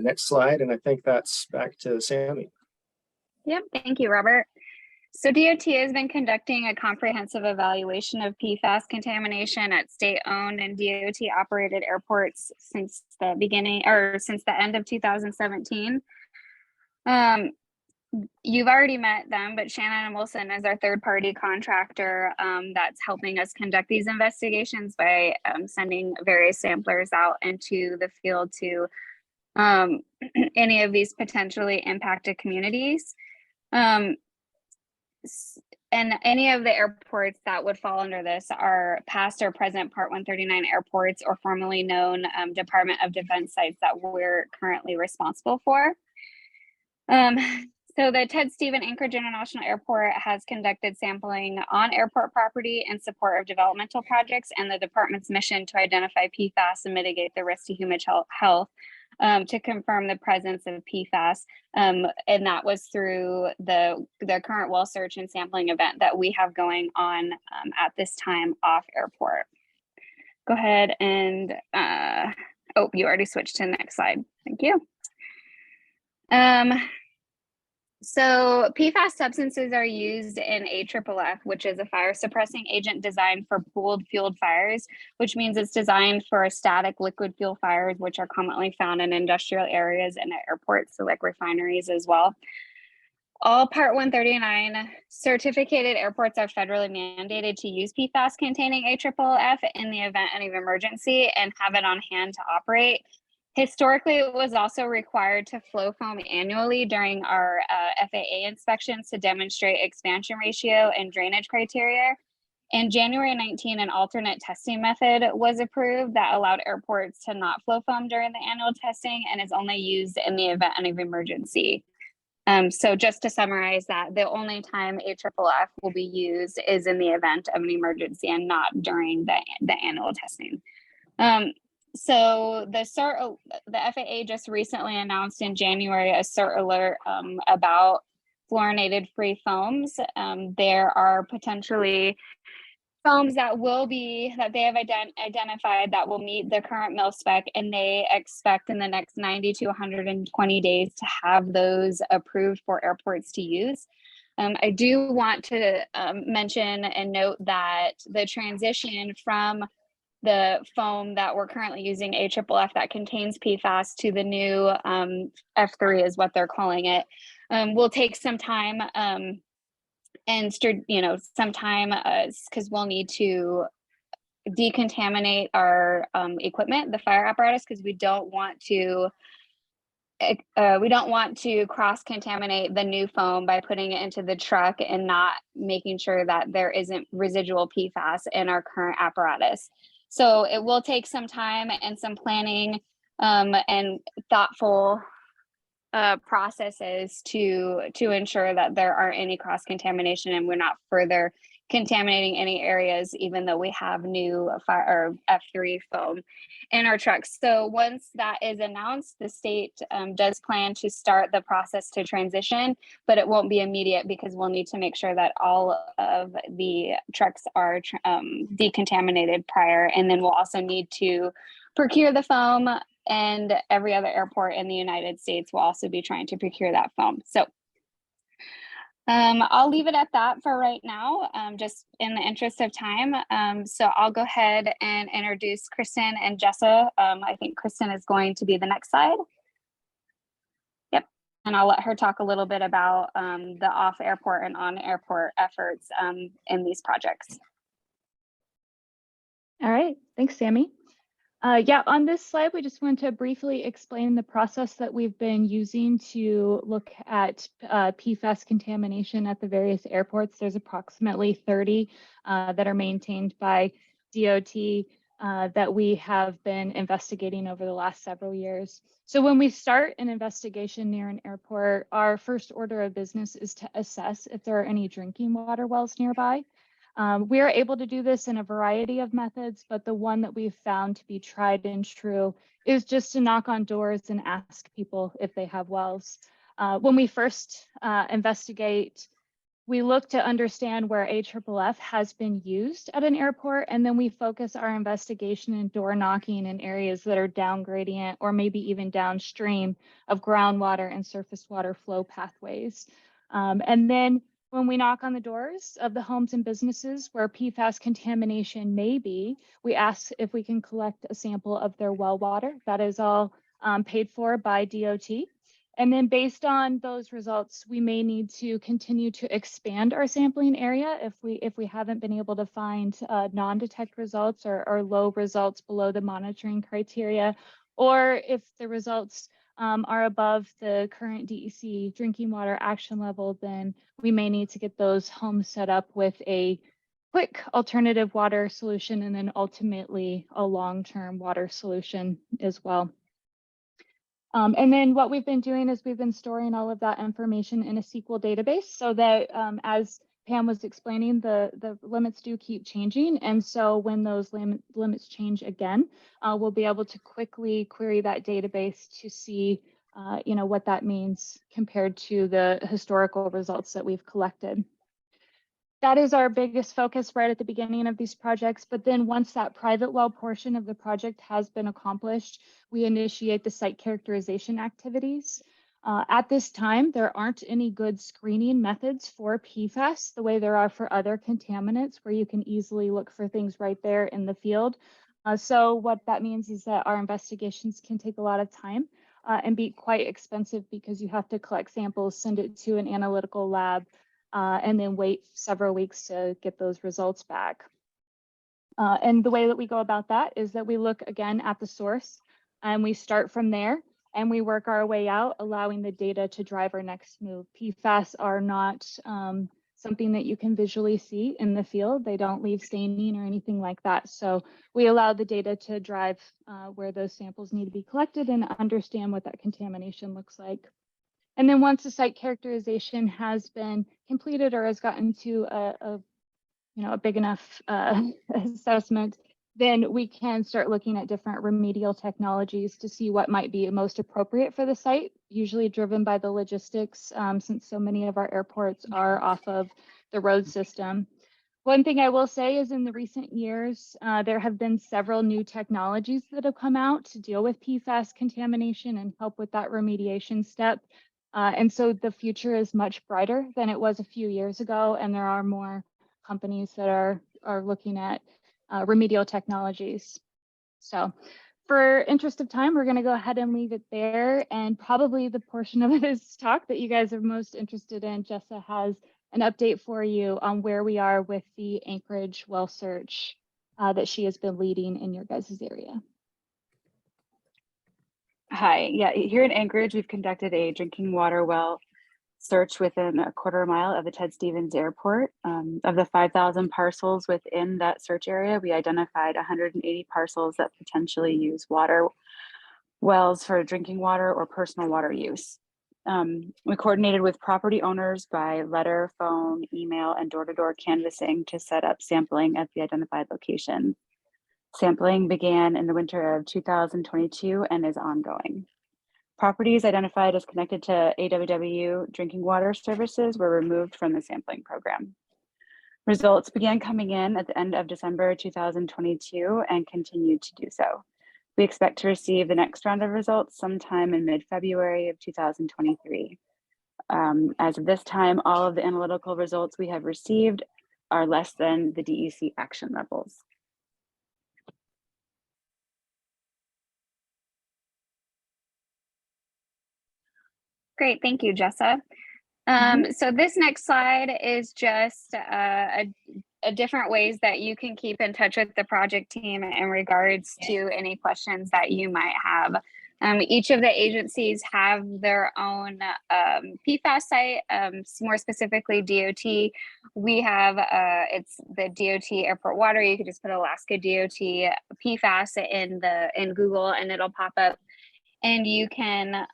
Next slide, and I think that's back to Sammy. Yep, thank you, Robert. So DOT has been conducting a comprehensive evaluation of PFAS contamination at state-owned and DOT-operated airports since the beginning, or since the end of 2017. You've already met them, but Shannon and Wilson is our third-party contractor that's helping us conduct these investigations by sending various samplers out into the field to any of these potentially impacted communities. And any of the airports that would fall under this are past or present Part 139 airports or formerly known Department of Defense sites that we're currently responsible for. So the Ted Stephen Anchorage International Airport has conducted sampling on airport property in support of developmental projects and the department's mission to identify PFAS and mitigate the risk to human health to confirm the presence of PFAS. And that was through the current well search and sampling event that we have going on at this time off airport. Go ahead and, oh, you already switched to the next slide. Thank you. So PFAS substances are used in AFFF, which is a fire suppressing agent designed for pooled fueled fires, which means it's designed for static liquid fuel fires, which are commonly found in industrial areas and at airports, so like refineries as well. All Part 139 certificated airports are federally mandated to use PFAS containing AFFF in the event of an emergency and have it on hand to operate. Historically, it was also required to flow foam annually during our FAA inspections to demonstrate expansion ratio and drainage criteria. In January 19, an alternate testing method was approved that allowed airports to not flow foam during the annual testing and is only used in the event of emergency. So just to summarize that, the only time AFFF will be used is in the event of an emergency and not during the annual testing. So the FAA just recently announced in January a CERT alert about fluorinated free foams. There are potentially foams that they have identified that will meet the current mil spec, and they expect in the next 90 to 120 days to have those approved for airports to use. I do want to mention and note that the transition from the foam that we're currently using, AFFF, that contains PFAS to the new F3 is what they're calling it, will take some time some time because we'll need to decontaminate our equipment, the fire apparatus, because we don't want to cross-contaminate the new foam by putting it into the truck and not making sure that there isn't residual PFAS in our current apparatus. So it will take some time and some planning and thoughtful processes to ensure that there aren't any cross-contamination and we're not further contaminating any areas, even though we have new fire or F3 foam in our trucks. So once that is announced, the state does plan to start the process to transition, but it won't be immediate because we'll need to make sure that all of the trucks are decontaminated prior. And then we'll also need to procure the foam, and every other airport in the United States will also be trying to procure that foam. So I'll leave it at that for right now, just in the interest of time. So I'll go ahead and introduce Kristen and Jessa. I think Kristen is going to be the next slide. Yep, and I'll let her talk a little bit about the off-airport and on-airport efforts in these projects. All right, thanks, Sammy. Yeah, on this slide, we just want to briefly explain the process that we've been using to look at PFAS contamination at the various airports. There's approximately 30 that are maintained by DOT that we have been investigating over the last several years. So when we start an investigation near an airport, our first order of business is to assess if there are any drinking water wells nearby. We are able to do this in a variety of methods, but the one that we've found to be tried and true is just to knock on doors and ask people if they have wells. When we first investigate, we look to understand where AFFF has been used at an airport, and then we focus our investigation and door knocking in areas that are down gradient or maybe even downstream of groundwater and surface water flow pathways. And then when we knock on the doors of the homes and businesses where PFAS contamination may be, we ask if we can collect a sample of their well water. That is all paid for by DOT. And then based on those results, we may need to continue to expand our sampling area if we haven't been able to find non-detect results or low results below the monitoring criteria, or if the results are above the current DEC drinking water action level, then we may need to get those homes set up with a quick alternative water solution and then ultimately a long-term water solution as well. And then what we've been doing is we've been storing all of that information in a SQL database so that as Pam was explaining, the limits do keep changing. And so when those limits change again, we'll be able to quickly query that database to see what that means compared to the historical results that we've collected. That is our biggest focus right at the beginning of these projects. But then once that private well portion of the project has been accomplished, we initiate the site characterization activities. At this time, there aren't any good screening methods for PFAS the way there are for other contaminants where you can easily look for things right there in the field. So what that means is that our investigations can take a lot of time and be quite expensive because you have to collect samples, send it to an analytical lab, and then wait several weeks to get those results back. And the way that we go about that is that we look again at the source and we start from there and we work our way out, allowing the data to drive our next move. PFAS are not something that you can visually see in the field. They don't leave staining or anything like that. So we allow the data to drive where those samples need to be collected and understand what that contamination looks like. And then once the site characterization has been completed or has gotten to a big enough assessment, then we can start looking at different remedial technologies to see what might be most appropriate for the site, usually driven by the logistics, since so many of our airports are off of the road system. One thing I will say is in the recent years, there have been several new technologies that have come out to deal with PFAS contamination and help with that remediation step. And so the future is much brighter than it was a few years ago, and there are more companies that are looking at remedial technologies. So for interest of time, we're going to go ahead and leave it there. And probably the portion of this talk that you guys are most interested in, Jessa has an update for you on where we are with the Anchorage well search that she has been leading in your guys' area. Hi, yeah, here in Anchorage, we've conducted a drinking water well search within a quarter mile of the Ted Stevens Airport. Of the 5,000 parcels within that search area, we identified 180 parcels that potentially use water wells for drinking water or personal water use. We coordinated with property owners by letter, phone, email, and door-to-door canvassing to set up sampling at the identified location. Sampling began in the winter of 2022 and is ongoing. Properties identified as connected to AWW drinking water services were removed from the sampling program. Results began coming in at the end of December 2022 and continued to do so. We expect to receive the next round of results sometime in mid-February of 2023. As of this time, all of the analytical results we have received are less than the DEC action levels. Great, thank you, Jessa. So this next slide is just a different ways that you can keep in touch with the project team in regards to any questions that you might have Each of the agencies have their own PFAS site, more specifically DOT. We have, it's the DOT airport water. You could just put Alaska DOT PFAS in Google and it'll pop up. And you can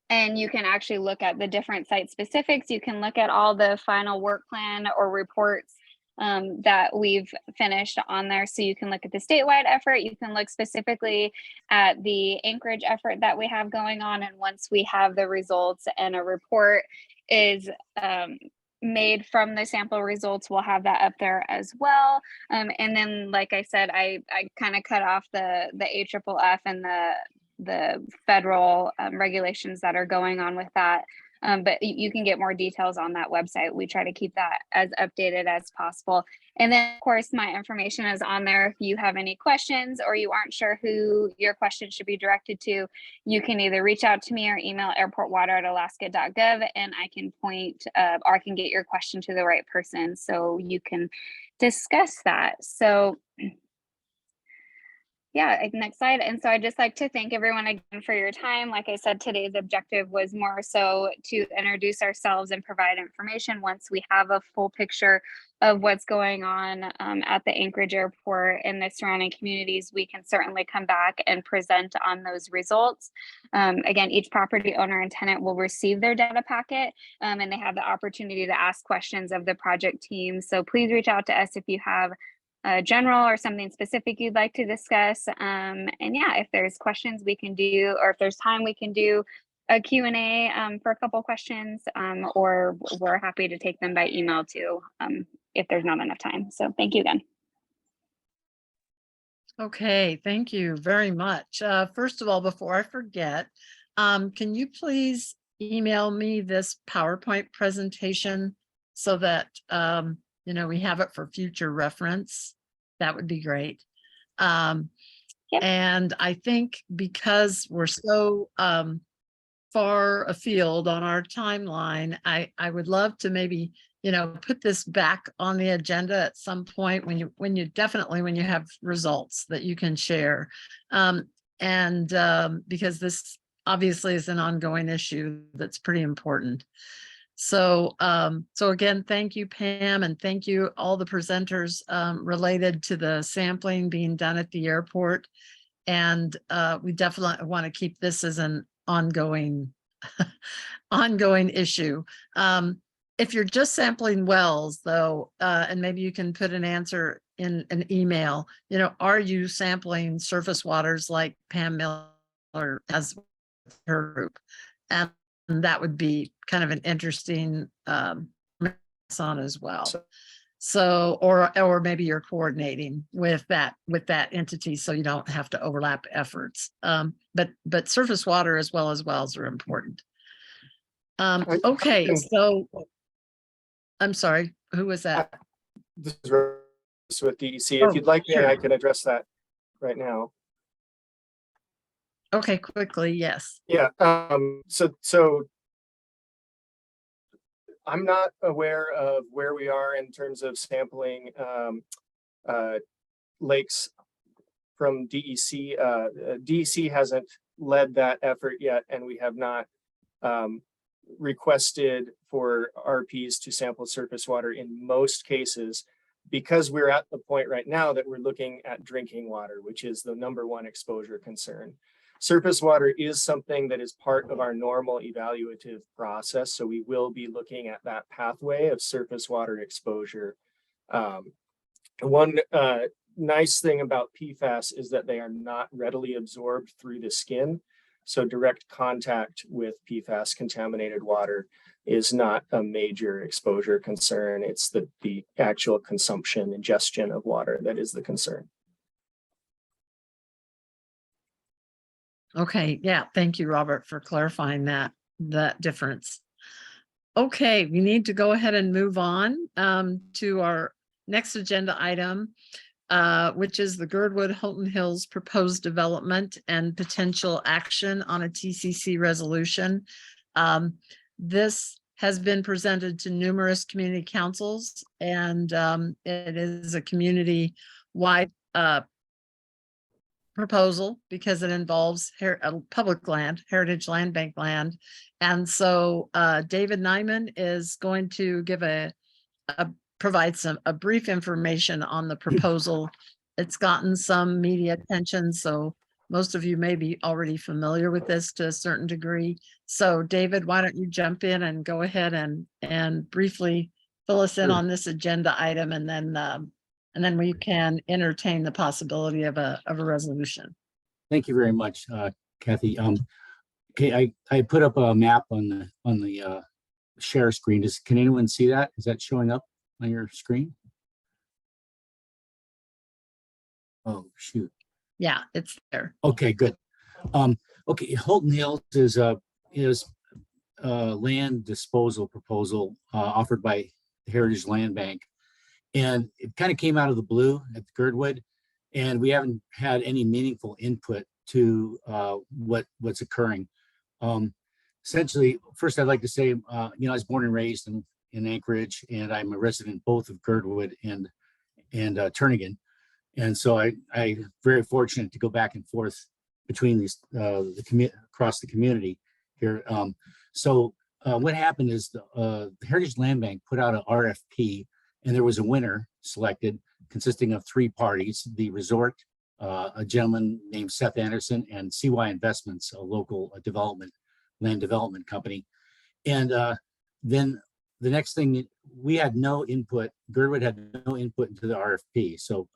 and you can actually look at the different site specifics. You can look at all the final work plan or reports that we've finished on there. So you can look at the statewide effort. You can look specifically at the Anchorage effort that we have going on. And once we have the results and a report is made from the sample results, we'll have that up there as well. And then, like I said, I kind of cut off the AFFF and the federal regulations that are going on with that. But you can get more details on that website. We try to keep that as updated as possible. And then, of course, my information is on there. If you have any questions or you aren't sure who your question should be directed to, you can either reach out to me or email airportwater@alaska.gov, and I can point or I can get your question to the right person so you can discuss that. So yeah, next slide. And so I'd just like to thank everyone again for your time. Like I said, today's objective was more so to introduce ourselves and provide information. Once we have a full picture of what's going on at the Anchorage Airport and the surrounding communities, we can certainly come back and present on those results. Again, each property owner and tenant will receive their data packet and they have the opportunity to ask questions of the project team. So please reach out to us if you have general or something specific you'd like to discuss. And yeah, if there's questions we can do, or if there's time we can do a Q&A for a couple questions, or we're happy to take them by email too, if there's not enough time. So thank you again. Okay, thank you very much. First of all, before I forget, can you please email me this PowerPoint presentation so that you know, we have it for future reference? That would be great. And I think because we're so far afield on our timeline, I would love to maybe, you know, put this back on the agenda at some point when you definitely when you have results that you can share. Because this obviously is an ongoing issue that's pretty important. So, so again, thank you, Pam, and thank you all the presenters related to the sampling being done at the airport. And we definitely want to keep this as an ongoing, ongoing issue. If you're just sampling wells, though, and maybe you can put an answer in an email, you know, are you sampling surface waters like Pam Miller has her group? And that would be kind of an interesting on as well. So, or maybe you're coordinating with that entity so you don't have to overlap efforts. But surface water as well as wells are important. Okay, so I'm sorry, who was that? This is with DEC. If you'd like, sure. I can address that right now. Okay, quickly, yes. Yeah. So I'm not aware of where we are in terms of sampling lakes from DEC. DEC hasn't led that effort yet, and we have not requested for RPs to sample surface water in most cases, because we're at the point right now that we're looking at drinking water, which is the #1 exposure concern. Surface water is something that is part of our normal evaluative process, so we will be looking at that pathway of surface water exposure. One nice thing about PFAS is that they are not readily absorbed through the skin, so direct contact with PFAS contaminated water is not a major exposure concern. It's the actual consumption, ingestion of water that is the concern. Okay, yeah, thank you, Robert, for clarifying that difference. Okay, we need to go ahead and move on to our next agenda item, which is the Girdwood Holton Hills proposed development and potential action on a TCC resolution. This has been presented to numerous community councils, and it is a community-wide proposal because it involves public land, Heritage Land Bank land. And so David Nyman is going to give provide a brief information on the proposal. It's gotten some media attention, so most of you may be already familiar with this to a certain degree. So David, why don't you jump in and go ahead and briefly fill us in on this agenda item, and then we can entertain the possibility of a resolution. Thank you very much, Kathy. Okay, I put up a map on the share screen. Can anyone see that? Is that showing up on your screen? Oh, shoot. Yeah, it's there. Okay, good. Okay, Holton Hills is a land disposal proposal offered by the Heritage Land Bank. And it kind of came out of the blue at Girdwood, and we haven't had any meaningful input to what's occurring. Essentially, first I'd like to say, I was born and raised in Anchorage, and I'm a resident both of Girdwood and Turnagain. And so I'm very fortunate to go back and forth between these across the community here. What happened is the Heritage Land Bank put out an RFP, and there was a winner selected consisting of 3 parties: the resort, a gentleman named Seth Anderson, and CY Investments, a local land development company. And then the next thing, we had no input. Girdwood had no input into the RFP. So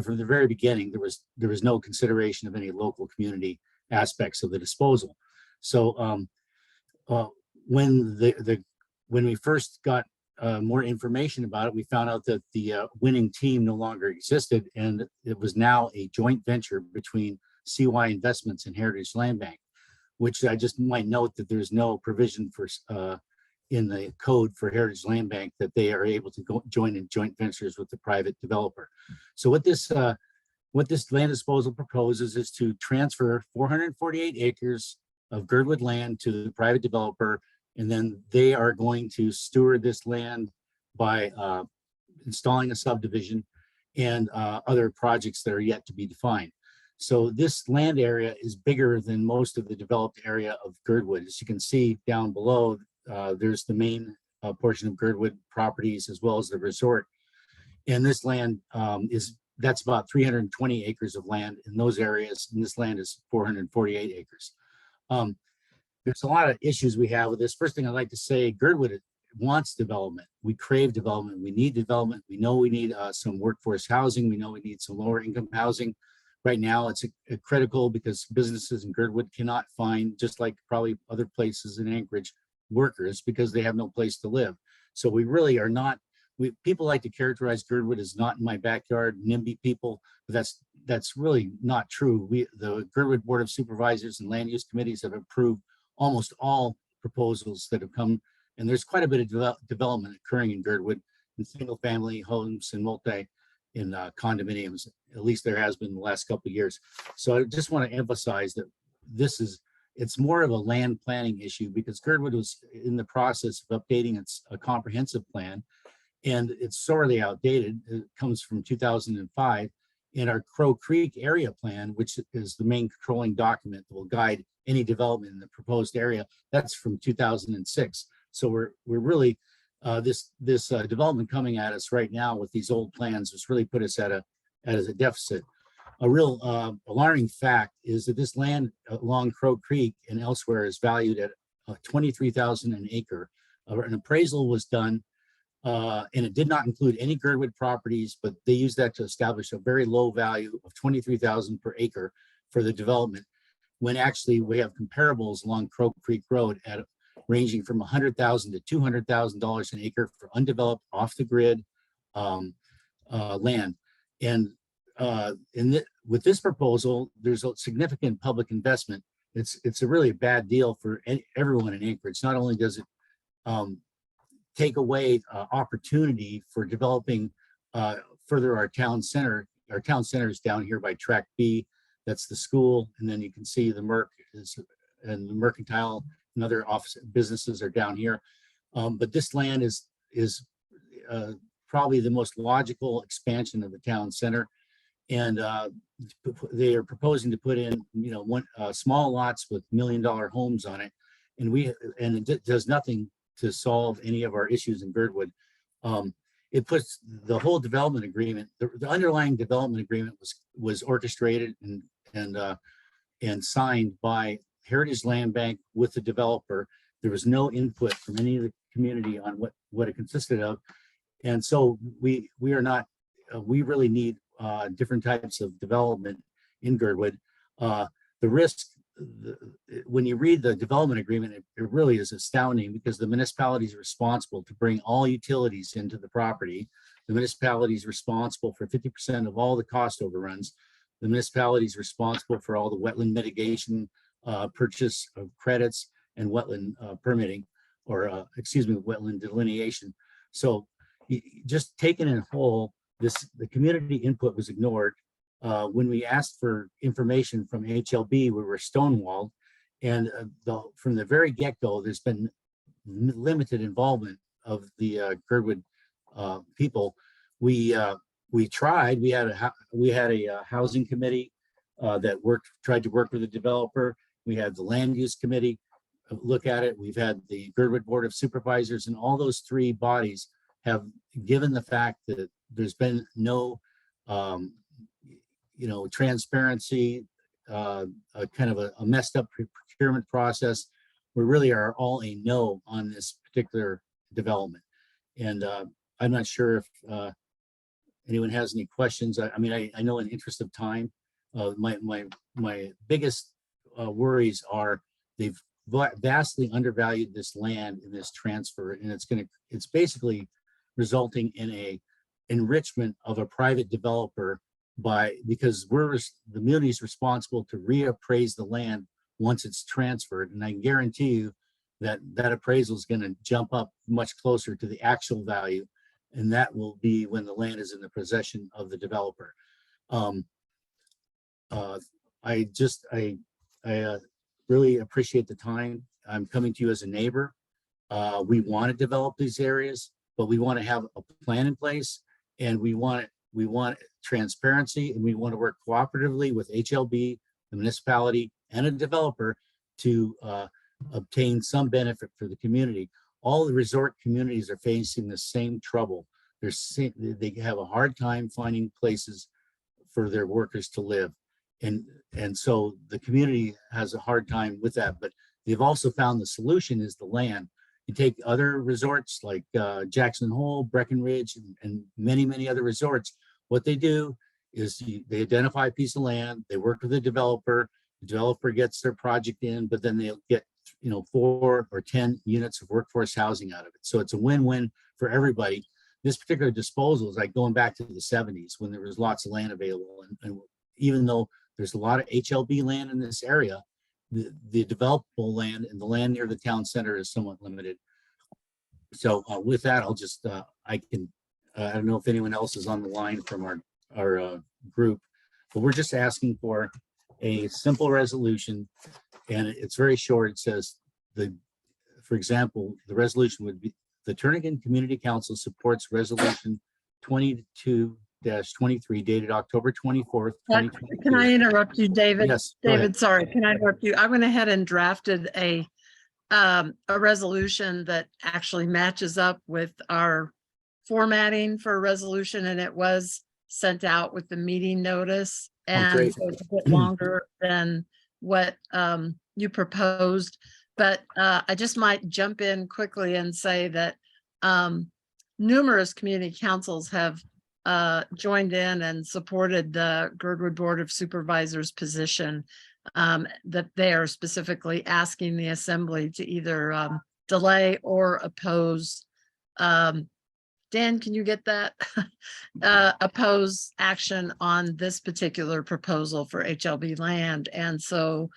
from the very beginning, there was no consideration of any local community aspects of the disposal. So when we first got more information about it, we found out that the winning team no longer existed, and it was now a joint venture between CY Investments and Heritage Land Bank, which I just might note that there's no provision for in the code for Heritage Land Bank that they are able to join in joint ventures with the private developer. So what this land disposal proposes is to transfer 448 acres of Girdwood land to the private developer, and then they are going to steward this land by installing a subdivision and other projects that are yet to be defined. So this land area is bigger than most of the developed area of Girdwood. As you can see down below, there's the main portion of Girdwood properties as well as the resort. And this land that's about 320 acres of land in those areas, and this land is 448 acres. There's a lot of issues we have with this. First thing I'd like to say, Girdwood wants development. We crave development. We need development. We know we need some workforce housing. We know we need some lower income housing. Right now, it's critical because businesses in Girdwood cannot find, just like probably other places in Anchorage, workers because they have no place to live. So we really are not, people like to characterize Girdwood as not in my backyard, NIMBY people, but that's really not true. The Girdwood Board of Supervisors and Land Use Committees have approved almost all proposals that have come, and there's quite a bit of development occurring in Girdwood in single family homes and in condominiums. At least there has been in the last couple of years. So I just want to emphasize that it's more of a land planning issue because Girdwood was in the process of updating its comprehensive plan, and it's sorely outdated. It comes from 2005. And our Crow Creek area plan, which is the main controlling document that will guide any development in the proposed area, that's from 2006. So we're really this development coming at us right now with these old plans has really put us at a deficit. A real alarming fact is that this land along Crow Creek and elsewhere is valued at $23,000 an acre. An appraisal was done, and it did not include any Girdwood properties, but they used that to establish a very low value of $23,000 per acre for the development, when actually we have comparables along Crow Creek Road at ranging from $100,000 to $200,000 an acre for undeveloped, off the grid land. And with this proposal, there's a significant public investment. It's a really bad deal for everyone in Anchorage. Not only does it take away opportunity for developing further our town center. Our town center is down here by Track B. That's the school, and then you can see the Merc and the Mercantile and other office businesses are down here. But this land is probably the most logical expansion of the town center. And they are proposing to put in, small lots with $1 million homes on it. And it does nothing to solve any of our issues in Girdwood. It puts the whole development agreement, the underlying development agreement was orchestrated and signed by Heritage Land Bank with the developer. There was no input from any of the community on what it consisted of. And so we really need different types of development in Girdwood. The risk, when you read the development agreement, it really is astounding because the municipality is responsible to bring all utilities into the property. The municipality is responsible for 50% of all the cost overruns. The municipality is responsible for all the wetland mitigation, purchase of credits, and wetland permitting, or wetland delineation. So just taken in whole, the community input was ignored. When we asked for information from HLB, we were stonewalled. And from the very get-go, there's been limited involvement of the Girdwood people. We tried. We had a housing committee that tried to work with the developer. We had the land use committee look at it. We've had the Girdwood Board of Supervisors, and all those three bodies have given the fact that there's been no transparency, kind of a messed up procurement process. We really are all a no on this particular development. And I'm not sure if anyone has any questions. I know in the interest of time, my biggest worries are they've vastly undervalued this land in this transfer, and it's basically resulting in a enrichment of a private developer because the community is responsible to reappraise the land once it's transferred. And I can guarantee you that appraisal is going to jump up much closer to the actual value. And that will be when the land is in the possession of the developer. I really appreciate the time. I'm coming to you as a neighbor. We want to develop these areas, but we want to have a plan in place, and we want transparency, and we want to work cooperatively with HLB, the municipality, and a developer to obtain some benefit for the community. All the resort communities are facing the same trouble. They have a hard time finding places for their workers to live. And so the community has a hard time with that, but they've also found the solution is the land. You take other resorts like Jackson Hole, Breckenridge, and many, many other resorts. What they do is they identify a piece of land, they work with the developer gets their project in, but then they'll get 4 or 10 units of workforce housing out of it. So it's a win-win for everybody. This particular disposal is like going back to the 70s when there was lots of land available. And even though there's a lot of HLB land in this area, the developable land and the land near the town center is somewhat limited. So with that, I'll just, I don't know if anyone else is on the line from our group, but we're just asking for a simple resolution, and it's very short. It says, for example, the resolution would be, the Turnagain Community Council supports resolution 22-23 dated October 24th, 2022. Can I interrupt you, David? Yes, David, sorry, can I interrupt you? I went ahead and drafted a resolution that actually matches up with our formatting for a resolution, and it was sent out with the meeting notice. And great. so it's a bit longer than what you proposed, but I just might jump in quickly and say that numerous community councils have joined in and supported the Girdwood Board of Supervisors position, that they are specifically asking the assembly to either delay or oppose. Dan, can you get that? Oppose action on this particular proposal for HLB land. And so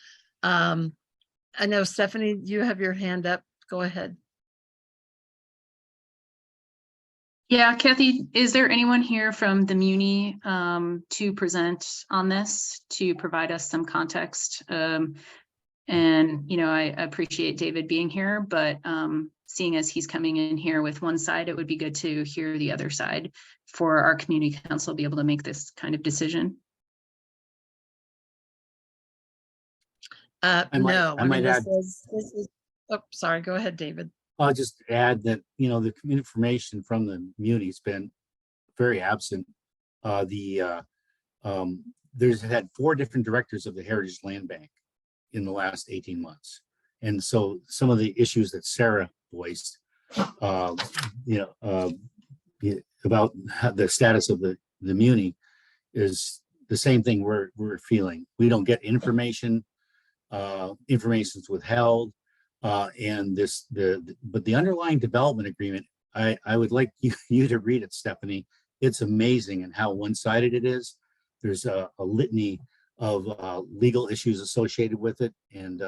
I know, Stephanie, you have your hand up. Go ahead. Yeah, Kathy, is there anyone here from the Muni to present on this, to provide us some context? And, I appreciate David being here, but seeing as he's coming in here with one side, it would be good to hear the other side for our community council to be able to make this kind of decision. No, I might add, this is, oh, sorry, go ahead, David. I'll just add that, you know, the information from the Muni's been very absent. There's had 4 different directors of the Heritage Land Bank in the last 18 months. And so some of the issues that Sarah voiced, about the status of the Muni is the same thing we're feeling. We don't get information, information's withheld, and but the underlying development agreement, I would like you to read it, Stephanie. It's amazing and how one-sided it is. There's a litany of legal issues associated with it, and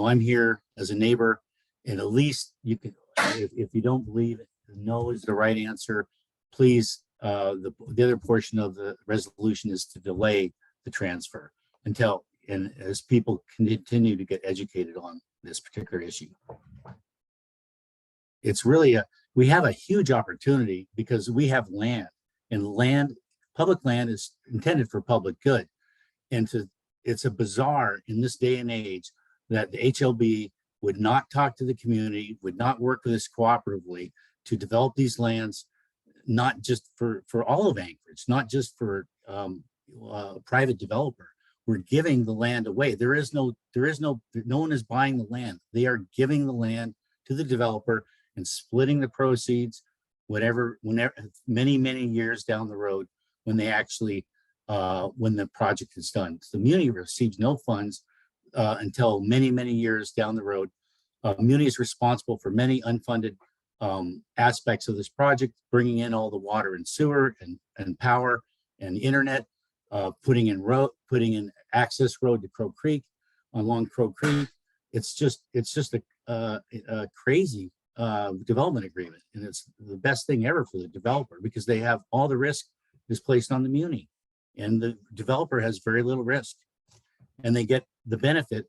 I'm here as a neighbor, and at least you can, if you don't believe no is the right answer, please, the other portion of the resolution is to delay the transfer until, and as people continue to get educated on this particular issue. It's really we have a huge opportunity because we have land, and public land is intended for public good. And it's a bizarre in this day and age that the HLB would not talk to the community, would not work with us cooperatively to develop these lands, not just for all of Anchorage, not just for a private developer. We're giving the land away. No one is buying the land. They are giving the land to the developer and splitting the proceeds, whenever, many years down the road, when they actually, when the project is done. The Muni receives no funds until many years down the road. Muni is responsible for many unfunded aspects of this project, bringing in all the water and sewer and power and internet, putting in access road to Crow Creek, along Crow Creek. It's just a crazy development agreement, and it's the best thing ever for the developer because they have all the risk is placed on the Muni, and the developer has very little risk, and they get the benefit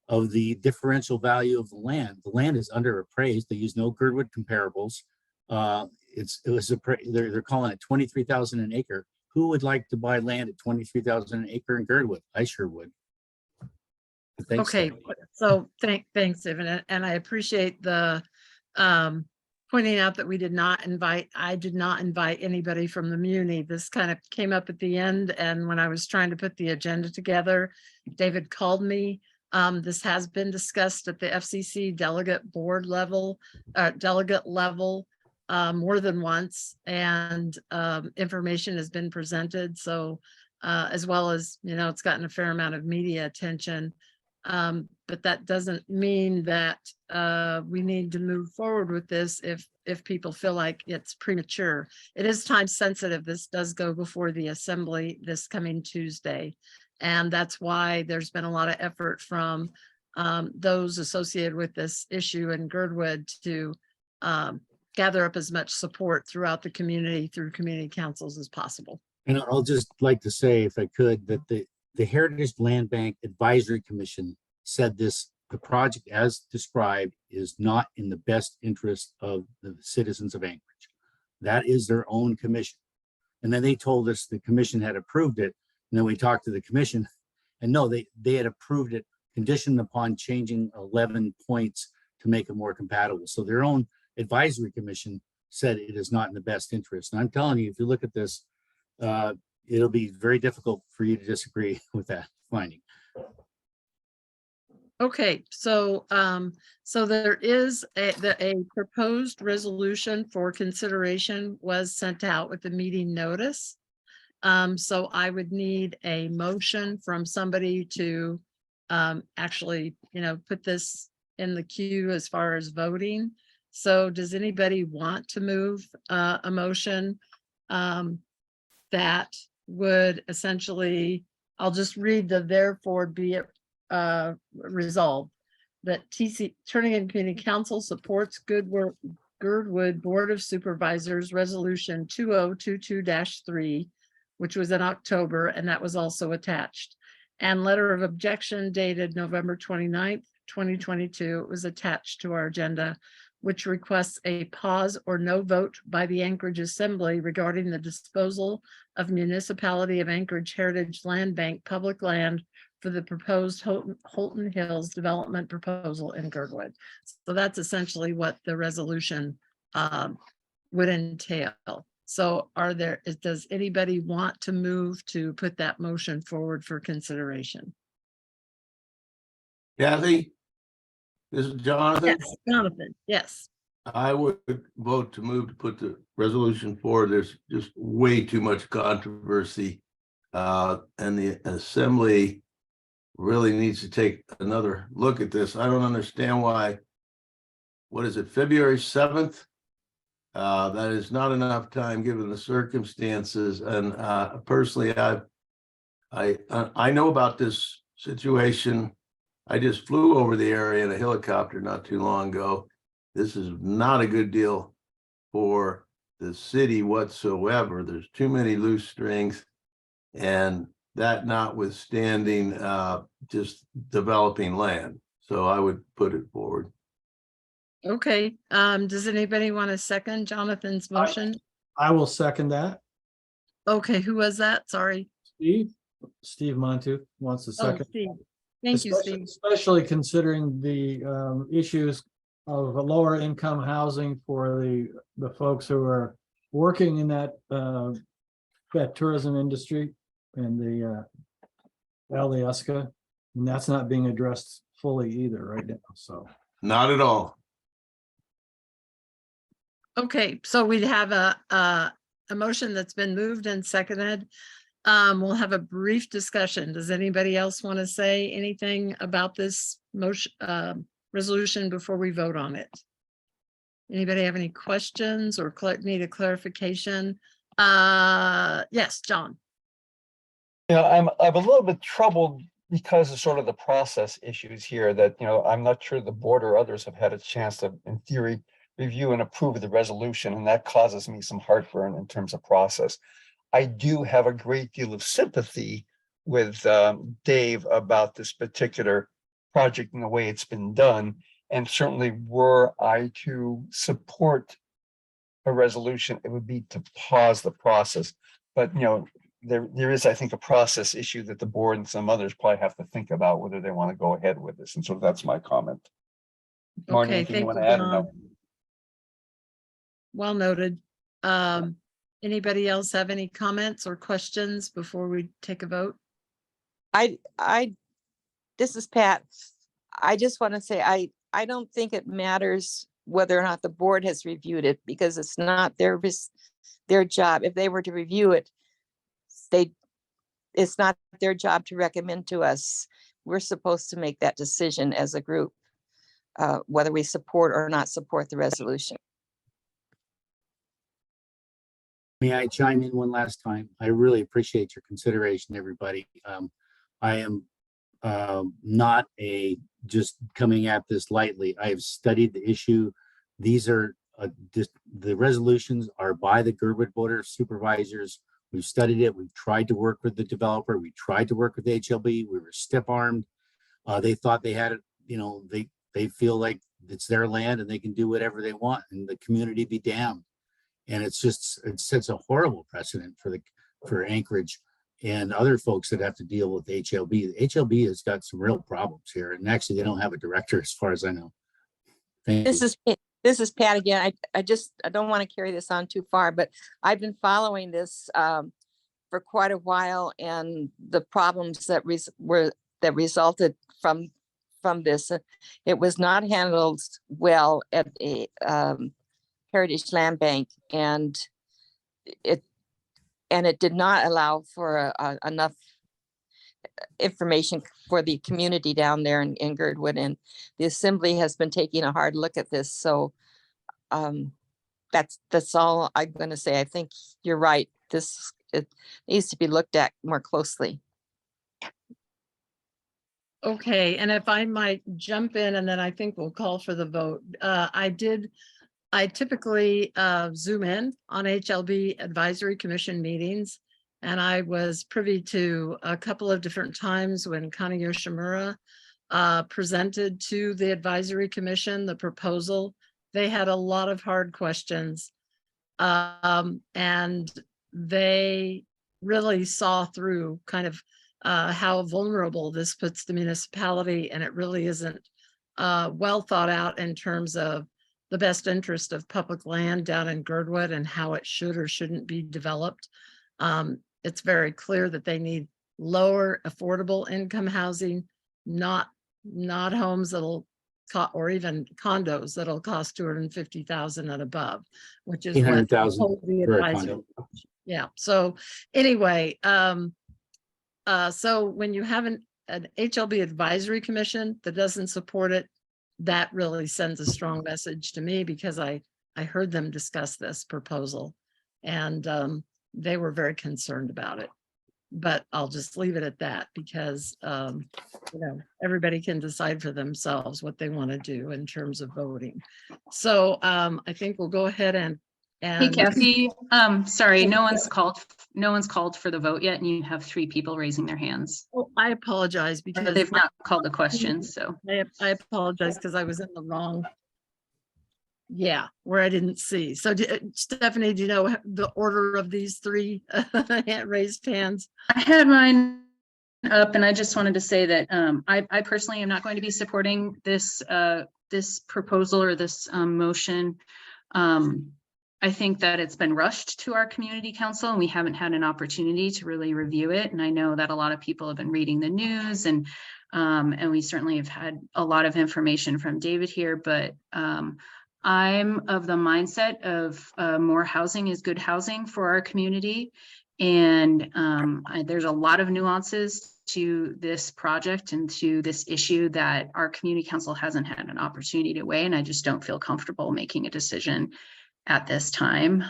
of the differential value of the land. The land is underappraised. They use no Girdwood comparables. They're calling it 23,000 an acre. Who would like to buy land at 23,000 an acre in Girdwood? I sure would. Thanks, Okay, Stephanie. so thanks, Evan, and I appreciate the pointing out that I did not invite anybody from the Muni. This kind of came up at the end, and when I was trying to put the agenda together, David called me. This has been discussed at the FCC delegate board level, more than once, and information has been presented. So as well as, it's gotten a fair amount of media attention. But that doesn't mean that we need to move forward with this if people feel like it's premature. It is time sensitive. This does go before the assembly this coming Tuesday. And that's why there's been a lot of effort from those associated with this issue in Girdwood to gather up as much support throughout the community through community councils as possible. And I'll just like to say, if I could, that the Heritage Land Bank Advisory Commission said the project as described is not in the best interest of the citizens of Anchorage. That is their own commission. And then they told us the commission had approved it. And then we talked to the commission, and no, they had approved it conditioned upon changing 11 points to make it more compatible. So their own advisory commission said it is not in the best interest. And I'm telling you, if you look at this, it'll be very difficult for you to disagree with that finding. Okay, so there is a proposed resolution for consideration was sent out with the meeting notice. So I would need a motion from somebody to actually, put this in the queue as far as voting. So does anybody want to move a motion that would essentially, I'll just read the therefore be it resolved that Turning Community Council supports Girdwood Board of Supervisors Resolution 2022-3, which was in October, and that was also attached. And letter of objection dated November 29th, 2022. It was attached to our agenda, which requests a pause or no vote by the Anchorage Assembly regarding the disposal of Municipality of Anchorage Heritage Land Bank public land for the proposed Holton Hills development proposal in Girdwood. So that's essentially what the resolution would entail. So does anybody want to move to put that motion forward for consideration? Kathy, this is Jonathan. Yes, Jonathan, yes. I would vote to move to put the resolution forward. There's just way too much controversy. And the assembly really needs to take another look at this. I don't understand why. What is it, February 7th? That is not enough time given the circumstances. And personally, I know about this situation. I just flew over the area in a helicopter not too long ago. This is not a good deal for the city whatsoever. There's too many loose strings, and that notwithstanding, just developing land. So I would put it forward. Okay, does anybody want to second Jonathan's motion? I will second that. Okay, who was that? Sorry. Steve Montu wants to Oh, second. Steve. Thank you, Steve. Especially considering the issues of a lower income housing for the folks who are working in that tourism industry and the Alyeska, and that's not being addressed fully either right now. So not at all. Okay, so we'd have a motion that's been moved and seconded. We'll have a brief discussion. Does anybody else want to say anything about this motion, resolution before we vote on it? Anybody have any questions or need a clarification? Yes, John. Yeah, I'm a little bit troubled because of sort of the process issues here that, I'm not sure the board or others have had a chance to, in theory, review and approve the resolution, and that causes me some heartburn in terms of process. I do have a great deal of sympathy with Dave about this particular project and the way it's been done. And certainly were I to support a resolution, it would be to pause the process. But, there is, I think, a process issue that the board and some others probably have to think about whether they want to go ahead with this. And so that's my comment. Marnie, Okay, anything you thank want you, to add? John. No? Well noted. Anybody else have any comments or questions before we take a vote? This is Pat. I just want to say, I don't think it matters whether or not the board has reviewed it, because it's not their job. If they were to review it, it's not their job to recommend to us. We're supposed to make that decision as a group, whether we support or not support the resolution. May I chime in one last time? I really appreciate your consideration, everybody. I am not just coming at this lightly. I have studied the issue. These are just the resolutions are by the Girdwood Board of Supervisors. We've studied it. We've tried to work with the developer. We tried to work with HLB. We were stiff-armed. They thought they had it. They feel like it's their land and they can do whatever they want, and the community be damned. And it sets a horrible precedent for Anchorage and other folks that have to deal with HLB. The HLB has got some real problems here, and actually they don't have a director as far as I know. This is Pat again. I don't want to carry this on too far, but I've been following this for quite a while, and the problems that resulted from this. It was not handled well at a Heritage Land Bank, and it did not allow for enough information for the community down there in Girdwood, and the assembly has been taking a hard look at this. So that's all I'm going to say. I think you're right. It needs to be looked at more closely. Okay, and if I might jump in, and then I think we'll call for the vote. I typically Zoom in on HLB Advisory Commission meetings, And I was privy to a couple of different times when Connie Yoshimura presented to the advisory commission the proposal. They had a lot of hard questions. And they really saw through kind of how vulnerable this puts the municipality, and it really isn't well thought out in terms of the best interest of public land down in Girdwood and how it should or shouldn't be developed. It's very clear that they need lower affordable income housing, not homes that'll or even condos that'll cost 250,000 and above, which is what 800,000 the for a advisor. condo. Yeah. So anyway, so when you have an HLB advisory commission that doesn't support it, that really sends a strong message to me, because I heard them discuss this proposal, and they were very concerned about it. But I'll just leave it at that, because you know, everybody can decide for themselves what they want to do in terms of voting. So I think we'll go ahead and Hey Kathy, sorry, no one's called for the vote yet, and you have 3 people raising their hands. Oh, I apologize, because They've not called the question, so. I apologize, because I was in the wrong. Yeah, where I didn't see. So Stephanie, do you know the order of these 3 raised hands? I had mine up, and I just wanted to say that I personally am not going to be supporting this this proposal or this motion. I think that it's been rushed to our community council, and we haven't had an opportunity to really review it. And I know that a lot of people have been reading the news, and we certainly have had a lot of information from David here, but I'm of the mindset of more housing is good housing for our community. And there's a lot of nuances to this project and to this issue that our community council hasn't had an opportunity to weigh. And I just don't feel comfortable making a decision at this time,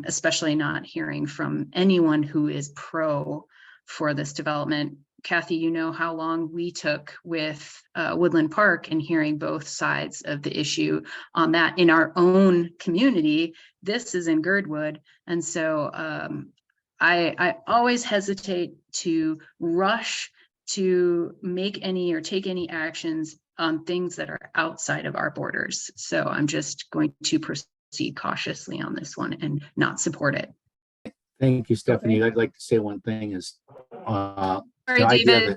especially not hearing from anyone who is pro for this development. Kathy, you know how long we took with Woodland Park and hearing both sides of the issue on that in our own community. This is in Girdwood. And so I always hesitate to rush to make any or take any actions on things that are outside of our borders. So I'm just going to proceed cautiously on this one and not support it. Thank you, Stephanie. I'd like to say one thing is, Sorry,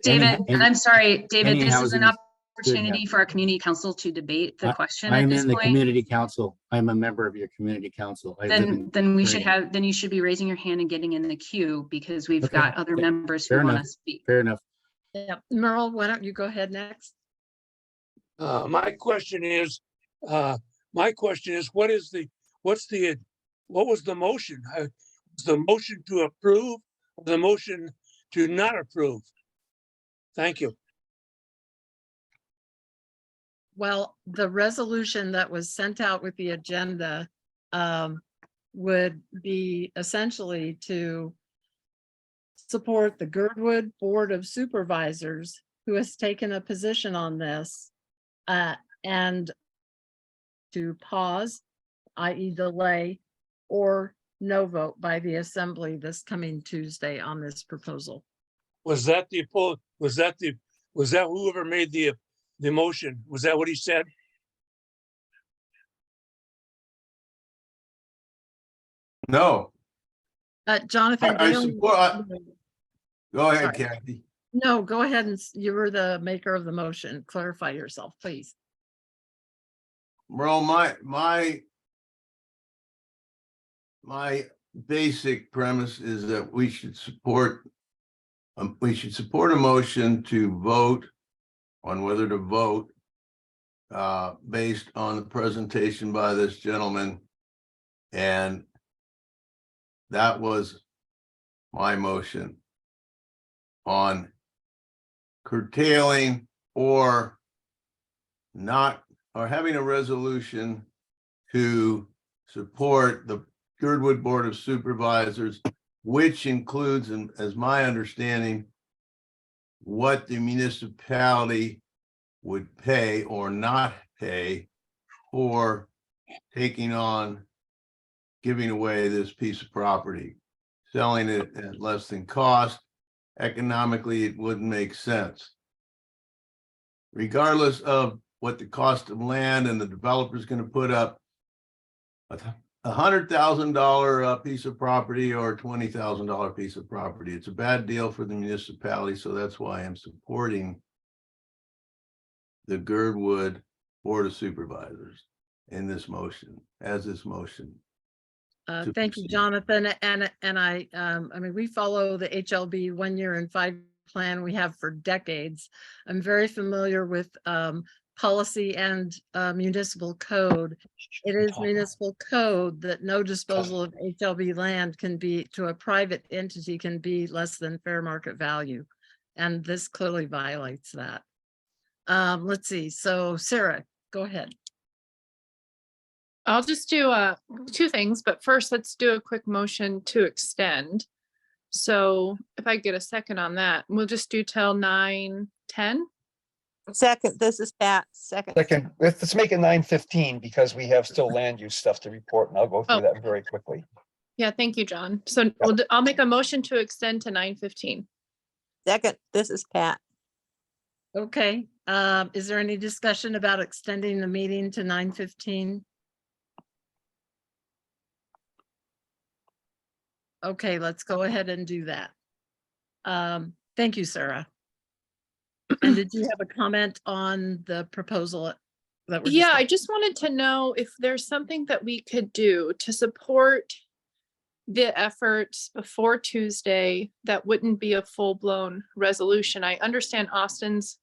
David, I'm sorry, David, this is an opportunity for our community council to debate the question at this point. I'm in the community council. I'm a member of your community council. Then we should have, then you should be raising your hand and getting in the queue, because we've got other members who want to speak. Fair enough. Yeah, Merle, why don't you go ahead next? My question is, what was the motion? Was the motion to approve or the motion to not approve? Thank you. Well, the resolution that was sent out with the agenda would be essentially to support the Girdwood Board of Supervisors, who has taken a position on this, and to pause, i.e. delay, or no vote by the assembly this coming Tuesday on this proposal. Was that whoever made the motion? Was that what he said? No. Jonathan. I support. Go ahead, Sorry. Kathy. No, go ahead, and you were the maker of the motion. Clarify yourself, please. Well, my basic premise is that we should support a motion to vote on whether to vote based on the presentation by this gentleman. And that was my motion on curtailing or not, or having a resolution to support the Girdwood Board of Supervisors, which includes, and as my understanding, what the municipality would pay or not pay for taking on, giving away this piece of property. selling it at less than cost. Economically, it wouldn't make sense. Regardless of what the cost of land and the developer's going to put up, $100,000 piece of property or $20,000 piece of property, it's a bad deal for the municipality. So that's why I'm supporting the Girdwood Board of Supervisors in this motion, as this motion. Thank you, Jonathan. And I mean, we follow the HLB 1 year and 5 plan we have for decades. I'm very familiar with policy and municipal code. It is municipal code that no disposal of HLB land can be to a private entity can be less than fair market value. And this clearly violates that. Let's see. So Sarah, go ahead. I'll just do two things, but first let's do a quick motion to extend. So if I get a second on that, we'll just do till 9:10. Second, this is Pat, second. Second, let's make it 9:15 because we have still land use stuff to report, and I'll go through that very quickly. Yeah, thank you, John. So I'll make a motion to extend to 9:15. Second, this is Pat. Okay. Is there any discussion about extending the meeting to 9:15? Okay, let's go ahead and do that. Thank you, Sarah. And did you have a comment on the proposal that we're Yeah, I just wanted to know if there's something that we could do to support the efforts before Tuesday that wouldn't be a full-blown resolution. I understand Austin's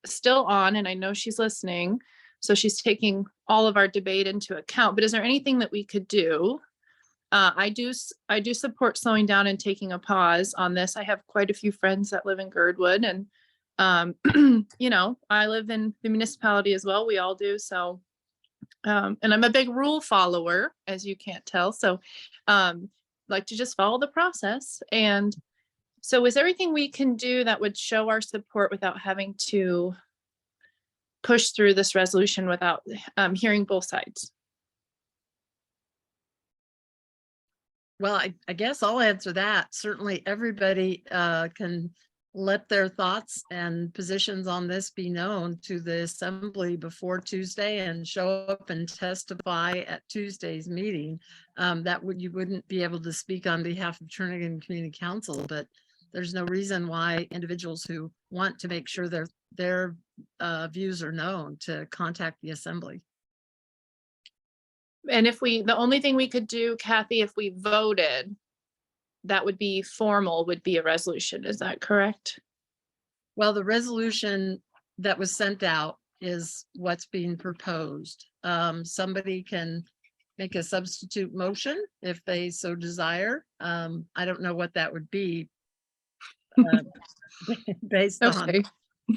still on, and I know she's listening, so she's taking all of our debate into account. But is there anything that we could do? I do support slowing down and taking a pause on this. I have quite a few friends that live in Girdwood, and you know, I live in the municipality as well. We all do. So, and I'm a big rule follower, as you can't tell. So, like to just follow the process. And so is there anything we can do that would show our support without having to push through this resolution without hearing both sides? Well, I guess I'll answer that. Certainly everybody can let their thoughts and positions on this be known to the assembly before Tuesday and show up and testify at Tuesday's meeting. You wouldn't be able to speak on behalf of Trinity Community Council, but there's no reason why individuals who want to make sure their views are known to contact the assembly. And if the only thing we could do, Kathy, if we voted, that would be formal, would be a resolution. Is that correct? Well, the resolution that was sent out is what's being proposed. Somebody can make a substitute motion if they so desire. I don't know what that would be based Okay.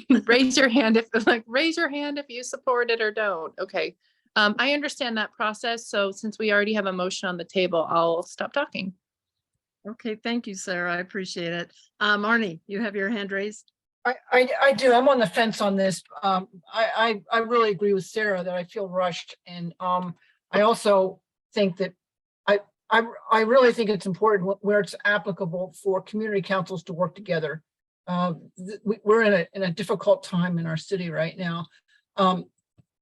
on. Raise your hand if you support it or don't. Okay. I understand that process. So since we already have a motion on the table, I'll stop talking. Okay, thank you, Sarah. I appreciate it. Marnie, you have your hand raised. I do. I'm on the fence on this. I really agree with Sarah that I feel rushed. And I also think that I really think it's important where it's applicable for community councils to work together. We're in a difficult time in our city right now.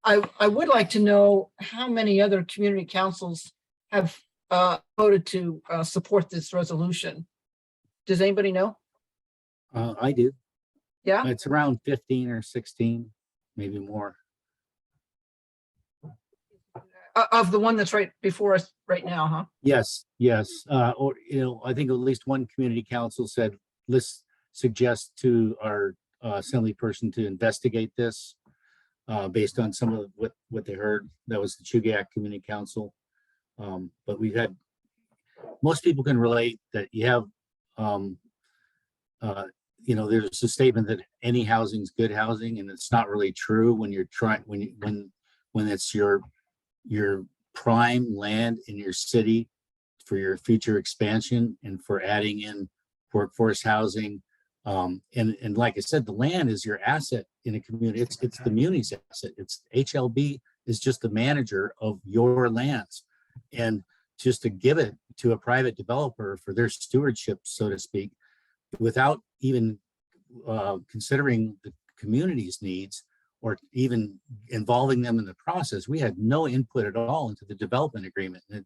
I would like to know how many other community councils have voted to support this resolution. Does anybody know? I do. Yeah. It's around 15 or 16, maybe more. Of the one that's right before us right now, huh? Yes, yes. Or, you know, I think at least one community council said, let's suggest to our assembly person to investigate this based on some of what they heard. That was the Chugayak Community Council. But we've had, most people can relate that you have, you know, there's a statement that any housing is good housing, and it's not really true when you're trying, when it's your prime land in your city for your future expansion and for adding in workforce housing. And like I said, the land is your asset in a community. It's the community's asset. It's HLB is just the manager of your lands. And just to give it to a private developer for their stewardship, so to speak, without even considering the community's needs or even involving them in the process. We had no input at all into the development agreement. And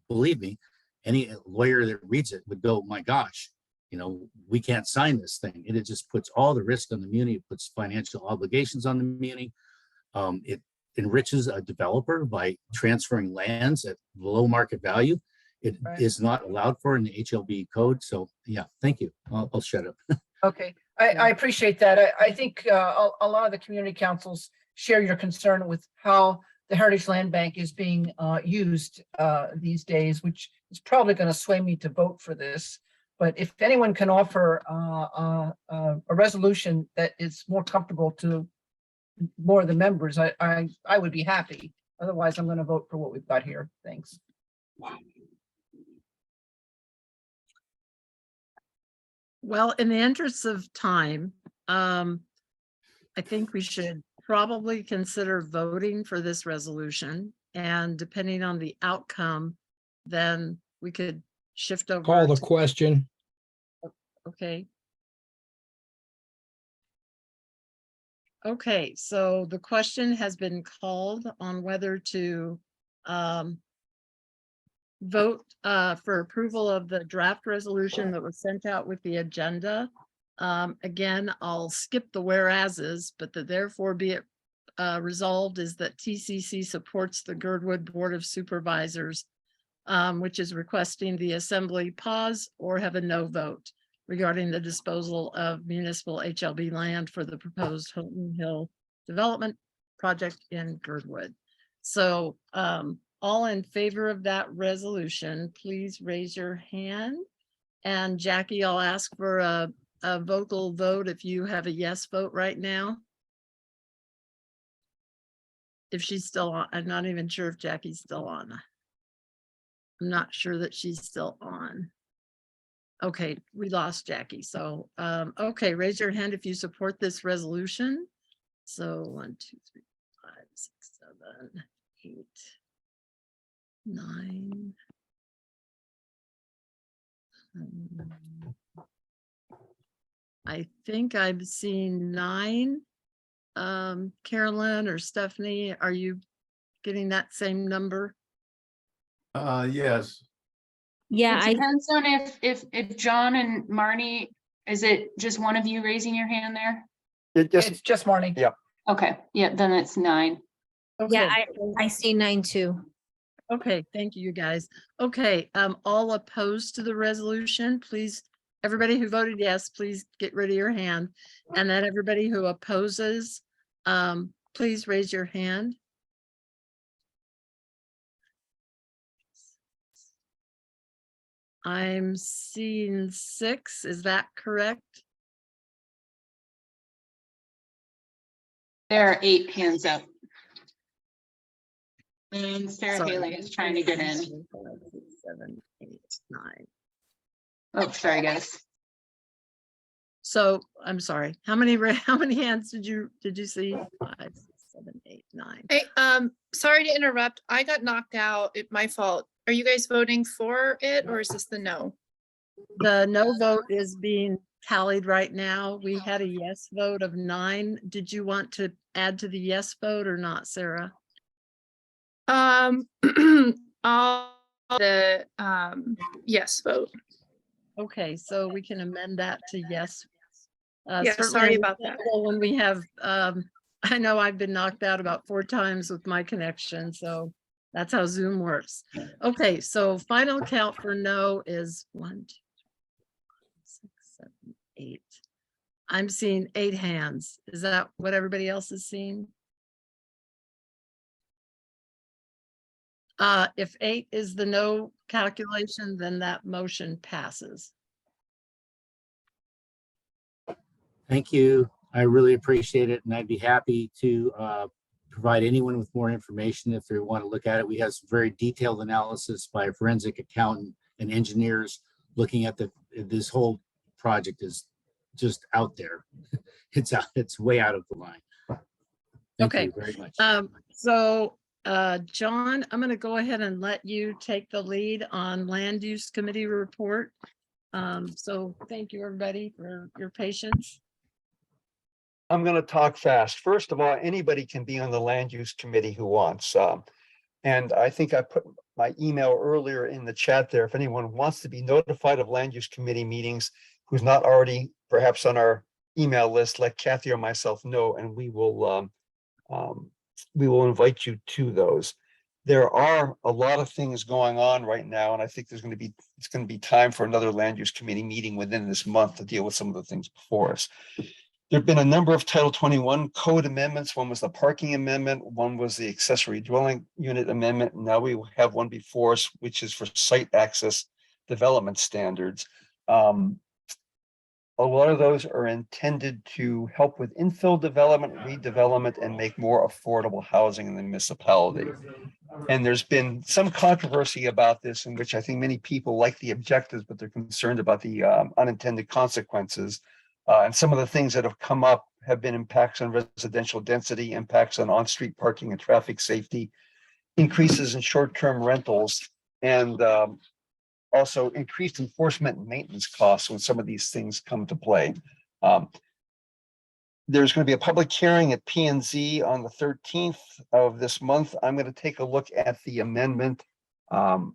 believe me, any lawyer that reads it would go, my gosh, you know, we can't sign this thing. And it just puts all the risk on the muni, it puts financial obligations on the muni. It enriches a developer by transferring lands at low market value. It is not allowed for in the HLB code. So yeah, thank you. I'll shut up. Okay, I appreciate that. I think a lot of the community councils share your concern with how the Heritage Land Bank is being used these days, which is probably going to sway me to vote for this. But if anyone can offer a resolution that is more comfortable to more of the members, I would be happy. Otherwise, I'm going to vote for what we've got here. Thanks. Well, in the interest of time, I think we should probably consider voting for this resolution, and depending on the outcome, then we could shift over. Call the to- question. Okay. Okay, so the question has been called on whether to vote for approval of the draft resolution that was sent out with the agenda. Again, I'll skip the whereases, but the therefore be it resolved is that TCC supports the Girdwood Board of Supervisors, which is requesting the assembly pause or have a no vote regarding the disposal of municipal HLB land for the proposed Houghton Hill development project in Girdwood. So all in favor of that resolution, please raise your hand. And Jackie, I'll ask for a vocal vote if you have a yes vote right now. If she's still on, I'm not even sure if Jackie's still on. I'm not sure that she's still on. Okay, we lost Jackie. So, okay, raise your hand if you support this resolution. So 1, 2, 3, 5, 6, 7, 8, 9. I think I'm seeing 9. Carolyn or Stephanie, are you getting that same number? Yes. Yeah, It depends on if John and Marnie, is it just one of you raising your hand there? It's just Marnie. Yeah. Okay, yeah, then it's 9. yeah, Okay. I see 9 too. Okay, thank you, guys. Okay, all opposed to the resolution, please, everybody who voted yes, please get rid of your hand. And then everybody who opposes, please raise your hand. I'm seeing 6, is that correct? There are 8 hands up. And Sarah Sorry. Haley is trying to get in. 7, 8, 9. Oh, sorry, guys. So I'm sorry, how many hands did you see? 5, 6, 7, 8, 9. Hey, sorry to interrupt. I got knocked out. My fault. Are you guys voting for it or is this the no? The no vote is being tallied right now. We had a yes vote of 9. Did you want to add to the yes vote or not, Sarah? I'll the yes vote. Okay, so we can amend that to yes. Yeah, Certainly sorry about that. understandable when we have, I know I've been knocked out about 4 times with my connection, so that's how Zoom works. Okay, so final count for no is 1, 2, 3, 6, 7, 8. I'm seeing 8 hands. Is that what everybody else is seeing? If 8 is the no calculation, then that motion passes. Thank you. I really appreciate it. And I'd be happy to provide anyone with more information if they want to look at it. We have some very detailed analysis by a forensic accountant and engineers looking at this whole project is just out there. It's way out of the line. Thank Okay. you very much. So John, I'm going to go ahead and let you take the lead on Land Use Committee report. So thank you, everybody, for your patience. I'm going to talk fast. First of all, anybody can be on the land use committee who wants. And I think I put my email earlier in the chat there. If anyone wants to be notified of land use committee meetings, who's not already perhaps on our email list, let Kathy or myself know, and we will invite you to those. There are a lot of things going on right now, and I think it's going to be time for another land use committee meeting within this month to deal with some of the things before us. There've been a number of Title 21 code amendments. One was the parking amendment, one was the accessory dwelling unit amendment, and now we have one before us, which is for site access development standards. A lot of those are intended to help with infill development, redevelopment, and make more affordable housing in the municipality. And there's been some controversy about this, in which I think many people like the objectives, but they're concerned about the unintended consequences. And some of the things that have come up have been impacts on residential density, impacts on on-street parking and traffic safety, increases in short-term rentals, and also increased enforcement and maintenance costs when some of these things come to play. There's going to be a public hearing at P&Z on the 13th of this month. I'm going to take a look at the amendment to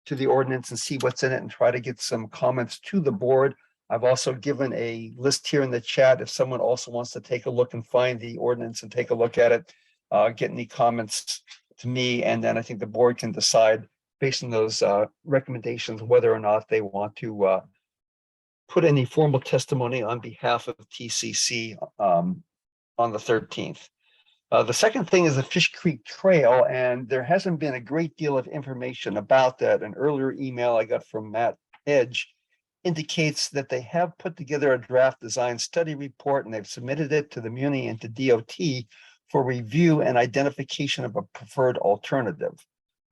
the ordinance and see what's in it and try to get some comments to the board. I've also given a list here in the chat if someone also wants to take a look and find the ordinance and take a look at it, get any comments to me, and then I think the board can decide based on those recommendations whether or not they want to put any formal testimony on behalf of TCC on the 13th. The second thing is the Fish Creek Trail, and there hasn't been a great deal of information about that. An earlier email I got from Matt Edge indicates that they have put together a draft design study report and they've submitted it to the Muni and to DOT for review and identification of a preferred alternative.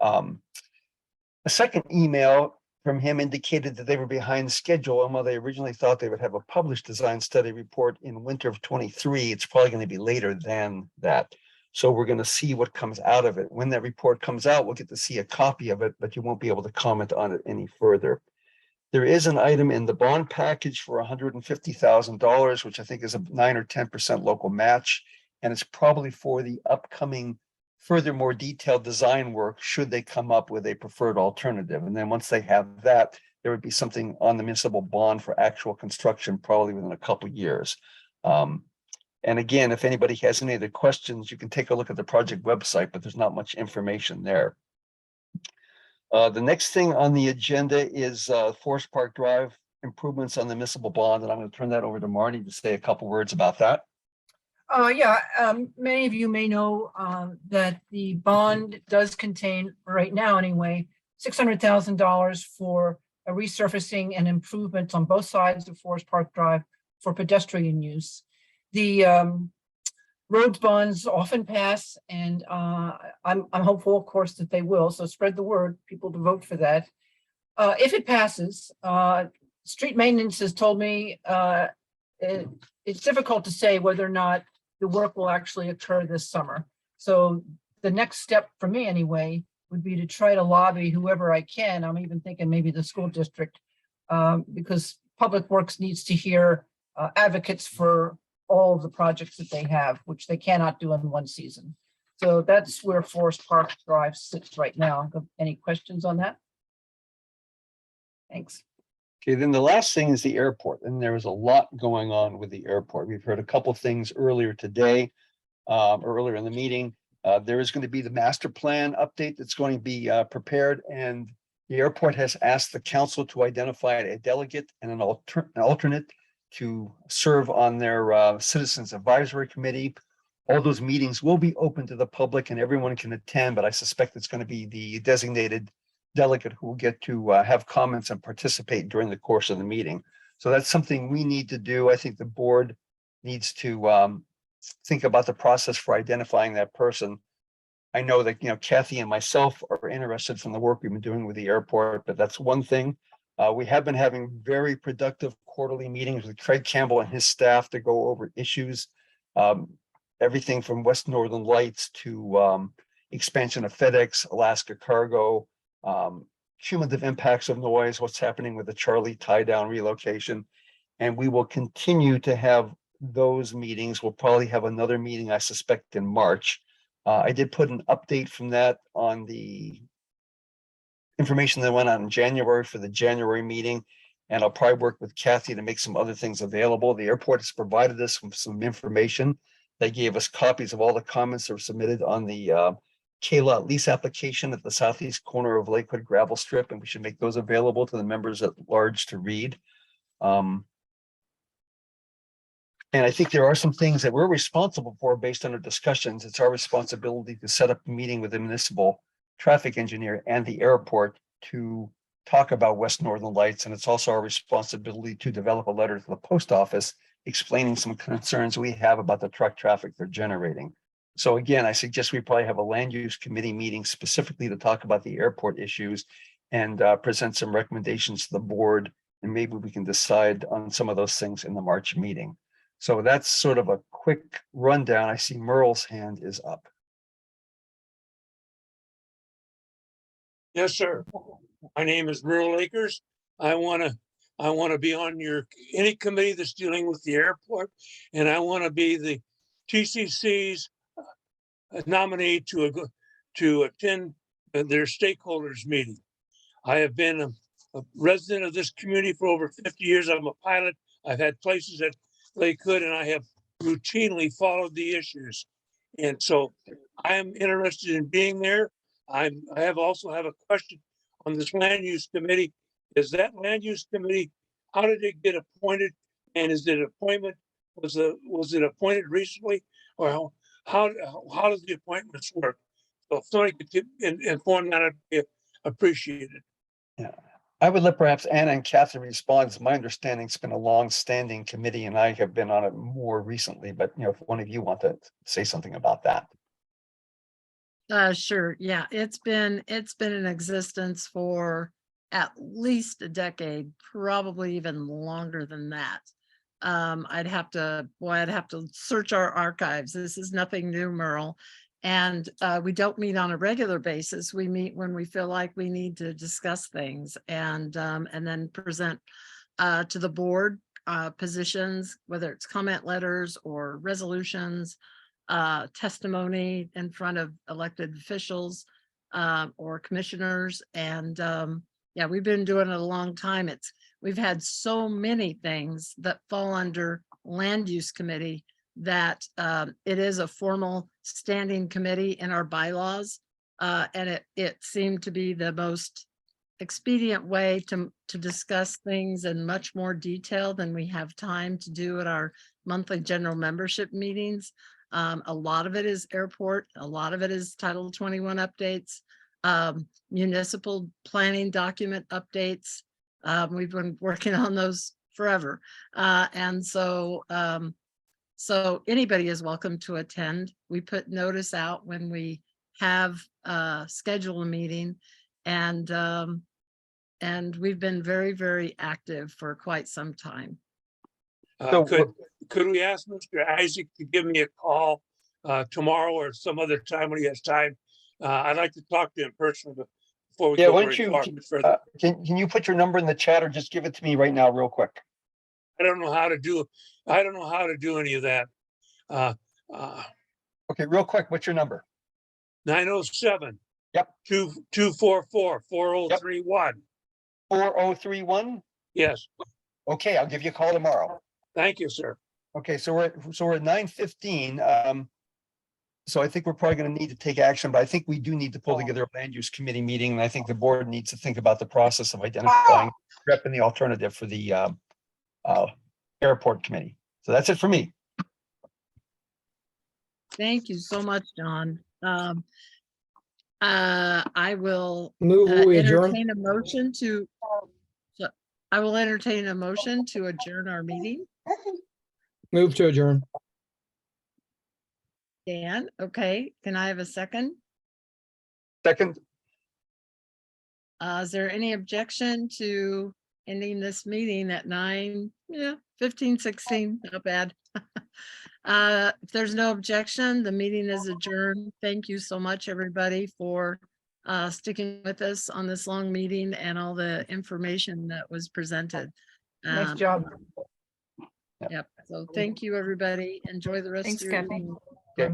A second email from him indicated that they were behind schedule, and while they originally thought they would have a published design study report in winter of 23, it's probably going to be later than that. So we're going to see what comes out of it. When that report comes out, we'll get to see a copy of it, but you won't be able to comment on it any further. There is an item in the bond package for $150,000, which I think is a 9 or 10% local match, and it's probably for the upcoming further more detailed design work should they come up with a preferred alternative. And then once they have that, there would be something on the municipal bond for actual construction probably within a couple of years. And again, if anybody has any other questions, you can take a look at the project website, but there's not much information there. The next thing on the agenda is Forest Park Drive improvements on the municipal bond, and I'm going to turn that over to Marty to say a couple words about that. Many of you may know that the bond does contain, right now anyway, $600,000 for a resurfacing and improvements on both sides of Forest Park Drive for pedestrian use. The roads bonds often pass, and I'm hopeful, of course, that they will. So spread the word, people to vote for that. If it passes, street maintenance has told me it's difficult to say whether or not the work will actually occur this summer. So the next step for me anyway would be to try to lobby whoever I can. I'm even thinking maybe the school district, because Public Works needs to hear advocates for all of the projects that they have, which they cannot do in one season. So that's where Forest Park Drive sits right now. Any questions on that? Thanks. Okay, then the last thing is the airport, and there is a lot going on with the airport. We've heard a couple of things earlier today, earlier in the meeting. There is going to be the master plan update that's going to be prepared, and the airport has asked the council to identify a delegate and an alternate to serve on their Citizens Advisory Committee. All those meetings will be open to the public and everyone can attend, but I suspect it's going to be the designated delegate who will get to have comments and participate during the course of the meeting. So that's something we need to do. I think the board needs to think about the process for identifying that person. I know that, Kathy and myself are interested from the work we've been doing with the airport, but that's one thing. We have been having very productive quarterly meetings with Craig Campbell and his staff to go over issues, everything from West Northern Lights to expansion of FedEx, Alaska Cargo, cumulative impacts of noise, what's happening with the Charlie tie down relocation. And we will continue to have those meetings. We'll probably have another meeting, I suspect, in March. I did put an update from that on the information that went out in January for the January meeting. And I'll probably work with Kathy to make some other things available. The airport has provided us with some information. They gave us copies of all the comments that were submitted on the K-Lot lease application at the southeast corner of Lakewood Gravel Strip, and we should make those available to the members at large to read. And I think there are some things that we're responsible for based on our discussions. It's our responsibility to set up a meeting with the municipal traffic engineer and the airport to talk about West Northern Lights. And it's also our responsibility to develop a letter to the post office explaining some concerns we have about the truck traffic they're generating. So again, I suggest we probably have a land use committee meeting specifically to talk about the airport issues and present some recommendations to the board. And maybe we can decide on some of those things in the March meeting. So that's sort of a quick rundown. I see Merle's hand is up. Yes, sir. My name is Merle Akers. I want to be on any committee that's dealing with the airport, and I want to be the TCC's nominee to attend their stakeholders meeting. I have been a resident of this community for over 50 years. I'm a pilot. I've had places at Lakewood, and I have routinely followed the issues. And so I am interested in being there. I also have a question on this land use committee. Is that land use committee, how did it get appointed? And is it appointment, was it appointed recently? Or how does the appointments work? So if somebody could inform that, I'd be appreciated. Yeah, I would let perhaps Anna and Kathy respond. It's my understanding it's been a long-standing committee and I have been on it more recently, but if one of you want to say something about that. Sure. Yeah, it's been in existence for at least a decade, probably even longer than that. I'd have to search our archives. This is nothing new, Merle. And we don't meet on a regular basis. We meet when we feel like we need to discuss things and then present to the board positions, whether it's comment letters or resolutions, testimony in front of elected officials or commissioners. And yeah, we've been doing it a long time. We've had so many things that fall under land use committee that it is a formal standing committee in our bylaws. And it seemed to be the most expedient way to discuss things in much more detail than we have time to do at our monthly general membership meetings. A lot of it is airport, a lot of it is Title 21 updates, municipal planning document updates. We've been working on those forever. And so anybody is welcome to attend. We put notice out when we have scheduled a meeting, and we've been very, very active for quite some time. Could we ask Mr. Isaac to give me a call tomorrow or some other time when he has time? I'd like to talk to him personally before we go why very don't far further. Can you put your number in the chat or just give it to me right now real quick? I don't know how to do any of that. Okay, real quick, what's your number? 907. Yep. 244 4031. 4031? Yes. Okay, I'll give you a call tomorrow. Thank you, sir. Okay, so we're at 9:15. So I think we're probably going to need to take action, but I think we do need to pull together a land use committee meeting. And I think the board needs to think about the process of identifying rep and the alternative for the airport committee. So that's it for me. Thank you so much, John. I will Move we adjourn. entertain a motion to adjourn our meeting. Move to adjourn. Dan, okay, can I have a second? Second. Is there any objection to ending this meeting at 15, 16, not bad. If there's no objection, the meeting is adjourned. Thank you so much, everybody, for sticking with us on this long meeting and all the information that was presented. Nice job. Yep. So thank you, everybody. Enjoy the rest Thanks, of your Kathy. evening.